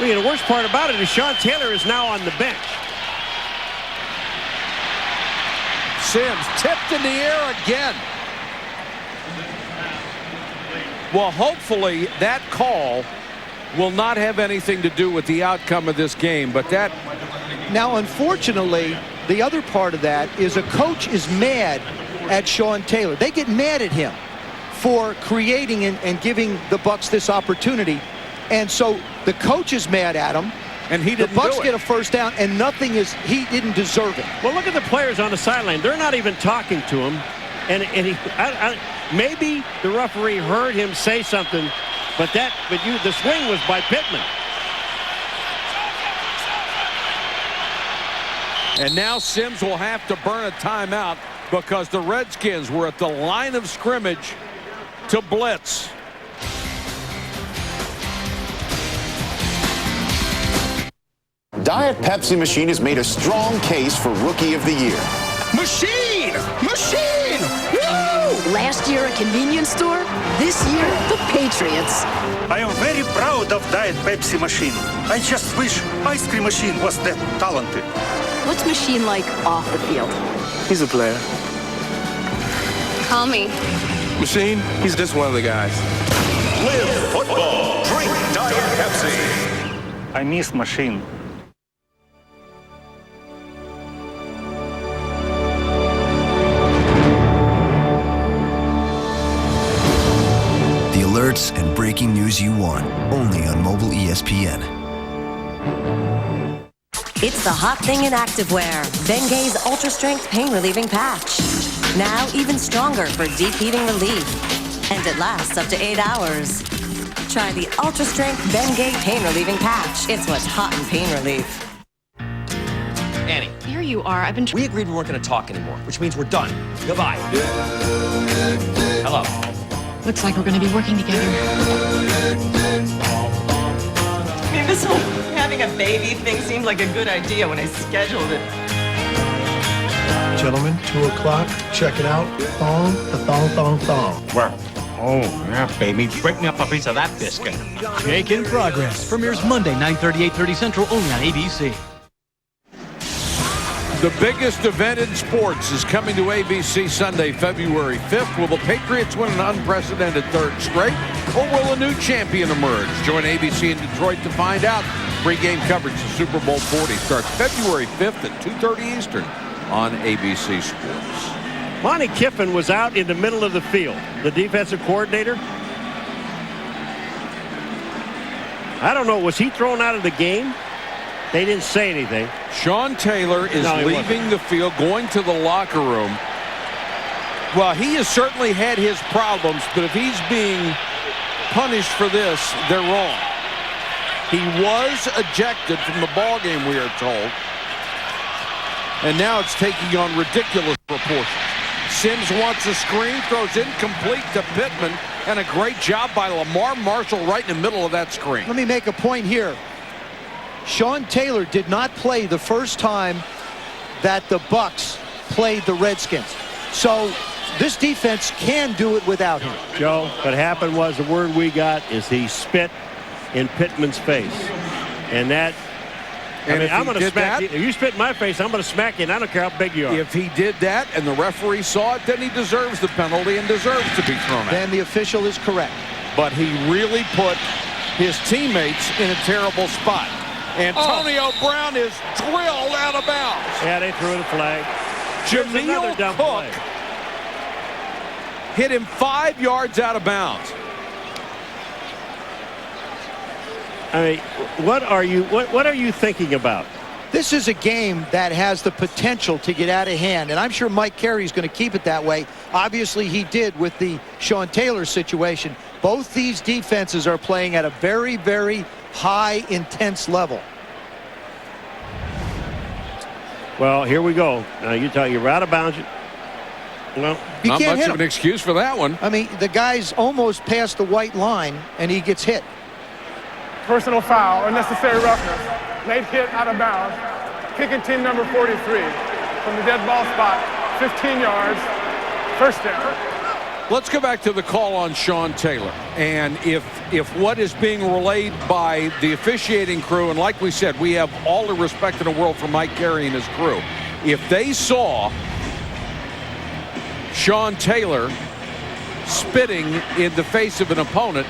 Well, the worst part about it is Sean Taylor is now on the bench. Sims tipped in the air again. Well, hopefully that call will not have anything to do with the outcome of this game, but that... Now, unfortunately, the other part of that is a coach is mad at Sean Taylor. They get mad at him for creating and giving the Bucs this opportunity. And so the coach is mad at him. And he didn't do it. The Bucs get a first down, and nothing is, he didn't deserve it. Well, look at the players on the sideline. They're not even talking to him. And he, maybe the referee heard him say something, but the swing was by Pittman. And now Sims will have to burn a timeout because the Redskins were at the line of scrimmage to blitz. Diet Pepsi Machine has made a strong case for Rookie of the Year. Machine! Machine! Woo! Last year a convenience store, this year the Patriots. I am very proud of Diet Pepsi Machine. I just wish Ice Cream Machine was that talented. What's Machine like off the field? He's a player. Call me. Machine, he's just one of the guys. Live football. Drink Diet Pepsi. I miss Machine. The alerts and breaking news you want, only on mobile ESPN. It's the hot thing in activewear. Bengay's Ultra Strength Pain Relieving Patch. Now even stronger for deep heating relief. And it lasts up to 8 hours. Try the Ultra Strength Bengay Pain Relieving Patch. It's what's hot in pain relief. Annie. Here you are. We agreed we weren't going to talk anymore, which means we're done. Goodbye. Hello. Looks like we're going to be working together. I mean, this whole having a baby thing seemed like a good idea when I scheduled it. Gentlemen, 2 o'clock. Check it out. Thong, the thong, thong, thong. Well, oh, yeah, baby. Break me up a piece of that biscuit. Jake in Progress. Premieres Monday, 9:30, 8:30 Central, only on ABC. The biggest event in sports is coming to ABC Sunday, February 5th. Will the Patriots win an unprecedented third straight, or will a new champion emerge? Join ABC in Detroit to find out. Pregame coverage of Super Bowl 40 starts February 5th at 2:30 Eastern on ABC Sports. Monty Kiffin was out in the middle of the field, the defensive coordinator. I don't know, was he thrown out of the game? They didn't say anything. Sean Taylor is leaving the field, going to the locker room. Well, he has certainly had his problems, but if he's being punished for this, they're wrong. He was ejected from the ballgame, we are told. And now it's taking on ridiculous proportions. Sims wants a screen, throws incomplete to Pittman, and a great job by Lamar Marshall right in the middle of that screen. Let me make a point here. Sean Taylor did not play the first time that the Bucs played the Redskins. So this defense can do it without him. Joe, what happened was, the word we got is he spit in Pittman's face. And that, I'm going to smack you. If you spit in my face, I'm going to smack you, and I don't care how big you are. If he did that and the referee saw it, then he deserves the penalty and deserves to be thrown out. Then the official is correct. But he really put his teammates in a terrible spot. Antonio Brown is drilled out of bounds. Yeah, they threw the flag. Jameel Cook hit him 5 yards out of bounds. I mean, what are you thinking about? This is a game that has the potential to get out of hand, and I'm sure Mike Carey's going to keep it that way. Obviously, he did with the Sean Taylor situation. Both these defenses are playing at a very, very high, intense level. Well, here we go. Now, you're out of bounds. Well, not can't much hit of him. an excuse for that one. I mean, the guy's almost past the white line, and he gets hit. Personal foul, unnecessary roughness. Late hit out of bounds. Kicking team number 43 from the dead ball spot. 15 yards. First down. Let's go back to the call on Sean Taylor. And if what is being relayed by the officiating crew, and like we said, we have all the respect in the world for Mike Carey and his crew. If they saw Sean Taylor spitting in the face of an opponent,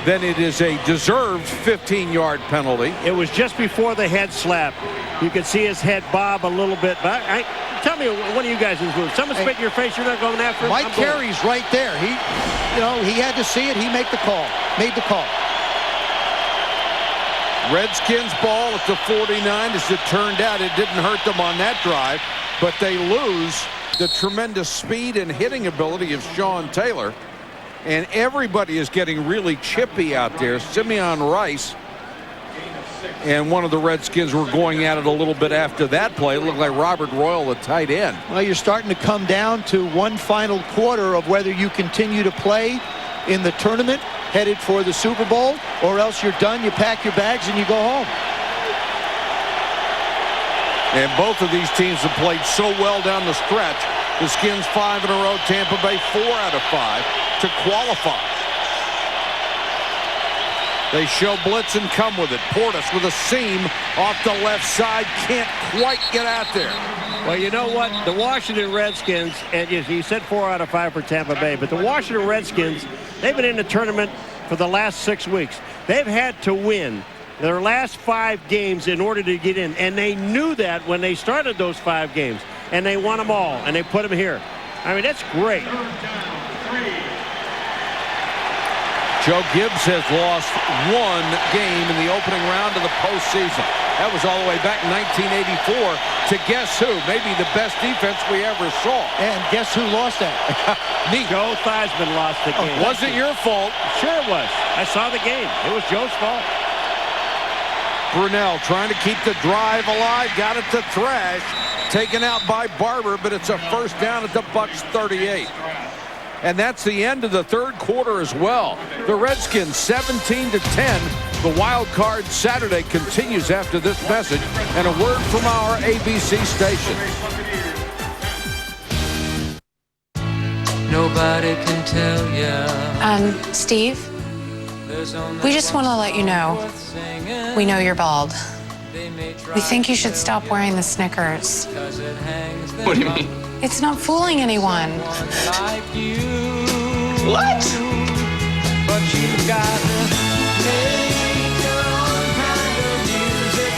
then it is a deserved 15-yard penalty. It was just before the head slap. You could see his head bob a little bit. But tell me, one of you guys is moved. Someone spit in your face, you're not going after him? Mike Carey's right there. He had to see it. He made the call. Redskins ball at the 49. As it turned out, it didn't hurt them on that drive, but they lose the tremendous speed and hitting ability of Sean Taylor. And everybody is getting really chippy out there. Simeon Rice and one of the Redskins were going at it a little bit after that play. It looked like Robert Royal, the tight end. Well, you're starting to come down to one final quarter of whether you continue to play in the tournament, headed for the Super Bowl, or else you're done, you pack your bags, and you go home. And both of these teams have played so well down the stretch. The Skins 5 in a row, Tampa Bay 4 out of 5 to qualify. They show blitz and come with it. Portis with a seam off the left side. Can't quite get out there. Well, you know what? The Washington Redskins, and you said 4 out of 5 for Tampa Bay, but the Washington Redskins, they've been in the tournament for the last 6 weeks. They've had to win their last 5 games in order to get in, and they knew that when they started those 5 games, and they won them all, and they put them here. I mean, that's great. Joe Gibbs has lost 1 game in the opening round of the postseason. That was all the way back in 1984 to guess who? Maybe the best defense we ever saw. And guess who lost that? Me. Joe Theismann lost the game. Wasn't your fault. Sure it was. I saw the game. It was Joe's fault. Brunell trying to keep the drive alive. Got it to Thrash. Taken out by Barber, but it's a first down at the Bucs 38. And that's the end of the third quarter as well. The Redskins 17-10. The wild card Saturday continues after this message and a word from our ABC station. Nobody can tell you. Steve, we just want to let you know, we know you're bald. We think you should stop wearing the Snickers. What do you mean? It's not fooling anyone. What? But you got to make your own kind of music.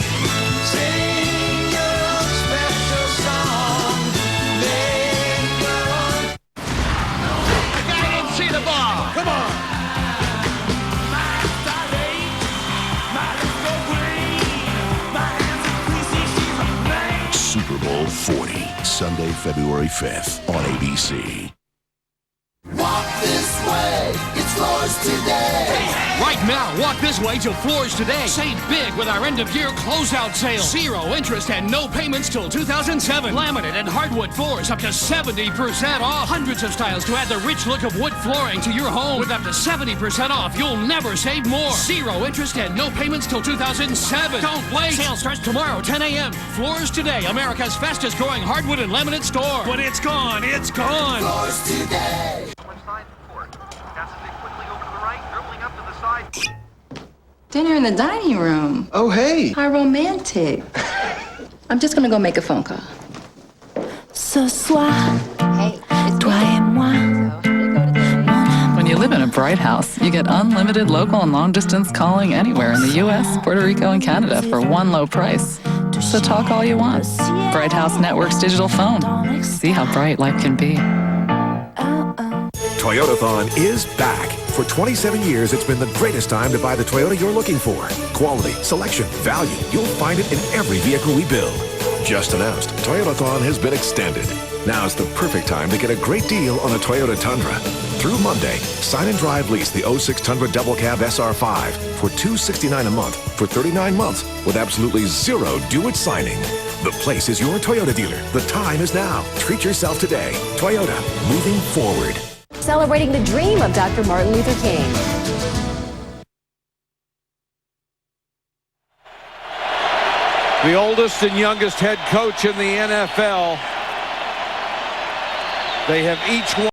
Sing your own special song. Make your own. The guy didn't see the ball. Come on. Super Bowl 40, Sunday, February 5th on ABC. Walk this way, it's Floors Today. Right now, walk this way to Floors Today. Save big with our end-of-year closeout sale. 0 interest and no payments till 2007. Laminate and hardwood floors up to 70% off. Hundreds of styles to add the rich look of wood flooring to your home. With up to 70% off, you'll never save more. 0 interest and no payments till 2007. Don't wait. Sale starts tomorrow, 10 a.m. Floors Today, America's fastest growing hardwood and laminate store. When it's gone, it's gone. Floors Today. Dinner in the dining room. Oh, hey. How romantic. I'm just gonna go make a phone call. Ce soir, toi et moi. When you live in a Bright House, you get unlimited local and long-distance calling anywhere in the U.S., Puerto Rico, and Canada for one low price. So talk all you want. Bright House Network's digital phone. See how bright life can be. Toyotathon is back. For 27 years, it's been the greatest time to buy the Toyota you're looking for. Quality, selection, value. You'll find it in every vehicle we build. Just announced, Toyotathon has been extended. Now's the perfect time to get a great deal on a Toyota Tundra. Through Monday, sign and drive lease the 06 Tundra Double Cab SR5 for $269 a month for 39 months with absolutely zero due at signing. The place is your Toyota dealer. The time is now. Treat yourself today. Toyota, moving forward. Celebrating the dream of Dr. Martin Luther King. The oldest and youngest head coach in the NFL. They have each won